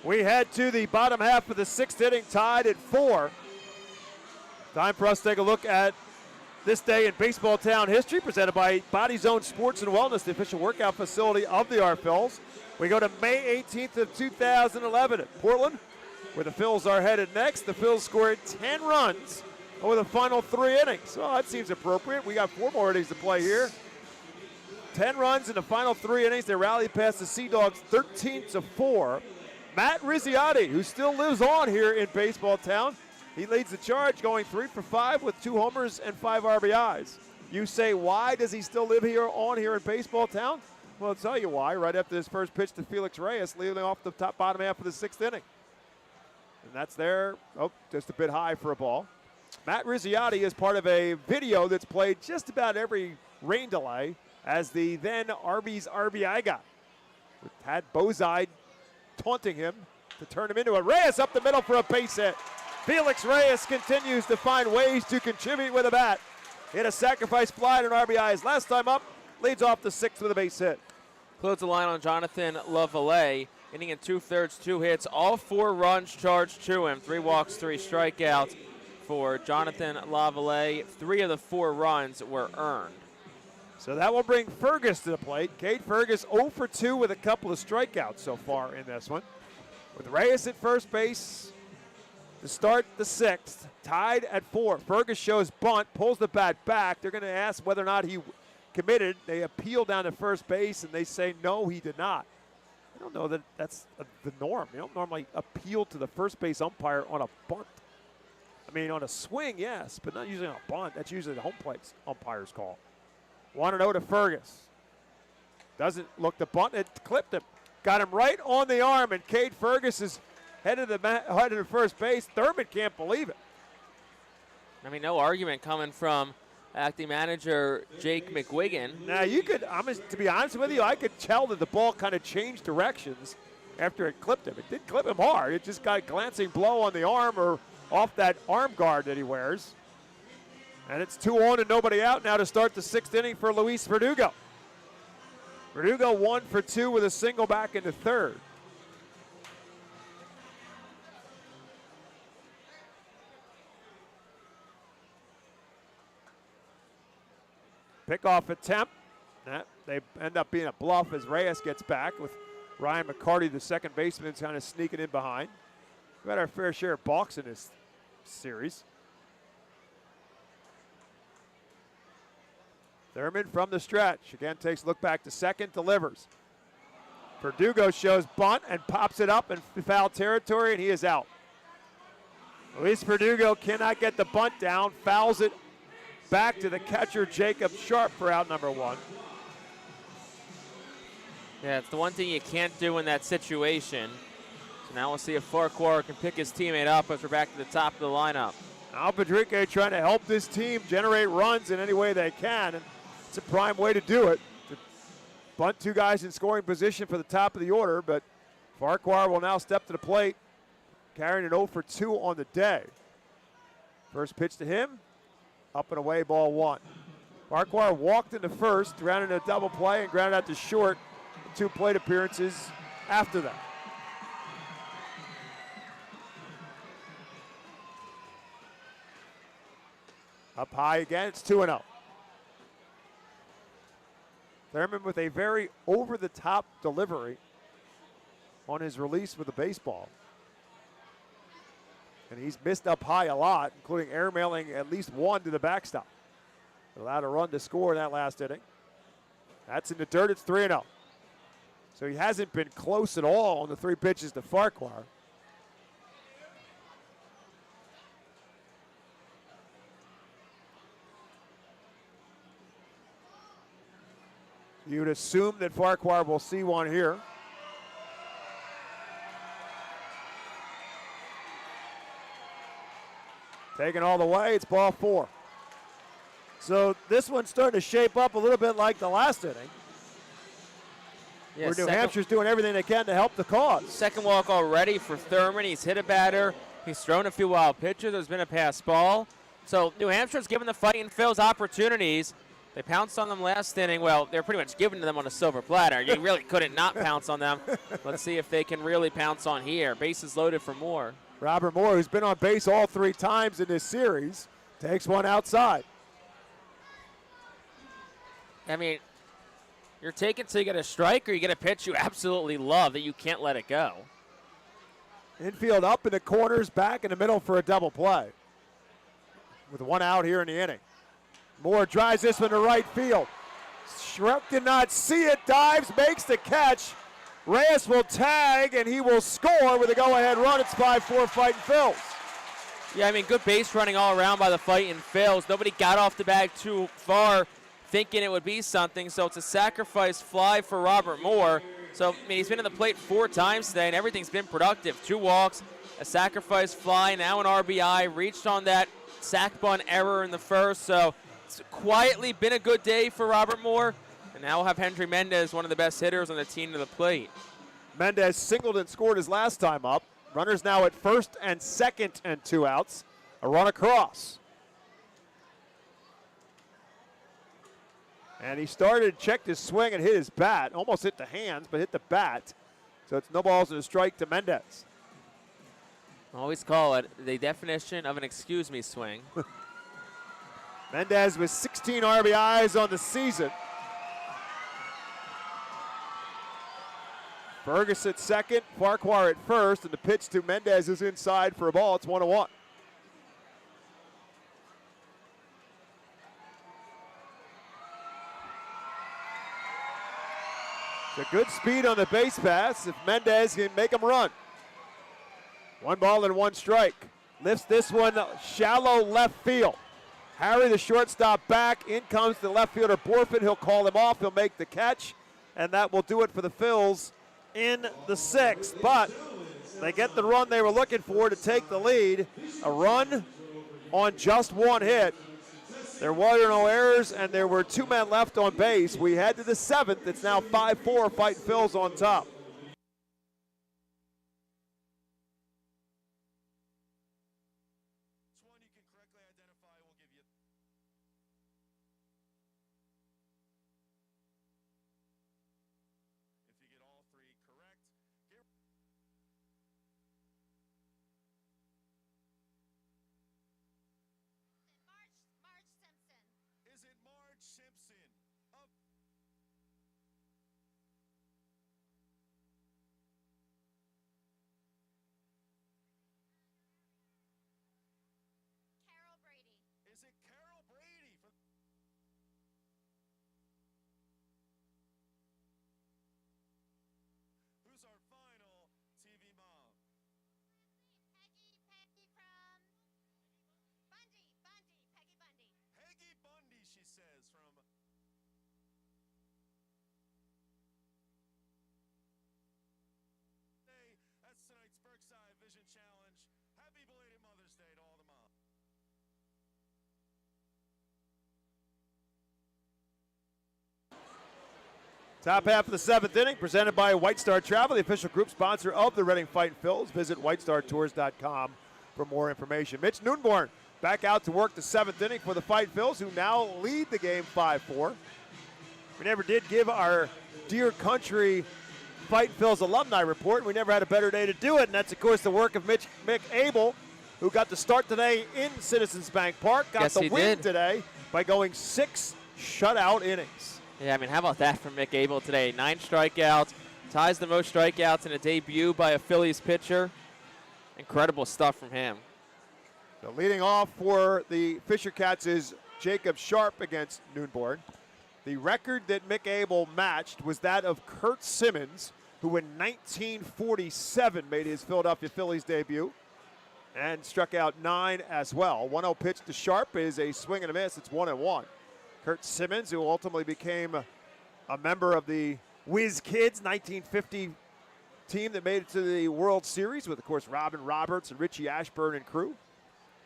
We head to the bottom half of the 6th inning, tied at 4. Time for us to take a look at this day in baseball town history, presented by Body Zone Sports and Wellness, the official workout facility of the Phils. We go to May 18th of 2011 at Portland, where the Phils are headed next. The Phils scored 10 runs over the final 3 innings. Well, that seems appropriate. We got 4 more innings to play here. 10 runs in the final 3 innings. They rallied past the Sea Dogs 13-4. Matt Rizziotti, who still lives on here in baseball town, he leads the charge, going 3 for 5 with 2 homers and 5 RBIs. You say, why does he still live here in baseball town? Well, I'll tell you why. Right after his first pitch to Felix Reyes, leading off the bottom half of the 6th inning. And that's there. Oh, just a bit high for a ball. Matt Rizziotti is part of a video that's played just about every rain delay as the then Arby's RBI guy, with Tad Bozide taunting him to turn him into a Reyes up the middle for a base hit. Felix Reyes continues to find ways to contribute with a bat. Hit a sacrifice fly to an RBI his last time up. Leads off the 6th with a base hit. Close the line on Jonathan LaValle. Inning in 2/3, 2 hits, all 4 runs charged to him. 3 walks, 3 strikeouts for Jonathan LaValle. 3 of the 4 runs were earned. So that will bring Fergus to the plate. Cade Fergus 0 for 2 with a couple of strikeouts so far in this one. With Reyes at first base to start the 6th, tied at 4. Fergus shows bunt, pulls the bat back. They're going to ask whether or not he committed. They appeal down to first base, and they say no, he did not. I don't know that that's the norm. You don't normally appeal to the first base umpire on a bunt. I mean, on a swing, yes, but not usually on a bunt. That's usually the home plate umpire's call. 1-0 to Fergus. Doesn't look the bunt. It clipped him. Got him right on the arm, and Cade Fergus is headed to first base. Thurman can't believe it. I mean, no argument coming from acting manager Jake McWiggin. Now, to be honest with you, I could tell that the ball kind of changed directions after it clipped him. It did clip him hard. It just got a glancing blow on the arm or off that arm guard that he wears. And it's 2 on and nobody out now to start the 6th inning for Luis Verdugo. Verdugo 1 for 2 with a single back into 3rd. Pickoff attempt. They end up being a bluff as Reyes gets back with Ryan McCarty, the second baseman, kind of sneaking in behind. We've had our fair share of balks in this series. Thurman from the stretch. Again, takes a look back to second, delivers. Verdugo shows bunt and pops it up in foul territory, and he is out. Luis Verdugo cannot get the bunt down, fouls it back to the catcher, Jacob Sharp, for out number 1. Yeah, it's the one thing you can't do in that situation. So now we'll see if Farquhar can pick his teammate up as we're back to the top of the lineup. Al Padrique trying to help this team generate runs in any way they can, and it's a prime way to do it. To bunt 2 guys in scoring position for the top of the order, but Farquhar will now step to the plate, carrying an 0 for 2 on the day. First pitch to him, Up and away, ball one. Farquhar walked into first, grounded a double play, and grounded out to short. 2 plate appearances after that. Up high again, it's 2-0. Thurman with a very over-the-top delivery on his release with the baseball. And he's missed up high a lot, including airmailing at least one to the backstop. Allowed a run to score in that last inning. That's in the dirt, it's 3-0. So he hasn't been close at all on the 3 pitches to Farquhar. You'd assume that Farquhar will see one here. Taken all the way, it's ball 4. So this one's starting to shape up a little bit like the last inning. Yeah, where New Hampshire's doing everything they can to help the cause. Second walk already for Thurman. He's hit a batter. He's thrown a few wild pitches. There's been a pass ball. So New Hampshire's given the Fightin' Phils opportunities. They pounced on them last inning. Well, they're pretty much giving to them on a silver platter. You really couldn't not pounce on them. Let's see if they can really pounce on here. Bases loaded for Moore. Robert Moore, who's been on base all 3 times in this series, takes one outside. I mean, you're taking till you get a strike or you get a pitch you absolutely love that you can't let it go. Infield up in the corners, back in the middle for a double play. With 1 out here in the inning. Moore drives this one to right field. Schrupp did not see it, dives, makes the catch. Reyes will tag, and he will score with a go-ahead run. It's 5-4 Fightin' Phils. Yeah, I mean, good base running all around by the Fightin' Phils. Nobody got off the bag too far thinking it would be something, so it's a sacrifice fly for Robert Moore. So, I mean, he's been in the plate 4 times today, and everything's been productive. 2 walks, a sacrifice fly, now an RBI, reached on that sac bunt error in the first, so it's quietly been a good day for Robert Moore. And now we'll have Hendry Mendez, one of the best hitters on the team, to the plate. Mendez singled and scored his last time up. Runners now at first and second and 2 outs. A run across. And he started, checked his swing and hit his bat. Almost hit the hands, but hit the bat. So it's no balls and a strike to Mendez. Always call it the definition of an excuse me swing. Mendez with 16 RBIs on the season. Fergus at second, Farquhar at first, and the pitch to Mendez is inside for a ball. It's 1-1. It's a good speed on the base pass if Mendez can make him run. 1 ball and 1 strike. Lifts this one shallow left field. Harry, the shortstop, back. In comes the left fielder, Borfin. He'll call him off. He'll make the catch, and that will do it for the Phils in the 6th. But they get the run they were looking for to take the lead. A run on just 1 hit. There were no errors, and there were 2 men left on base. We head to the 7th. It's now 5-4, Fightin' Phils on top. Top half of the 7th inning, presented by White Star Travel, the official group sponsor of the Reading Fightin' Phils. Visit whitestartours.com for more information. Mitch Noonborn back out to work the 7th inning for the Fightin Phils, who now lead the game 5-4. We never did give our Dear Country Fightin Phils alumni report. We never had a better day to do it, and that's, of course, the work of Mick Abel, who got the start today in Citizens Bank Park. Got the win today by going 6 shutout innings. Yeah, I mean, how about that from Mick Abel today? 9 strikeouts, ties the most strikeouts in a debut by a Phillies pitcher. Incredible stuff from him. So leading off for the Fisher Cats is Jacob Sharp against Noonborn. The record that Mick Abel matched was that of Kurt Simmons, who in 1947 made his Philadelphia Phillies debut and struck out 9 as well. 1-0 pitch to Sharp is a swing and a miss. It's 1-1. Kurt Simmons, who ultimately became a member of the Whiz Kids 1950 team that made it to the World Series with, of course, Robin Roberts and Richie Ashburn and crew.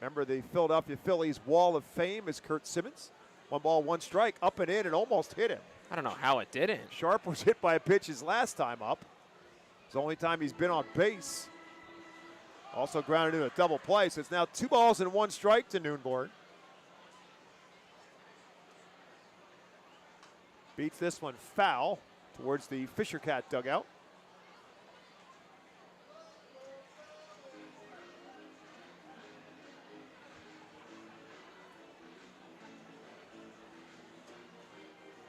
Member of the Philadelphia Phillies Wall of Fame is Kurt Simmons. 1 ball, 1 strike, up and in, and almost hit him. I don't know how it didn't. Sharp was hit by a pitch his last time up. It's the only time he's been on base. Also grounded into a double play, so it's now 2 balls and 1 strike to Noonborn. Beats this one foul towards the Fisher Cat dugout.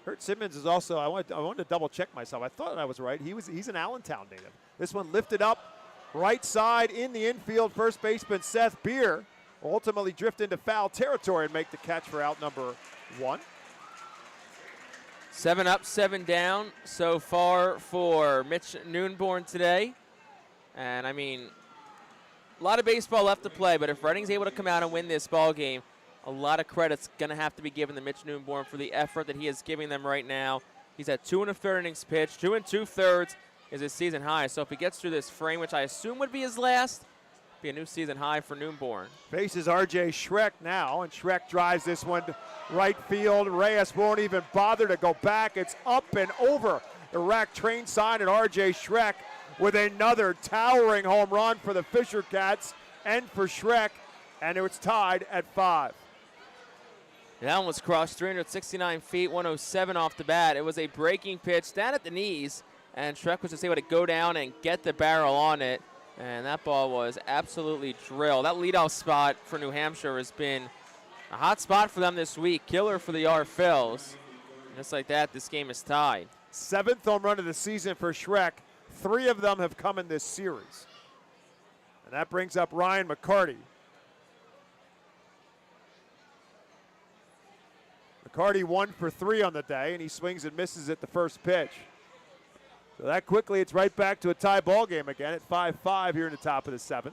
Kurt Simmons is also, I wanted to double check myself. I thought I was right. He's an Allentown native. This one lifted up right side in the infield. First baseman Seth Beer will ultimately drift into foul territory and make the catch for out number 1. 7 up, 7 down so far for Mitch Noonborn today. And, I mean, a lot of baseball left to play, but if Reading's able to come out and win this ball game, a lot of credit's going to have to be given to Mitch Noonborn for the effort that he is giving them right now. He's at 2 1/3 innings pitched. 2 2/3 is his season high. So if he gets through this frame, which I assume would be his last, be a new season high for Noonborn. Faces R.J. Schreck now, and Schreck drives this one to right field. Reyes won't even bother to go back. It's up and over the rack train sign, and R.J. Schreck with another towering home run for the Fisher Cats and for Schreck, and it's tied at 5. That one was crossed 369 feet, 107 off the bat. It was a breaking pitch down at the knees, and Schreck was just able to go down and get the barrel on it. And that ball was absolutely drilled. That leadoff spot for New Hampshire has been a hot spot for them this week. Killer for the R Phils. And just like that, this game is tied. 7th home run of the season for Schreck. 3 of them have come in this series. And that brings up Ryan McCarty. McCarty 1 for 3 on the day, and he swings and misses at the first pitch. So that quickly, it's right back to a tie ball game again at 5-5 here in the top of the 7th.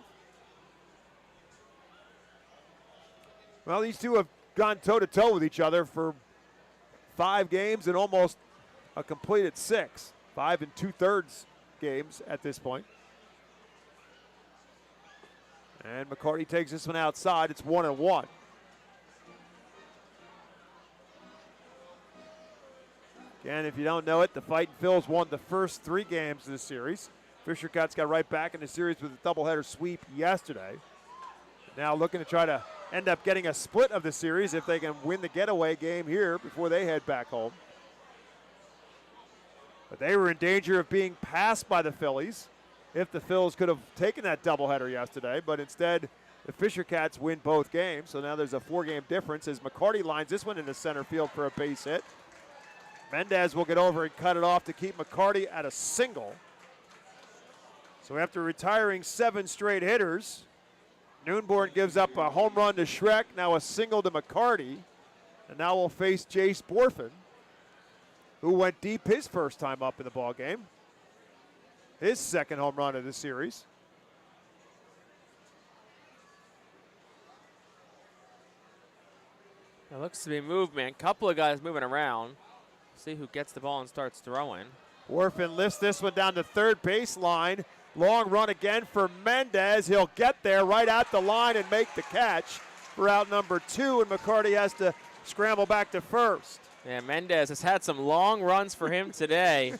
Well, these two have gone toe-to-toe with each other for 5 games and almost a completed 6. 5 2/3 games at this point. And McCarty takes this one outside. It's 1-1. And if you don't know it, the Fightin Phils won the first 3 games of the series. Fisher Cats got right back in the series with a doubleheader sweep yesterday. Now looking to try to end up getting a split of the series if they can win the getaway game here before they head back home. But they were in danger of being passed by the Phillies if the Phils could have taken that doubleheader yesterday. But instead, the Fisher Cats win both games. So now there's a 4-game difference as McCarty lines this one into center field for a base hit. Mendez will get over and cut it off to keep McCarty at a single. So after retiring 7 straight hitters, Noonborn gives up a home run to Schreck, now a single to McCarty, and now we'll face Jace Borfin, who went deep his first time up in the ballgame. His 2nd home run of the series. It looks to be movement. Couple of guys moving around. See who gets the ball and starts throwing. Borfin lifts this one down to third baseline. Long run again for Mendez. He'll get there right at the line and make the catch for out number 2, and McCarty has to scramble back to first. Yeah, Mendez has had some long runs for him today,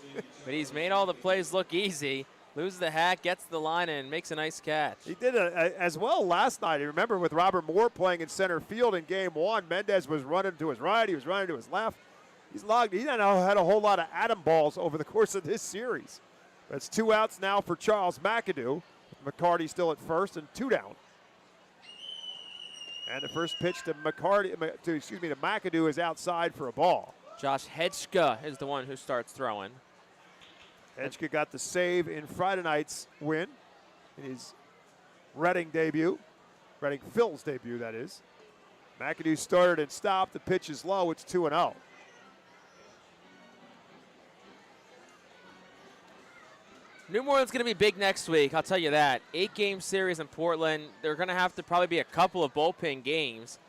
but he's made all the plays look easy. Loses the hat, gets the line, and makes a nice catch. He did as well last night. You remember with Robert Moore playing in center field in game one, Mendez was running to his right, he was running to his left. He had a whole lot of atom balls over the course of this series. That's 2 outs now for Charles McAdoo. McCarty still at first and 2 down. And the first pitch to McAdoo is outside for a ball. Josh Hedgka is the one who starts throwing. Hedgka got the save in Friday night's win in his Reading debut. Reading Phil's debut, that is. McAdoo started and stopped. The pitch is low. It's 2-0. New Orleans going to be big next week, I'll tell you that. 8-game series in Portland. They're going to have to probably be a couple of bullpen games.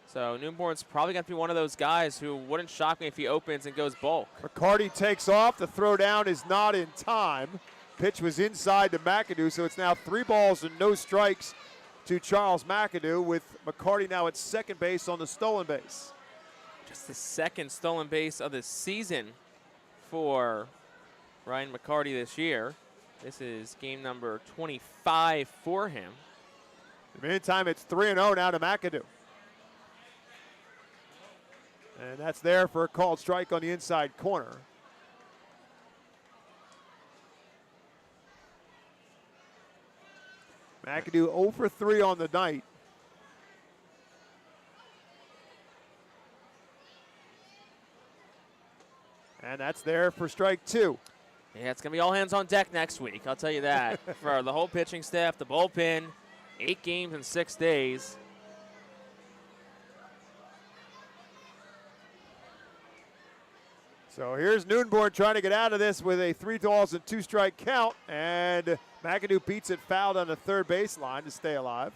So New Orleans probably going to be one of those guys who wouldn't shock me if he opens and goes bulk. McCarty takes off. The throw down is not in time. Pitch was inside to McAdoo, so it's now 3 balls and no strikes to Charles McAdoo, with McCarty now at second base on the stolen base. Just the second stolen base of the season for Ryan McCarty this year. This is game number 25 for him. In the meantime, it's 3-0 now to McAdoo. And that's there for a called strike on the inside corner. McAdoo 0 for 3 on the night. And that's there for strike 2. Yeah, it's going to be all hands on deck next week, I'll tell you that. For the whole pitching staff, the bullpen, 8 games in 6 days. So here's Noonborn trying to get out of this with a 3 balls and 2 strike count, and McAdoo beats it fouled on the third baseline to stay alive.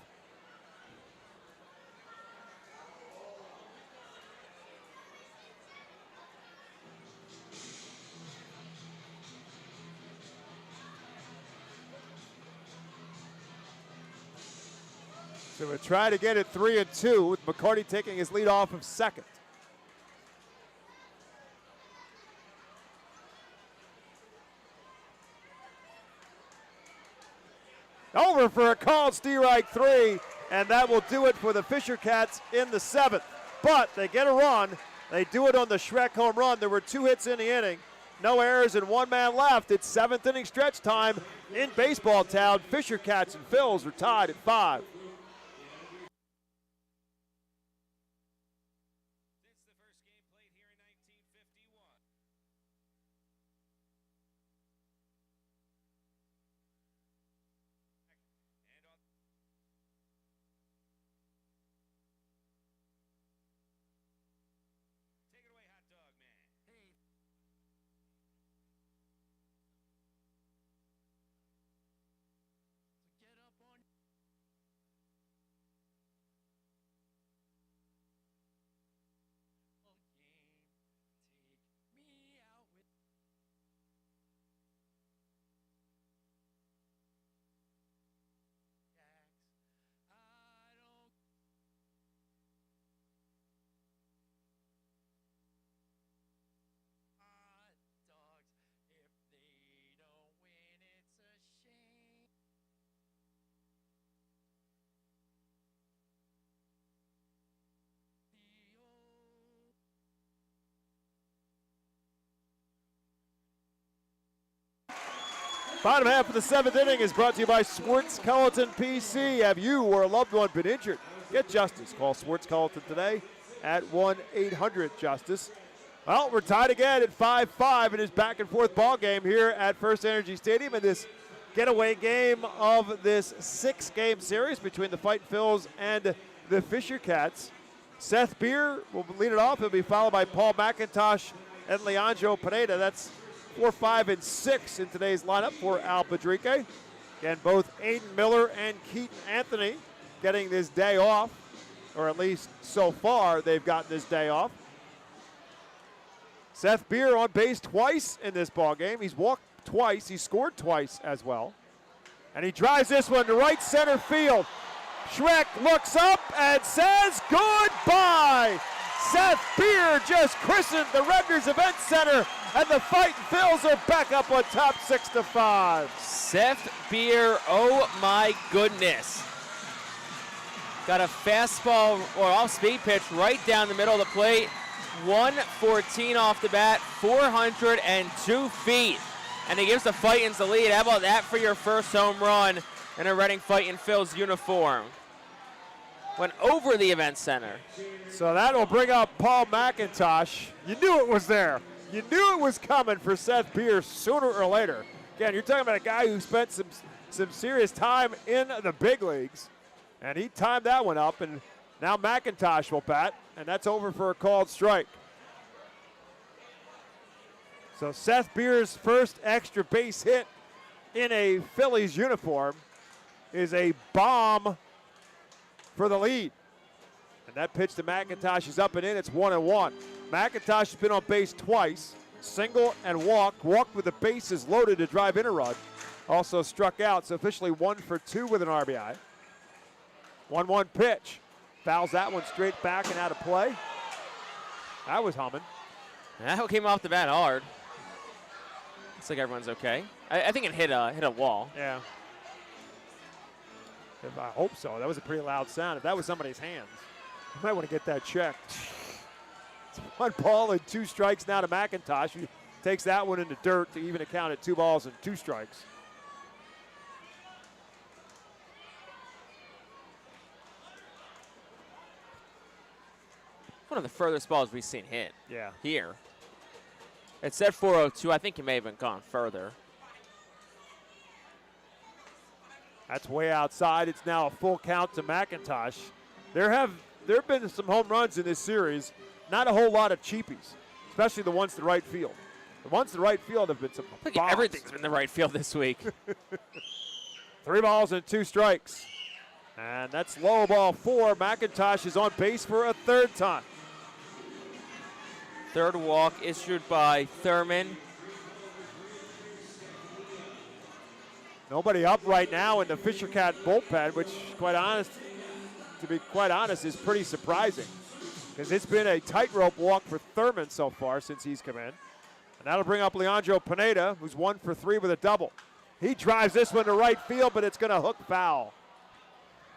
So we'll try to get it 3-2 with McCarty taking his lead off of second. Over for a called strike 3, and that will do it for the Fisher Cats in the 7th. But they get a run. They do it on the Schreck home run. There were 2 hits in the inning, no errors, and 1 man left. It's 7th inning stretch time in baseball town. Fisher Cats and Phils are tied at 5. Bottom half of the 7th inning is brought to you by Swartz Culleton PC. Have you or a loved one been injured? Get justice. Call Swartz Culleton today at 1-800-JUSTICE. Well, we're tied again at 5-5 in this back-and-forth ball game here at FirstEnergy Stadium in this getaway game of this 6-game series between the Fightin Phils and the Fisher Cats. Seth Beer will lead it off. He'll be followed by Paul McIntosh and Leandro Pineda. That's 4, 5, and 6 in today's lineup for Al Padrique. Again, both Aiden Miller and Keaton Anthony getting this day off, or at least so far they've gotten this day off. Seth Beer on base twice in this ball game. He's walked twice. He scored twice as well. And he drives this one to right center field. Schreck looks up and says goodbye. Seth Beer just christened the Redners Event Center, and the Fightin Phils are back up on top 6-5. Seth Beer, oh my goodness. Got a fastball or off-speed pitch right down the middle of the plate. 114 off the bat, 402 feet. And he gives the Fightins the lead. How about that for your first home run in a Reading Fightin Phil's uniform? Went over the event center. So that will bring up Paul McIntosh. You knew it was there. You knew it was coming for Seth Beer sooner or later. Again, you're talking about a guy who spent some serious time in the big leagues. And he timed that one up, and now McIntosh will bat, and that's over for a called strike. So Seth Beer's first extra base hit in a Phillies uniform is a bomb for the lead. And that pitch to McIntosh is up and in. It's 1-1. McIntosh has been on base twice, single and walked with the bases loaded to drive in a run. Also struck out, so officially 1 for 2 with an RBI. 1-1 pitch. Fouls that one straight back and out of play. That was humming. That came off the bat hard. Looks like everyone's okay. I think it hit a wall. Yeah. I hope so. That was a pretty loud sound. If that was somebody's hands, you might want to get that checked. It's 1 ball and 2 strikes now to McIntosh, who takes that one into dirt to even account at 2 balls and 2 strikes. One of the furthest balls we've seen hit. Yeah. Here. It said 402. I think he may have gone further. That's way outside. It's now a full count to McIntosh. There have been some home runs in this series. Not a whole lot of cheapies, especially the ones to right field. The ones to right field have been some bombs. Everything's been the right field this week. 3 balls and 2 strikes. And that's low ball 4. McIntosh is on base for a 3rd time. Third walk issued by Thurman. Nobody up right now in the Fisher Cat bullpen, which, to be quite honest, is pretty surprising. Because it's been a tightrope walk for Thurman so far since he's come in. And that'll bring up Leandro Pineda, who's 1 for 3 with a double. He drives this one to right field, but it's going to hook foul.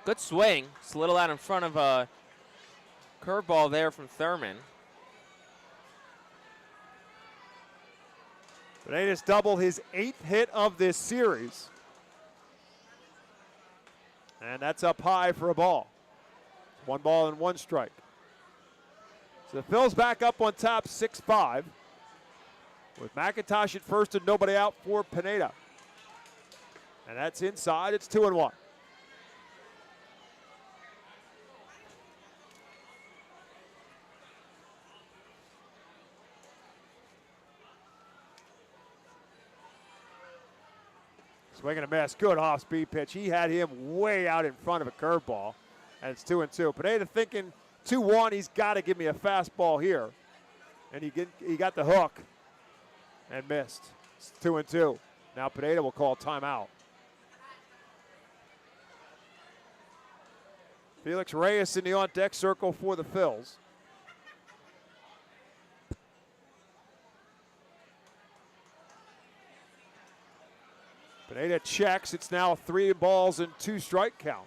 Good swing. It's a little out in front of a curveball there from Thurman. Pineda's double, his 8th hit of this series. And that's up high for a ball. 1 ball and 1 strike. So the Phil's back up on top 6-5. With McIntosh at first and nobody out for Pineda. And that's inside. It's 2-1. Swing and a miss. Good off-speed pitch. He had him way out in front of a curveball. And it's 2-2. Pineda thinking 2-1. He's got to give me a fastball here. And he got the hook and missed. It's 2-2. Now Pineda will call timeout. Felix Reyes in the on-deck circle for the Phils. Pineda checks. It's now a 3 balls and 2 strike count.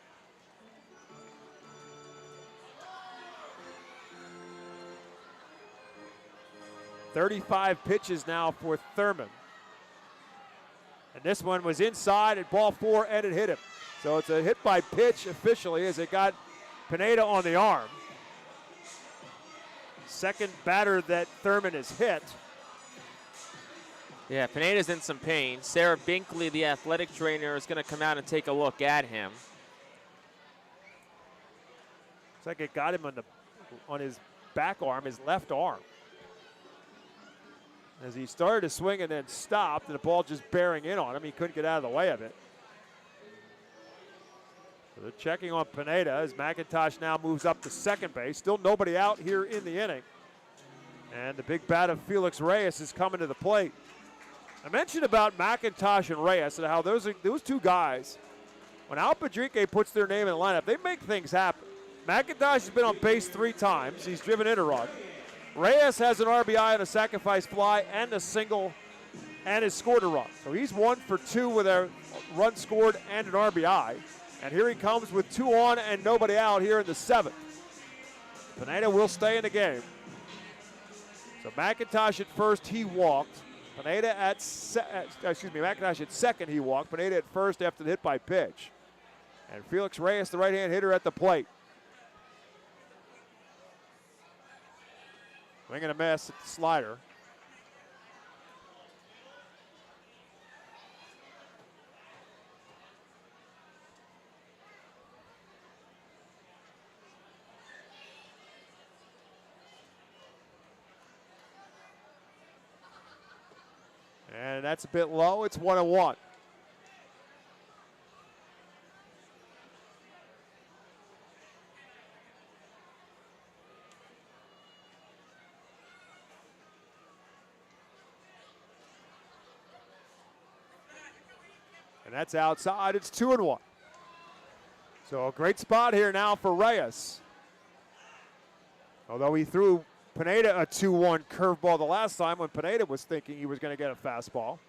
.35 pitches now for Thurman. And this one was inside at ball 4 and it hit him. So it's a hit by pitch officially as it got Pineda on the arm. Second batter that Thurman has hit. Yeah, Pineda's in some pain. Sarah Binkley, the athletic trainer, is going to come out and take a look at him. Looks like it got him on his back arm, his left arm. As he started to swing and then stopped, and the ball just bearing in on him. He couldn't get out of the way of it. So they're checking on Pineda as McIntosh now moves up to second base. Still nobody out here in the inning. And the big bat of Felix Reyes is coming to the plate. I mentioned about McIntosh and Reyes and how those 2 guys, when Al Padrique puts their name in the lineup, they make things happen. McIntosh has been on base 3 times. He's driven in a run. Reyes has an RBI on a sacrifice fly and a single and has scored a run. So he's 1 for 2 with run scored, and an RBI. And here he comes with 2 on and nobody out here in the 7th. Pineda will stay in the game. So McIntosh at first, he walked. Pineda at McIntosh at second, he walked. Pineda at first after the hit by pitch. And Felix Reyes, the right-hand hitter, at the plate. Swing and a miss at the slider. And that's a bit low. It's 1-1. And that's outside. It's 2-1. So a great spot here now for Reyes. Although he threw Pineda a 2-1 curveball the last time when Pineda was thinking he was going to get a fastball.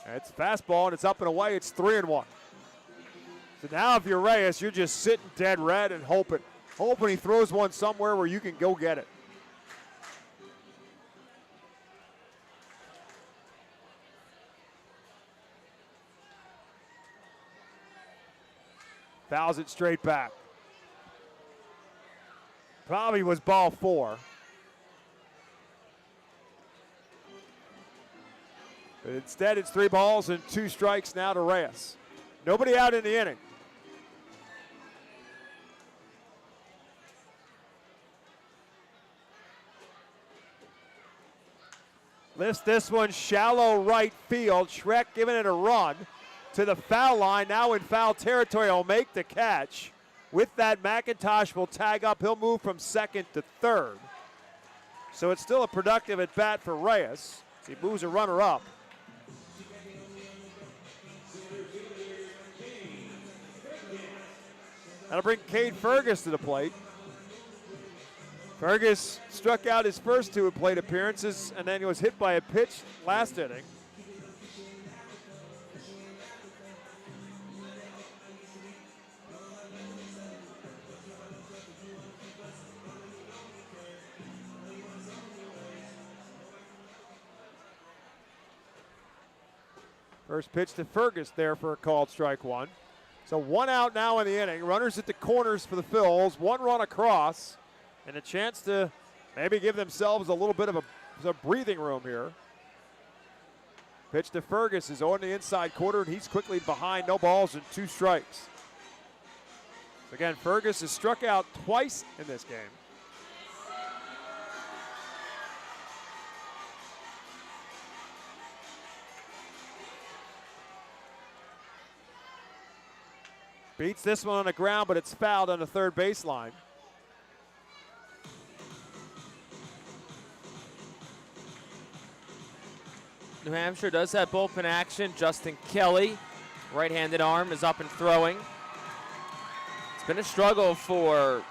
And it's fastball and it's up and away. It's 3-1. So now if you're Reyes, you're just sitting dead red and hoping he throws one somewhere where you can go get it. Fouls it straight back. Probably was ball 4. But instead, it's 3 balls and 2 strikes now to Reyes. Nobody out in the inning. Lifts this one shallow right field. Schreck giving it a run to the foul line. Now in foul territory, he'll make the catch. With that, McIntosh will tag up. He'll move from second to third. So it's still a productive at bat for Reyes. He moves a runner up. That'll bring Cade Fergus to the plate. Fergus struck out his first 2 plate appearances, and then he was hit by a pitch last inning. First pitch to Fergus there for a called strike 1. So 1 out now in the inning. Runners at the corners for the Phils. 1 run across and a chance to maybe give themselves a little bit of a breathing room here. Pitch to Fergus is on the inside quarter and he's quickly behind. No balls and 2 strikes. Again, Fergus has struck out twice in this game. Beats this one on the ground, but it's fouled on the third baseline. New Hampshire does have bullpen action. Justin Kelly, right-handed arm, is up and throwing. It's been a struggle for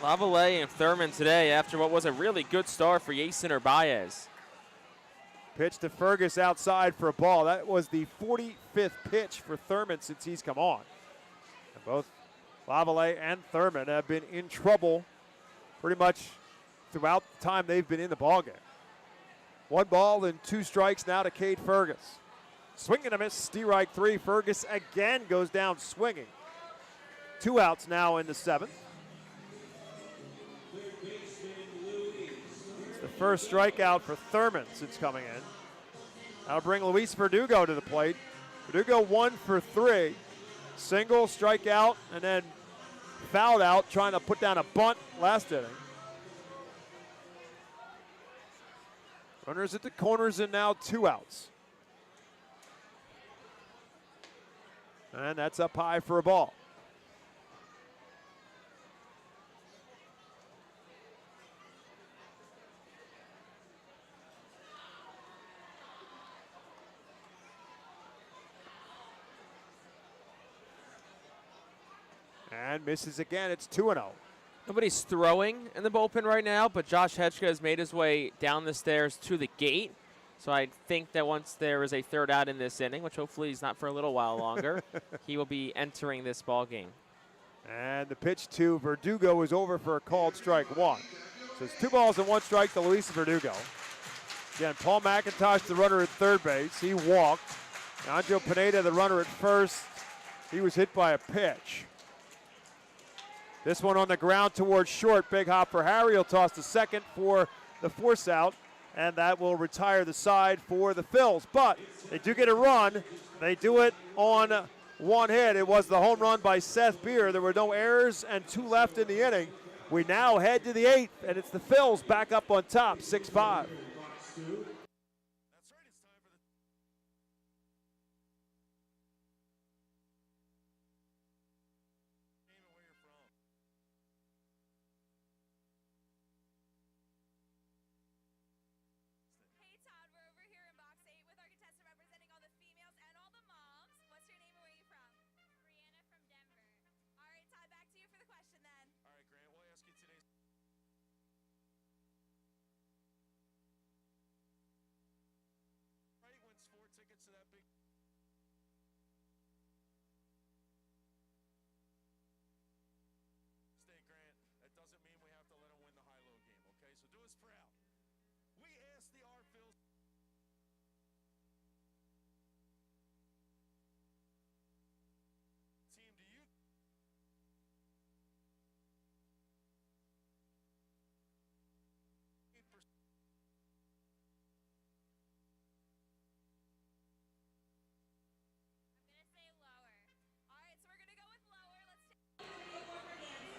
Lavallee and Thurman today after what was a really good start for Yason Baez. Pitch to Fergus outside for a ball. That was the 45th pitch for Thurman since he's come on. And both Lavallee and Thurman have been in trouble pretty much throughout the time they've been in the ballgame. 1 ball and 2 strikes now to Cade Fergus. Swing and a miss, strike 3. Fergus again goes down swinging. 2 outs now in the 7th. It's the first strikeout for Thurman since coming in. That'll bring Luis Verdugo to the plate. Verdugo 1 for 3. Single, strikeout, and then fouled out trying to put down a bunt last inning. Runners at the corners and now 2 outs. And that's up high for a ball. And misses again. It's 2-0. Nobody's throwing in the bullpen right now, but Josh Hetchka has made his way down the stairs to the gate. So I think that once there is a third out in this inning, which hopefully is not for a little while longer, he will be entering this ball game. And the pitch to Verdugo is over for a called strike one. So it's 2 balls and 1 strike to Luis Verdugo. Again, Paul McIntosh, the runner at third base. He walked. Anjo Pineda, the runner at first. He was hit by a pitch. This one on the ground towards short. Big hop for Harry. He'll toss to second for the force out. And that will retire the side for the Phils. But they do get a run. They do it on 1 hit. It was the home run by Seth Beer. There were no errors and 2 left in the inning. We now head to the 8th, and it's the Phils back up on top, 6-5.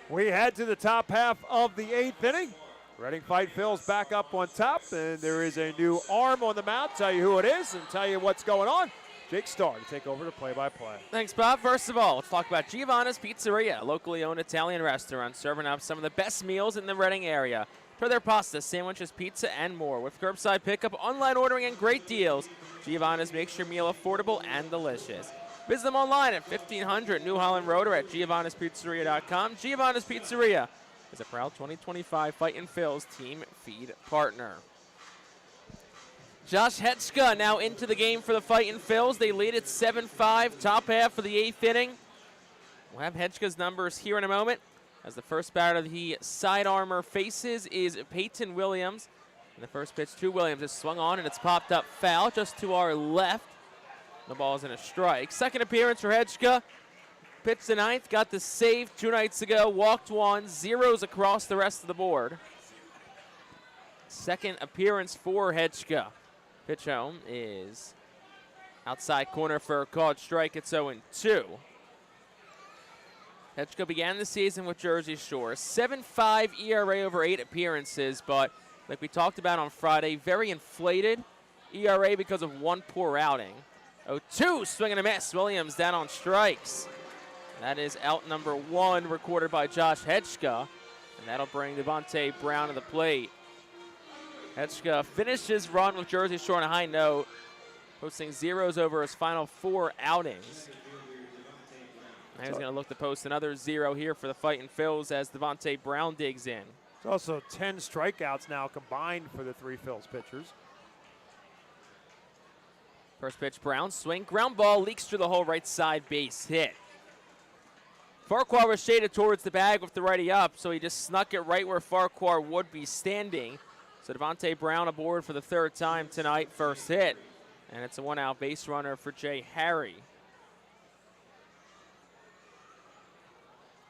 We head to the top half of the 8th inning. Reading Fight Phil's back up on top, and there is a new arm on the mound. Tell you who it is and tell you what's going on. Jake Starr to take over the play-by-play. Thanks, Bob. First of all, let's talk about Giovanna's Pizzeria, a locally owned Italian restaurant serving up some of the best meals in the Reading area. For their pasta, sandwiches, pizza, and more. With curbside pickup, online ordering, and great deals, Giovanna's makes your meal affordable and delicious. Visit them online at 1500 New Holland Road or at giovannaspizzeria.com. Giovanna's Pizzeria is a proud 2025 Fightin' Phil's team feed partner. Josh Hetchka now into the game for the Fightin' Phils. They lead at 7-5, top half of the 8th inning. We'll have Hetchka's numbers here in a moment, as the first batter the side armor faces is Peyton Williams. And the first pitch to Williams is swung on, and it's popped up foul just to our left. The ball is in a strike. Second appearance for Hetchka. Pitched the 9th, got the save 2 nights ago, walked 1, zeros across the rest of the board. Second appearance for Hetchka. Pitch home is outside corner for a called strike. It's 0-2. Hetchka began the season with Jersey Shore. 7.5 ERA over 8 appearances, but like we talked about on Friday, very inflated ERA because of 1 poor outing. 0-2, swing and a miss. Williams down on strikes. That is out number 1, recorded by Josh Hetchka, and that'll bring Devontae Brown to the plate. Hetchka finished his run with Jersey Shore on a high note, posting zeros over his final 4 outings. Now he's going to look to post another 0 here for the Fightin' Phils as Devontae Brown digs in. It's also 10 strikeouts now combined for the 3 Phils pitchers. First pitch, Brown swing, ground ball, leaks through the whole right side, base hit. Farquhar was shaded towards the bag with the righty up, so he just snuck it right where Farquhar would be standing. So Devontae Brown aboard for the 3rd time tonight, first hit. And it's a 1-out base runner for Jay Harry.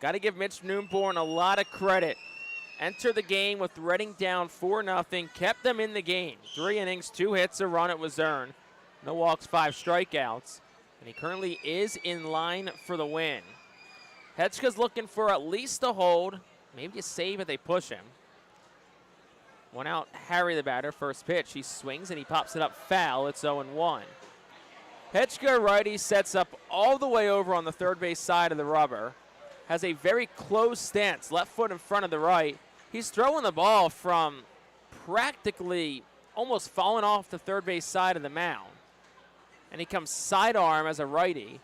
Got to give Mitch Noonborn a lot of credit. Entered the game with Reading down 4-0, kept them in the game. 3 innings, 2 hits, a run, it was earned. No walks, 5 strikeouts. And he currently is in line for the win. Hetchka's looking for at least a hold, maybe a save if they push him. 1 out, Harry the batter, first pitch. He swings and he pops it up foul. It's 0-1. Hetchka, righty, sets up all the way over on the third base side of the rubber. Has a very close stance, left foot in front of the right. He's throwing the ball from practically almost falling off the third base side of the mound. And he comes sidearm as a righty.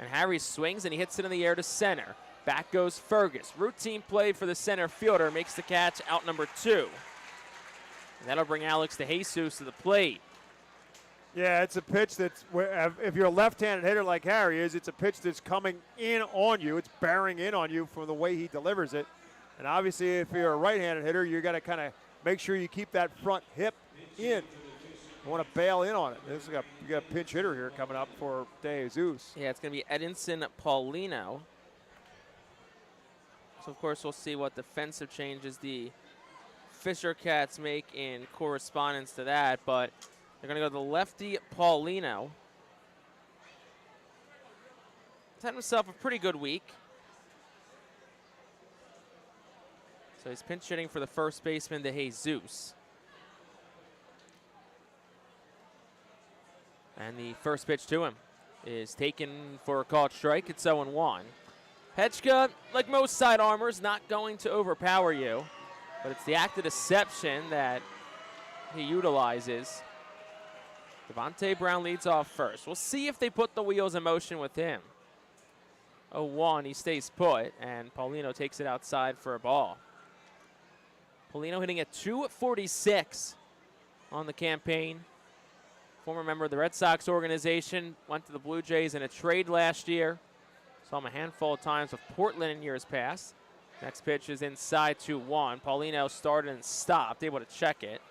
And Harry swings and he hits it in the air to center. Back goes Fergus. Routine play for the center fielder. Makes the catch, out number 2. And that'll bring Alex DeJesus to the plate. Yeah, it's a pitch that's, if you're a left-handed hitter like Harry is, it's a pitch that's coming in on you. It's bearing in on you from the way he delivers it. And obviously, if you're a right-handed hitter, you got to kind of make sure you keep that front hip in. You want to bail in on it. You got a pinch hitter here coming up for De Jesus. Yeah, it's going to be Edinson Paulino. So, of course, we'll see what defensive changes the Fisher Cats make in correspondence to that. But they're going to go to the lefty Paulino. He's had himself a pretty good week. So he's pinch hitting for the first baseman, De Jesus. And the first pitch to him is taken for a called strike. It's 0-1. Hechka, like most side armors, not going to overpower you, but it's the act of deception that he utilizes. Devontae Brown leads off first. We'll see if they put the wheels in motion with him. 0-1, he stays put, and Paulino takes it outside for a ball. Paulino hitting at .246 on the campaign. Former member of the Red Sox organization, went to the Blue Jays in a trade last year. Saw him a handful of times with Portland in years past. Next pitch is inside 2-1. Paulino started and stopped, able to check it.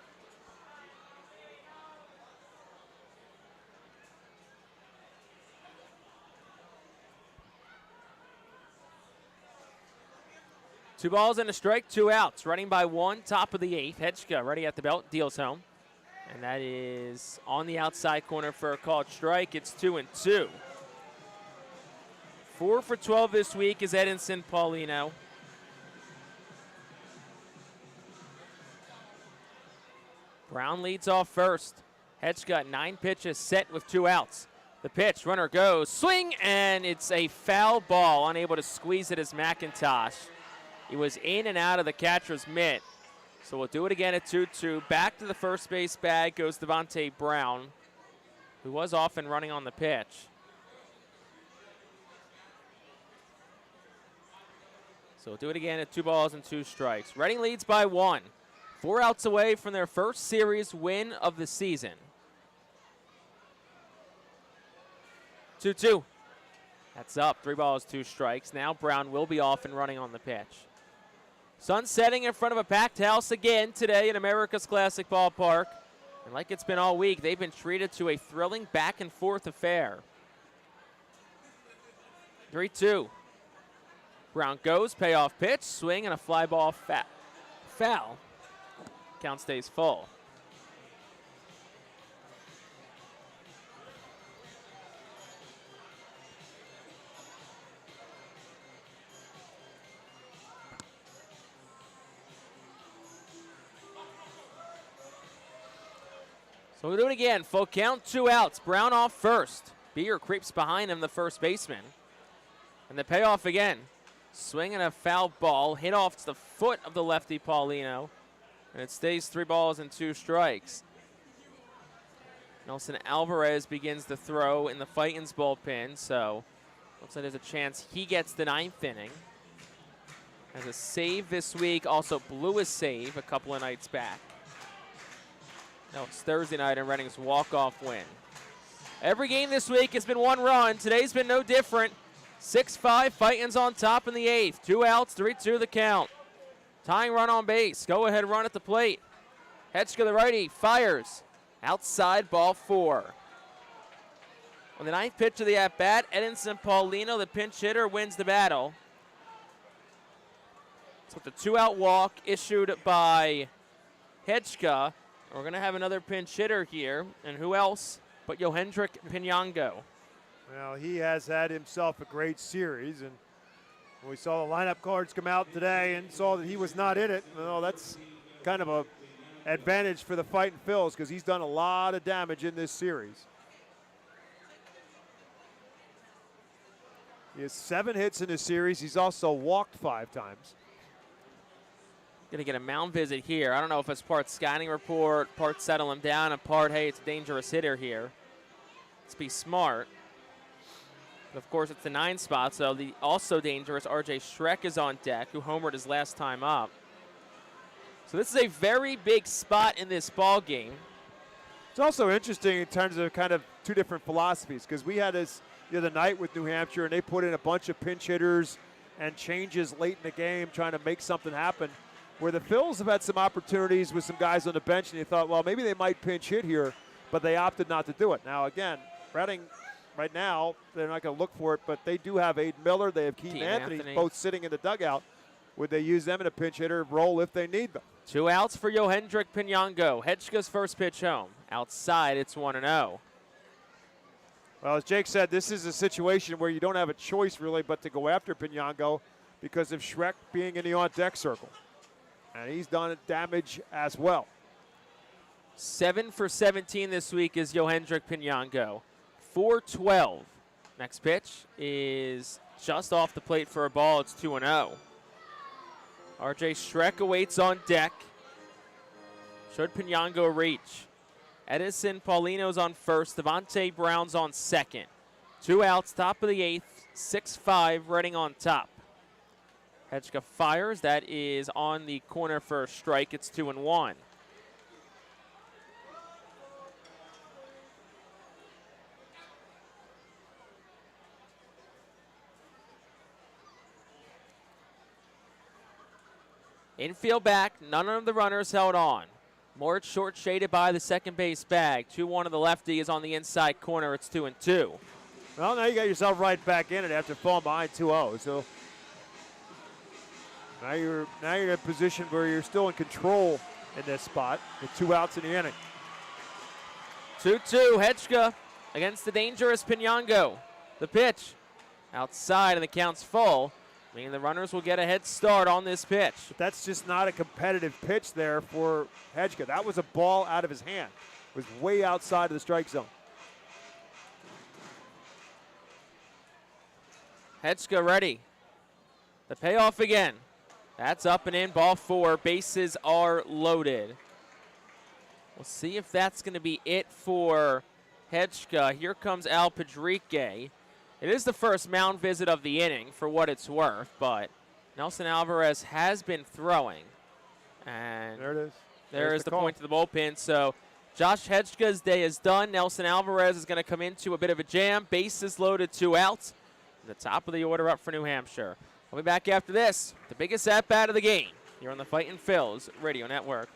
Two balls and a strike, 2 outs. Running by 1, top of the 8th. Hechka ready at the belt, deals home. And that is on the outside corner for a called strike. It's 2-2. 4 for 12 this week is Edinson Paulino. Brown leads off first. Hechka 9 pitches set with 2 outs. The pitch, runner goes, swing, and it's a foul ball. Unable to squeeze it as McIntosh. He was in and out of the catcher's mitt. So we'll do it again at 2-2. Back to the first base bag goes Devontae Brown, who was off and running on the pitch. So we'll do it again at 2 balls and 2 strikes. Reading leads by 1. 4 outs away from their first series win of the season. 2-2. That's up. 3 balls, 2 strikes. Now Brown will be off and running on the pitch. Sun setting in front of a packed house again today at America's Classic Ballpark. And like it's been all week, they've been treated to a thrilling back-and-forth affair. 3-2. Brown goes, payoff pitch, swing, and a fly ball foul. Count stays full. So we'll do it again. Full count, 2 outs. Brown off first. Beer creeps behind him, the first baseman. And the payoff again. Swing and a foul ball. Hit off to the foot of the lefty Paulino. And it stays 3 balls and 2 strikes. Nelson Alvarez begins the throw in the Fightin's bullpen. So looks like there's a chance he gets the 9th inning. Has a save this week. Also blew a save a couple of nights back. No, it's Thursday night and Reading's walk-off win. Every game this week has been 1 run. Today's been no different. 6-5, Fightin's on top in the 8th. 2 outs, 3-2 the count. Tying run on base. Go-ahead run at the plate. Hechka, the righty, fires. Outside, ball 4. On the 9th pitch of the at-bat, Edinson Paulino, the pinch hitter, wins the battle. So with the 2-out walk issued by Hechka, we're going to have another pinch hitter here. And who else but Yohendrick Pinango. Well, he has had himself a great series. And when we saw the lineup cards come out today and saw that he was not in it, well, that's kind of a advantage for the Fightin' Phils because he's done a lot of damage in this series. He has 7 hits in this series. He's also walked 5 times. Going to get a mound visit here. I don't know if it's part scouting report, part settle him down, and part, hey, it's a dangerous hitter here. Let's be smart. But of course, it's the 9 spot, so the also dangerous R.J. Schreck is on deck, who homered his last time up. So this is a very big spot in this ball game. It's also interesting in terms of kind of two different philosophies, because we had this the other night with New Hampshire, and they put in a bunch of pinch hitters and changes late in the game trying to make something happen, where the Phils have had some opportunities with some guys on the bench, and you thought, well, maybe they might pinch hit here, but they opted not to do it. Now, again, Reading right now, they're not going to look for it, but they do have Aiden Miller. They have Keaton Anthony both sitting in the dugout. Would they use them in a pinch hitter role if they need them? 2 outs for Johendrick Pinyango. Hedgega's first pitch home. Outside, it's 1-0. Well, as Jake said, this is a situation where you don't have a choice really but to go after Pinyango because of Schreck being in the on-deck circle. And he's done damage as well. 7 for 17 this week is Johendrick Pinyango. 4-12. Next pitch is just off the plate for a ball. It's 2-0. RJ Schreck awaits on deck. Should Pinyango reach? Edison Paulino's on first. Devontae Brown's on second. 2 outs, top of the 8th. 6-5, Reading on top. Hedgeka fires. That is on the corner for a strike. It's 2-1. Infield back, none of the runners held on. Moritz short shaded by the second base bag. 2-1 of the lefty is on the inside corner. It's 2-2. Well, now you got yourself right back in it after falling behind 2-0. So now you're in a position where you're still in control in this spot with 2 outs in the inning. 2-2, Hedgeka against the dangerous Pinyango. The pitch outside and the count's full. Meaning the runners will get a head start on this pitch. But that's just not a competitive pitch there for Hedgeka. That was a ball out of his hand. It was way outside of the strike zone. Hedgeka ready. The payoff again. That's up and in, ball 4. Bases are loaded. We'll see if that's going to be it for Hedgeka. Here comes Al Padrique. It is the first mound visit of the inning, for what it's worth, but Nelson Alvarez has been throwing. And there it is. There's the point to the bullpen. So Josh Hedgeka's day is done. Nelson Alvarez is going to come into a bit of a jam. Bases loaded, 2 outs. The top of the order up for New Hampshire. We'll be back after this. The biggest at-bat of the game here on the Fightin' Phils Radio Network.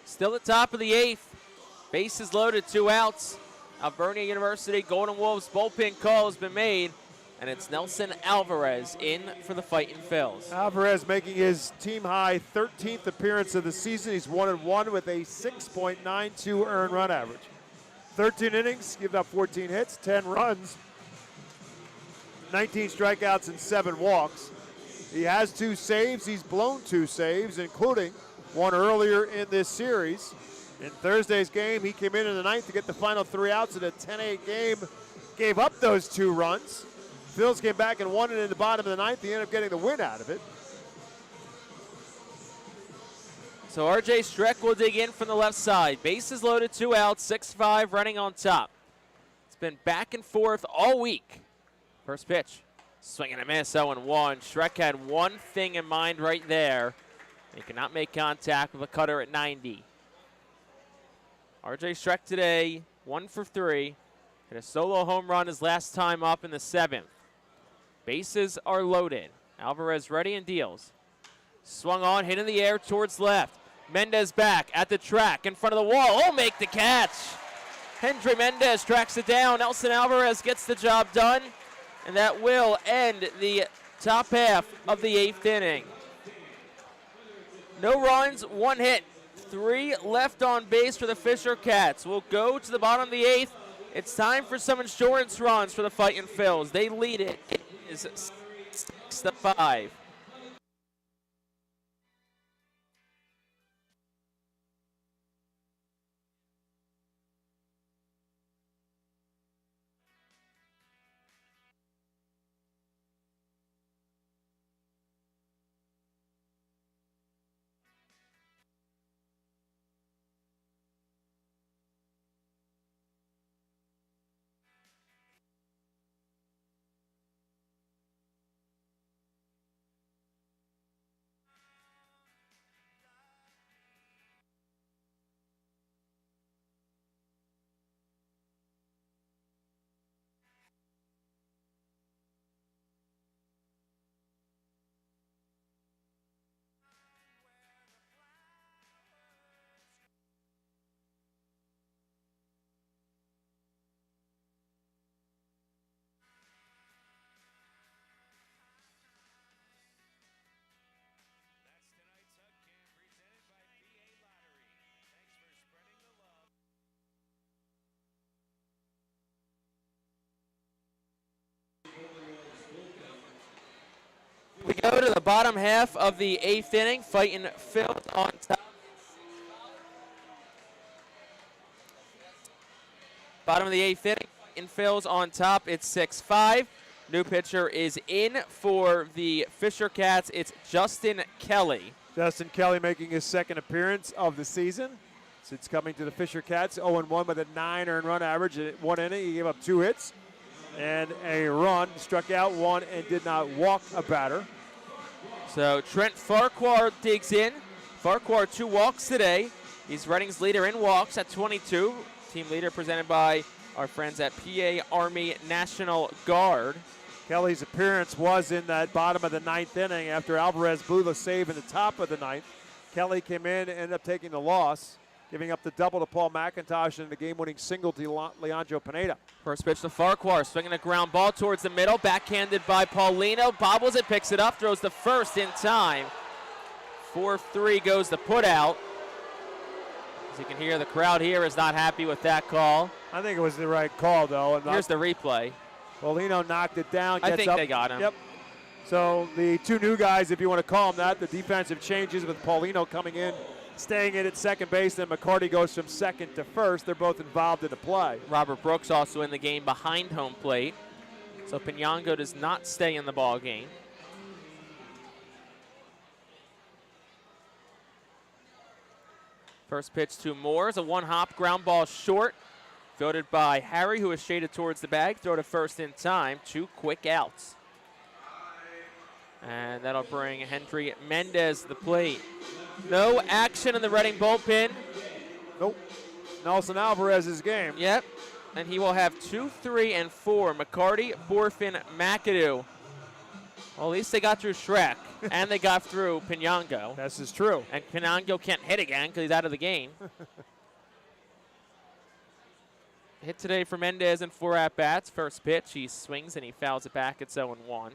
Still at top of the 8th. Bases loaded, 2 outs. Albernia University Golden Wolves bullpen call has been made, and it's Nelson Alvarez in for the Fightin' Phils. Alvarez making his team-high 13th appearance of the season. He's 1-1 with a 6.92 earned run average. 13 innings, giving up 14 hits, 10 runs, 19 strikeouts, and 7 walks. He has 2 saves. He's blown 2 saves, including one earlier in this series. In Thursday's game, he came in the 9th to get the final 3 outs in a 10-8 game. Gave up those 2 runs. Phils came back and won it in the bottom of the 9th. He ended up getting the win out of it. So RJ Schreck will dig in from the left side. Bases loaded, 2 outs, 6-5, running on top. It's been back and forth all week. First pitch, swing and a miss, 0-1. Schreck had one thing in mind right there. He could not make contact with a cutter at 90. RJ Schreck today, 1 for 3. Hit a solo home run his last time up in the 7th. Bases are loaded. Alvarez ready and deals. Swung on, hit in the air towards left. Mendez back at the track in front of the wall. Oh, make the catch. Hendry Mendez tracks it down. Nelson Alvarez gets the job done, and that will end the top half of the 8th inning. No runs, 1 hit, 3 left on base for the Fisher Cats. We'll go to the bottom of the 8th. It's time for some insurance runs for the Fightin' Phils. They lead it. It is 6-5. We go to the bottom half of the 8th inning. Fightin' Phils on top. Bottom of the 8th inning. Fightin' Phils on top. It's 6-5. New pitcher is in for the Fisher Cats. It's Justin Kelly. Justin Kelly making his 2nd appearance of the season since coming to the Fisher Cats. 0-1 with a 9 earned run average. In 1 inning, he gave up 2 hits and a run. Struck out 1 and did not walk a batter. So Trent Farquhar digs in. Farquhar 2 walks today. He's Reading's leader in walks at 22. Team leader presented by our friends at PA Army National Guard. Kelly's appearance was in that bottom of the 9th inning after Alvarez blew the save in the top of the 9th. Kelly came in and ended up taking the loss, giving up the double to Paul McIntosh and the game-winning single to Leandro Pineda. First pitch to Farquhar, swinging a ground ball towards the middle, backhanded by Paulino, bobbles it, picks it up, throws the first in time. 4-3 goes the put out. As you can hear, the crowd here is not happy with that call. I think it was the right call, though. Here's the replay. Paulino knocked it down. I think up. they got him. Yep. So the 2 new guys, if you want to call them that, the defensive changes with Paulino coming in, staying in at second base, then McCarty goes from second to first. They're both involved in the play. Robert Brooks also in the game behind home plate. So Pinango does not stay in the ball game. First pitch to Moore is a 1-hop ground ball short. Fielded by Harry, who is shaded towards the bag. Throw to first in time. 2 quick outs. And that'll bring Hendry Mendez to the plate. No action in the Reading bullpen. Nope. Nelson Alvarez's game. Yep. And he will have 2, 3, and 4. McCarty, Borfin, McAdoo. Well, at least they got through Shrek, and they got through Pinango. This is true. And Pinango can't hit again because he's out of the game. Hit today for Mendez in 4 at-bats. First pitch, he swings and he fouls it back. It's 0-1.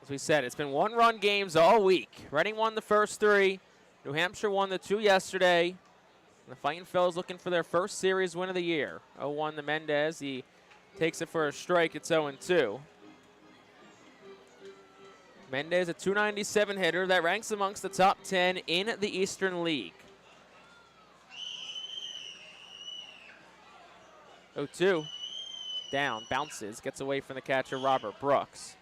As we said, it's been 1-run games all week. Reading won the first 3. New Hampshire won the 2 yesterday. And the Fightin' Phils looking for their first series win of the year. 0-1 to Mendez. He takes it for a strike. It's 0-2. Mendez, a .297 hitter that ranks amongst the top 10 in the Eastern League. 0-2. Down, bounces, gets away from the catcher, Robert Brooks.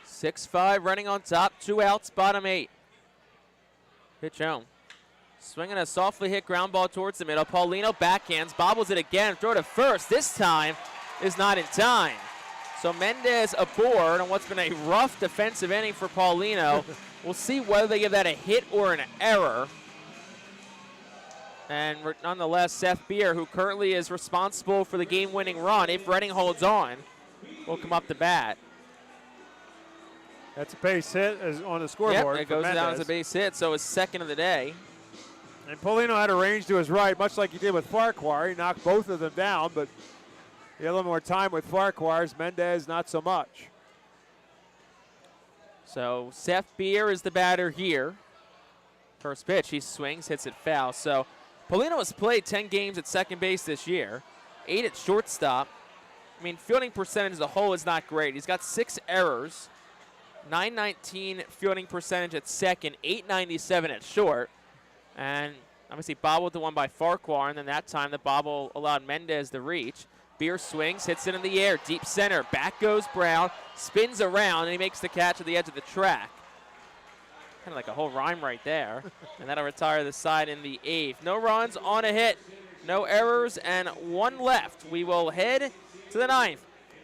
.65 running on top, 2 outs, bottom 8. Pitch home. Swinging a softly hit ground ball towards the middle. Paulino backhands, bobbles it again, throw to first. This time is not in time. So Mendez aboard on what's been a rough defensive inning for Paulino. We'll see whether they give that a hit or an error. And nonetheless, Seth Beer, who currently is responsible for the game-winning run, if Reading holds on, will come up to bat. That's a base hit on the scoreboard. Yep, it goes down as a base hit, so it's second of the day. And Paulino had a range to his right, much like he did with Farquhar. He knocked both of them down, but he had a little more time with Farquhar's. Mendez, not so much. So Seth Beer is the batter here. First pitch, he swings, hits it foul. So Paulino has played 10 games at second base this year, 8 at shortstop. I mean, fielding percentage as a whole is not great. He's got 6 errors, 919 fielding percentage at second, 897 at short. And obviously bobbled the one by Farquhar, and then that time the bobble allowed Mendez to reach. Beer swings, hits it in the air, deep center. Back goes Brown, spins around, and he makes the catch at the edge of the track. Kind of like a whole rhyme right there. And that'll retire the side in the 8th. No runs on a hit, no errors, and 1 left. We will head to the 9th.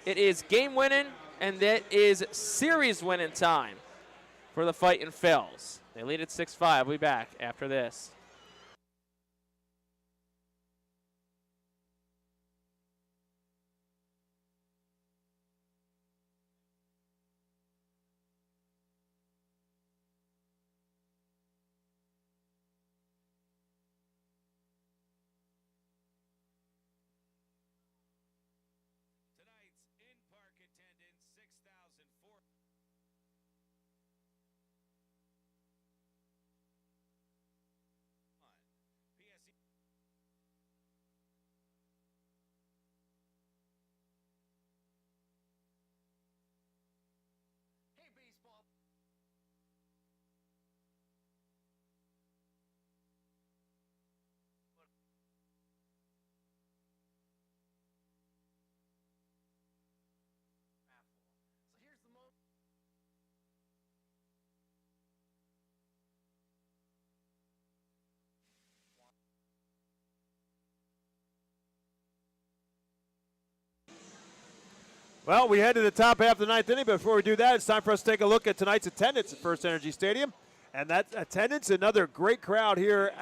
It is game winning, and that is series winning time for the Fightin' Phils. They lead at 6-5. We'll be back after this. Well, we head to the top half of the 9th inning. Before we do that, it's time for us to take a look at tonight's attendance at FirstEnergy Stadium. And that attendance, another great crowd here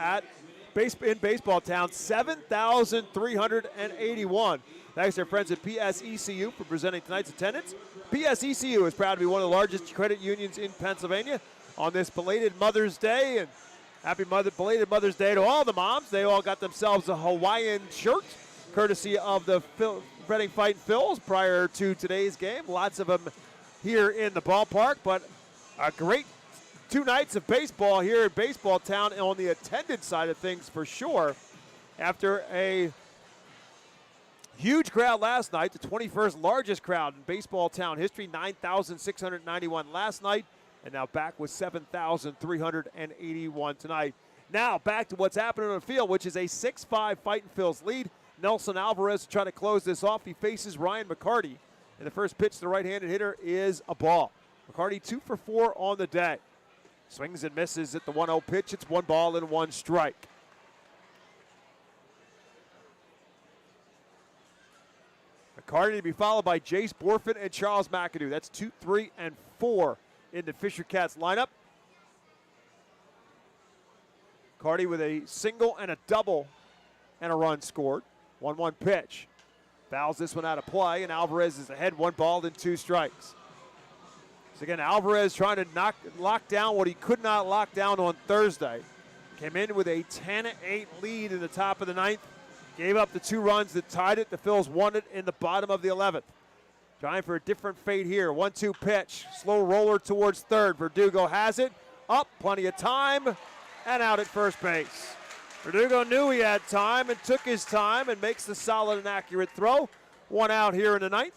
in Baseball Town, 7,381. Thanks to our friends at PSECU for presenting tonight's attendance. PSECU is proud to be one of the largest credit unions in Pennsylvania on this belated Mother's Day. And happy belated Mother's Day to all the moms. They all got themselves a Hawaiian shirt, courtesy of the Reading Fightin' Phils prior to today's game. Lots of them here in the ballpark, but a great 2 nights of baseball here in Baseball Town on the attendance side of things for sure. After a huge crowd last night, the 21st largest crowd in Baseball Town history, 9,691 last night, and now back with 7,381 tonight. Now back to what's happening on the field, which is a 6-5 Fightin' Phils lead. Nelson Alvarez trying to close this off. He faces Ryan McCarty. And the first pitch to the right-handed hitter is a ball. McCarty 2 for 4 on the day. Swings and misses at the 1-0 pitch. It's 1 ball and 1 strike. McCarty to be followed by Jace Borfin and Charles McAdoo. That's 2, 3, and 4 in the Fisher Cats lineup. McCarty with a single and a double and a run scored. 1-1 pitch. Fouls this one out of play, and Alvarez is ahead, 1 ball and 2 strikes. So again, Alvarez trying to lock down what he could not lock down on Thursday. Came in with a 10-8 lead in the top of the 9th. Gave up the 2 runs that tied it. The Phils won it in the bottom of the 11th. Trying for a different fate here. 1-2 pitch. Slow roller towards third. Verdugo has it. Up, plenty of time, and out at first base. Verdugo knew he had time and took his time and makes the solid and accurate throw. 1 out here in the 9th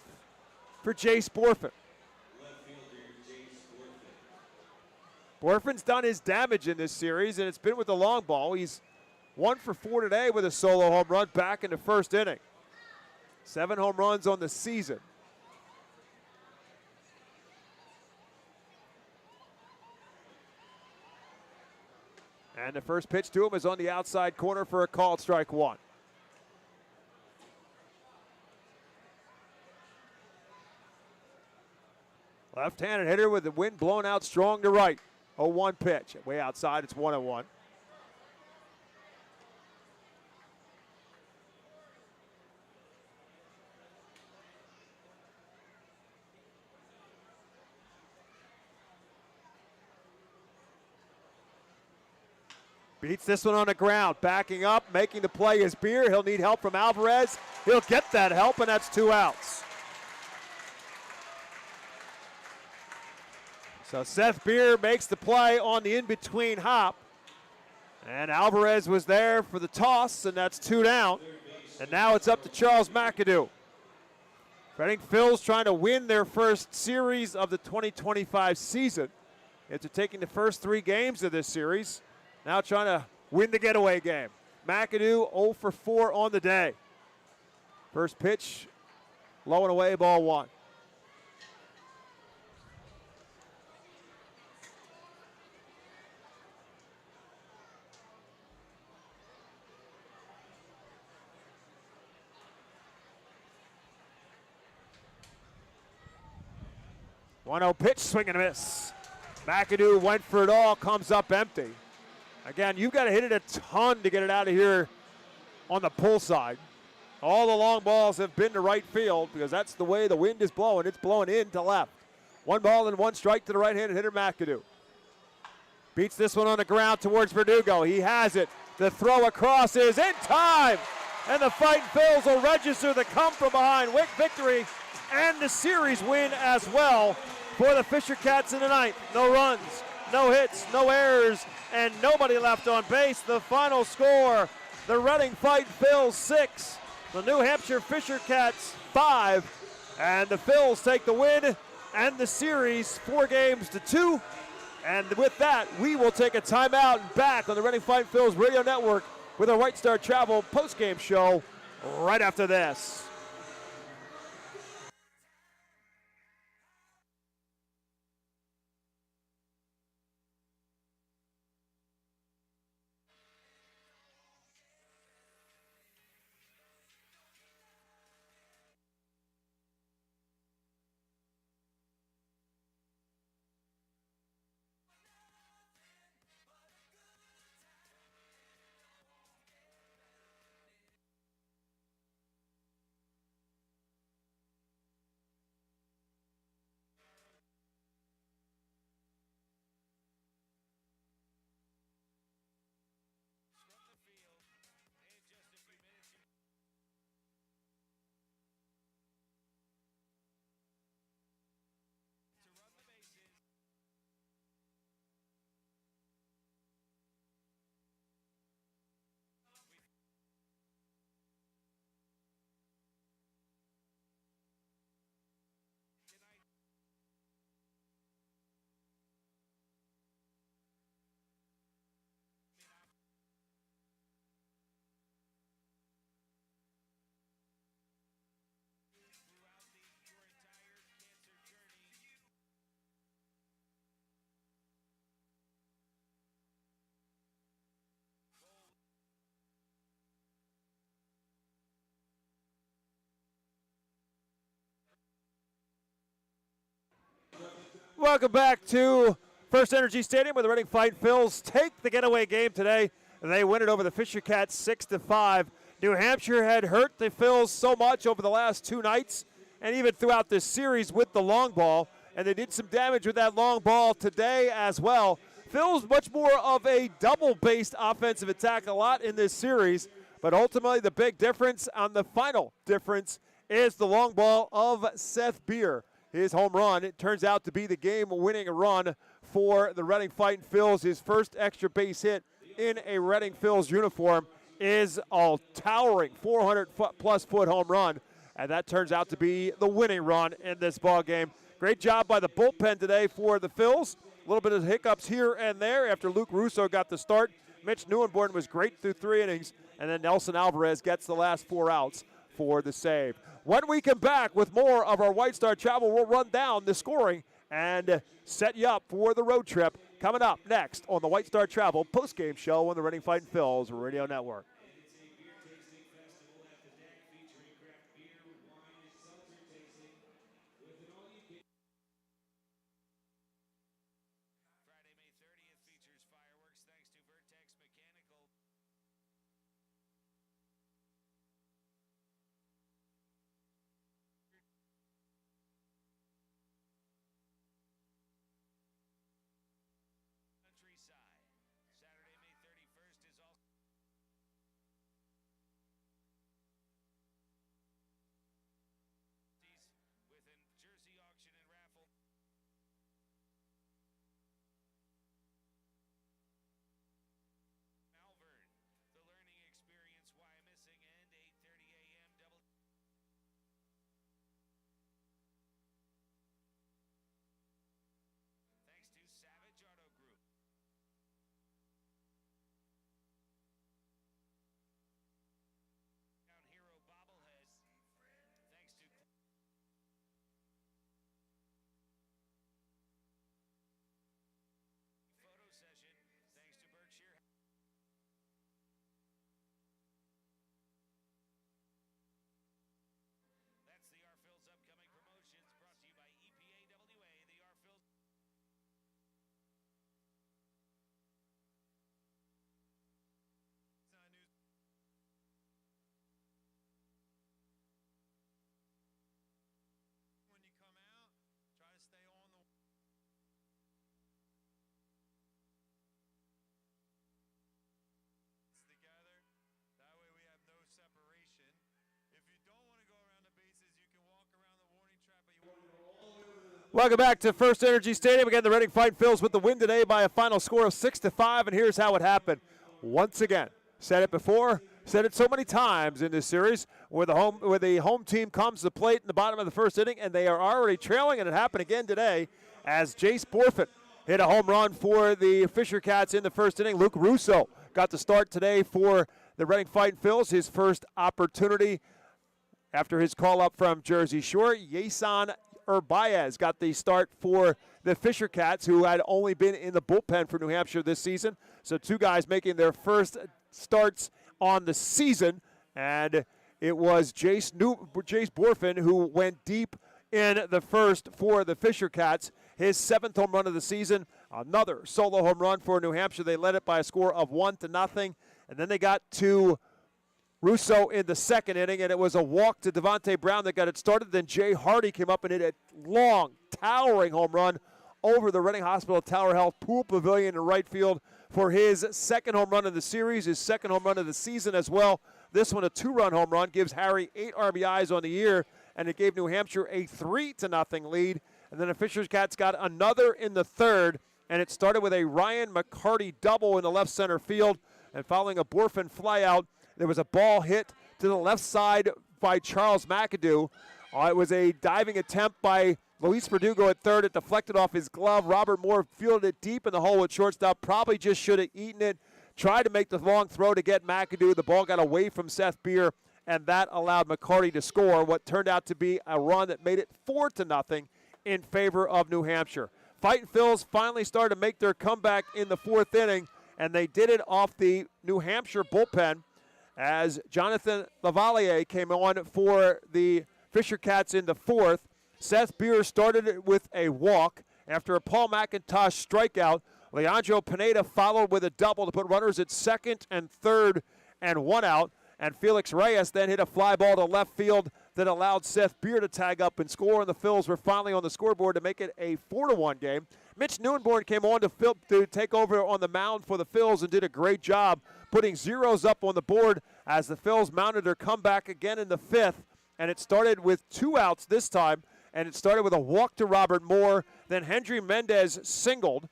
for Jace Borfin. Borfin's done his damage in this series, and it's been with the long ball. He's 1 for 4 today with a solo home run back in the first inning. 7 home runs on the season. And the first pitch to him is on the outside corner for a called strike 1. Left-handed hitter with the wind blowing out strong to right. 0-1 pitch. Way outside, it's 1-1. Beats this one on the ground. Backing up, making the play is Beer. He'll need help from Alvarez. He'll get that help, and that's 2 outs. So Seth Beer makes the play on the in-between hop. And Alvarez was there for the toss, and that's 2 down. And now it's up to Charles McAdoo. Reading Phil's trying to win their first series of the 2025 season. After taking the first 3 games of this series, now trying to win the getaway game. McAdoo 0 for 4 on the day. First pitch, low and away, ball 1. One-0 pitch, swing and a miss. McAdoo went for it all, comes up empty. Again, you've got to hit it a ton to get it out of here on the pull side. All the long balls have been to right field because that's the way the wind is blowing. It's blowing in to left. 1 ball and 1 strike to the right-handed hitter, McAdoo. Beats this one on the ground towards Verdugo. He has it. The throw across is in time. And the Fightin' Phils will register the come-from-behind victory and the series win as well for the Fisher Cats in the ninth. No runs, no hits, no errors, and nobody left on base. The final score, the Reading Fightin' Phils 6, the New Hampshire Fisher Cats 5, and the Phils take the win and the series 4-2. And with that, we will take a timeout and back on the Reading Fightin' Phils radio network with our White Star Travel postgame show right after this. Welcome back to FirstEnergy Stadium, where the Reading Fightin' Phils take the getaway game today. They win it over the Fisher Cats 6-5. New Hampshire had hurt the Phils so much over the last 2 nights and even throughout this series with the long ball, and they did some damage with that long ball today as well. Phils much more of a double-based offensive attack a lot in this series, but ultimately the big difference on the final difference is the long ball of Seth Beer. His home run, it turns out to be the game-winning run for the Reading Fightin' Phils. His first extra base hit in a Reading Phils uniform is a towering 400-plus foot home run, and that turns out to be the winning run in this ball game. Great job by the bullpen today for the Phils. A little bit of hiccups here and there after Luke Russo got the start. Mitch Neuenborn was great through 3 innings, and then Nelson Alvarez gets the last 4 outs for the save. When we come back with more of our White Star Travel, we'll run down the scoring and set you up for the road trip coming up next on the White Star Travel postgame show on the Reading Fightin' Phils radio network. Welcome back to FirstEnergy Stadium. Again, the Reading Fightin Phils with the win today by a final score of 6-5, and here's how it happened. Once again, said it before, said it so many times in this series, where the home team comes to the plate in the bottom of the first inning, and they are already trailing, and it happened again today as Jace Borfin hit a home run for the Fisher Cats in the first inning. Luke Russo got the start today for the Reading Fightin Phils, his first opportunity after his call-up from Jersey Shore. Yason Urbaez got the start for the Fisher Cats, who had only been in the bullpen for New Hampshire this season. So two guys making their first starts on the season, and it was Jace Borfin who went deep in the first for the Fisher Cats. His 7th home run of the season, another solo home run for New Hampshire. They led it by a score of 1-0, and then they got to Russo in the second inning, and it was a walk to Devontae Brown that got it started. Then Jay Hardy came up and hit a long, towering home run over the Reading Hospital Tower Health Pool Pavilion in right field for his second home run of the series, his second home run of the season as well. This one a 2-run home run, gives Harry 8 RBIs on the year, and it gave New Hampshire a 3-0 lead. And then the Fisher Cats got another in the third, and it started with a Ryan McCarty double in the left center field. And following a Borfin flyout, there was a ball hit to the left side by Charles McAdoo. It was a diving attempt by Luis Verdugo at third. It deflected off his glove. Robert Moore fielded it deep in the hole at shortstop. Probably just should have eaten it. Tried to make the long throw to get McAdoo. The ball got away from Seth Beer, and that allowed McCarty to score what turned out to be a run that made it 4-0 in favor of New Hampshire. Fightin Phils finally started to make their comeback in the 4th inning, and they did it off the New Hampshire bullpen as Jonathan Lavalier came on for the Fisher Cats in the 4th. Seth Beer started it with a walk. After a Paul McIntosh strikeout, Leandro Pineda followed with a double to put runners at second and third and 1 out. And Felix Reyes then hit a fly ball to left field that allowed Seth Beer to tag up and score. And the Phils were finally on the scoreboard to make it a 4-1 game. Mitch Neuenborn came on to take over on the mound for the Phils and did a great job putting zeros up on the board as the Phils mounted their comeback again in the 5th. And it started with 2 outs this time, and it started with a walk to Robert Moore. Then Hendry Mendez singled,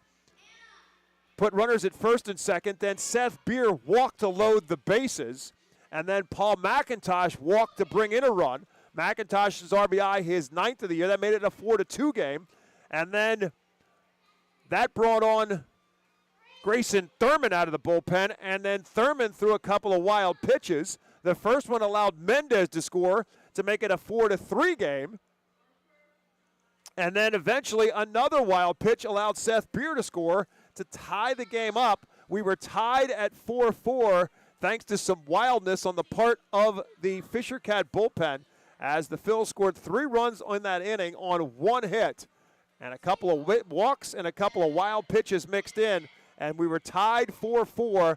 put runners at first and second. Then Seth Beer walked to load the bases, and then Paul McIntosh walked to bring in a run. McIntosh's RBI, his 9th of the year. That made it a 4-2 game. And then that brought on Grayson Thurman out of the bullpen, and then Thurman threw a couple of wild pitches. The first one allowed Mendez to score to make it a 4-3 game. And then eventually another wild pitch allowed Seth Beer to score to tie the game up. We were tied at 4-4 thanks to some wildness on the part of the Fisher Cat bullpen as the Phils scored 3 runs in that inning on 1 hit. And a couple of walks and a couple of wild pitches mixed in. And we were tied 4-4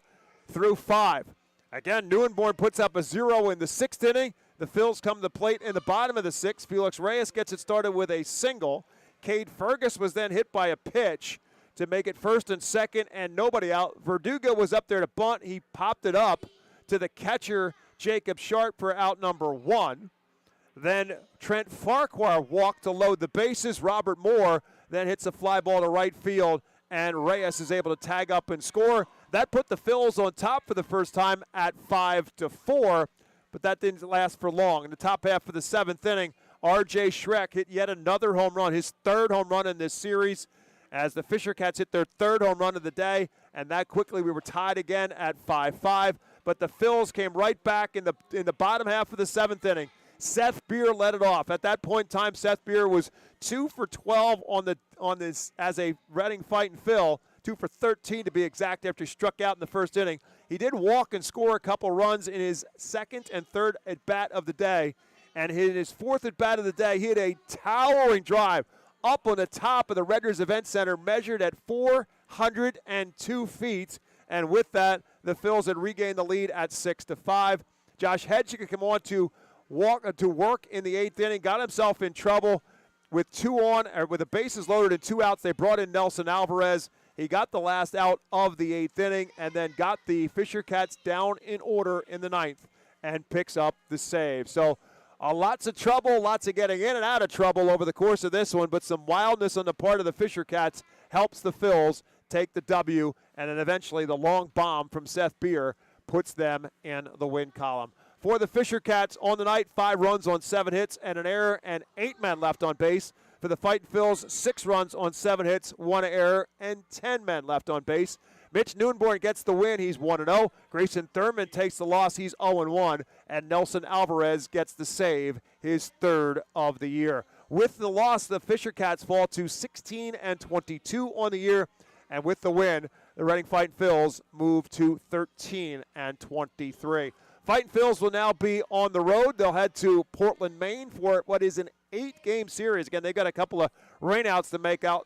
through 5. Again, Neuenborn puts up a 0 in the 6th inning. The Phils come to the plate in the bottom of the 6th. Felix Reyes gets it started with a single. Cade Fergus was then hit by a pitch to make it first and second and nobody out. Verdugo was up there to bunt. He popped it up to the catcher, Jacob Sharp, for out number 1. Then Trent Farquhar walked to load the bases. Robert Moore then hits a fly ball to right field, and Reyes is able to tag up and score. That put the Phils on top for the first time at 5-4, but that didn't last for long. In the top half of the 7th inning, R.J. Schreck hit yet another home run, his 3rd home run in this series, as the Fisher Cats hit their 3rd home run of the day, and that quickly we were tied again at 5-5. But the Phils came right back in the bottom half of the 7th inning. Seth Beer led it off. At that point in time, Seth Beer was 2 for 12 on this as a Reading Fightin Phil, 2 for 13 to be exact after he struck out in the first inning. He did walk and score a couple runs in his 2nd and 3rd at-bat of the day. And in his 4th at-bat of the day, he hit a towering drive up on the top of the Redner's Event Center, measured at 402 feet. And with that, the Phils had regained the lead at 6-5. Josh Hedges came on to work in the 8th inning, got himself in trouble with with the bases loaded and 2 outs. They brought in Nelson Alvarez. He got the last out of the 8th inning and then got the Fisher Cats down in order in the 9th and picks up the save. So Lots of trouble, lots of getting in and out of trouble over the course of this one, but some wildness on the part of the Fisher Cats helps the Phils take the W, and then eventually the long bomb from Seth Beer puts them in the win column. For the Fisher Cats on the night, 5 runs on 7 hits and an error and 8 men left on base. For the Fightin' Phils, 6 runs on 7 hits, 1 error, and 10 men left on base. Mitch Neunborn gets the win. He's 1-0. Grayson Thurman takes the loss. He's 0-1. And Nelson Alvarez gets the save, his 3rd of the year. With the loss, the Fisher Cats fall to 16-22 on the year. And with the win, the Reading Fightin' Phils move to 13-23. Fightin' Phils will now be on the road. They'll head to Portland, Maine for what is an 8-game series. Again, they've got a couple of rainouts to make up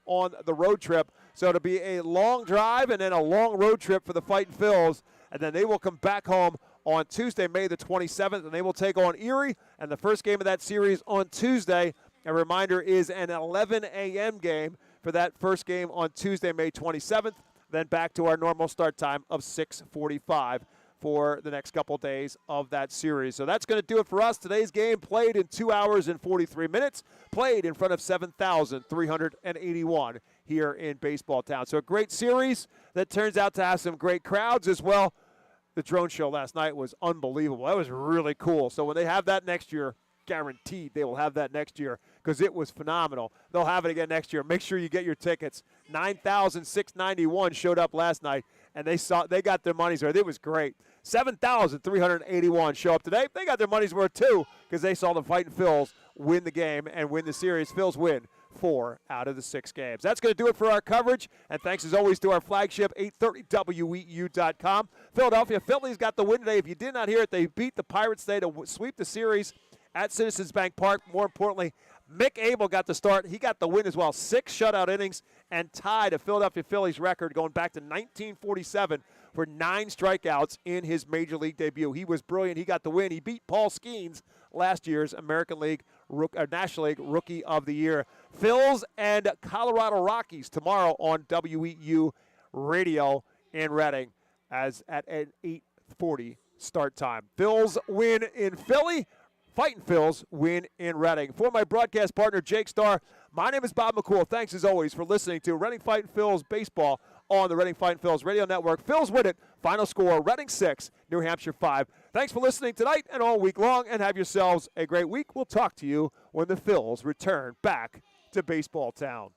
on the road trip. So it'll be a long drive and then a long road trip for the Fightin' Phils. And then they will come back home on Tuesday, May the 27th, and they will take on Erie. And the first game of that series on Tuesday, a reminder, is an 11 a.m. game for that first game on Tuesday, May 27th. Then back to our normal start time of 6:45 for the next couple days of that series. So that's going to do it for us. Today's game played in 2 hours and 43 minutes, played in front of 7,381 here in Baseball Town. So a great series that turns out to have some great crowds as well. The drone show last night was unbelievable. That was really cool. So when they have that next year, guaranteed they will have that next year because it was phenomenal. They'll have it again next year. Make sure you get your tickets. 9,691 showed up last night, and they got their money's worth. It was great. 7,381 show up today. They got their money's worth too because they saw the Fightin' Phils win the game and win the series. Phils win 4 out of the 6 games. That's going to do it for our coverage. And thanks as always to our flagship 830WEU.com. Philadelphia Phillies got the win today. If you did not hear it, they beat the Pirates today to sweep the series at Citizens Bank Park. More importantly, Mick Abel got the start. He got the win as well. 6 shutout innings and tied a Philadelphia Phillies record going back to 1947 for 9 strikeouts in his Major League debut. He was brilliant. He got the win. He beat Paul Skeens, last year's National League Rookie of the Year. Phils and Colorado Rockies tomorrow on WEU Radio in Reading as at an 8:40 start time. Phils win in Philly. Fightin' Phils win in Reading. For my broadcast partner, Jake Starr, my name is Bob McCool. Thanks, as always, for listening to Reading Fightin' Phils baseball on the Reading Fightin' Phils radio network. Phils win it. Final score, Reading 6, New Hampshire 5. Thanks for listening tonight and all week long, and have yourselves a great week. We'll talk to you when the Phils return back to Baseball Town.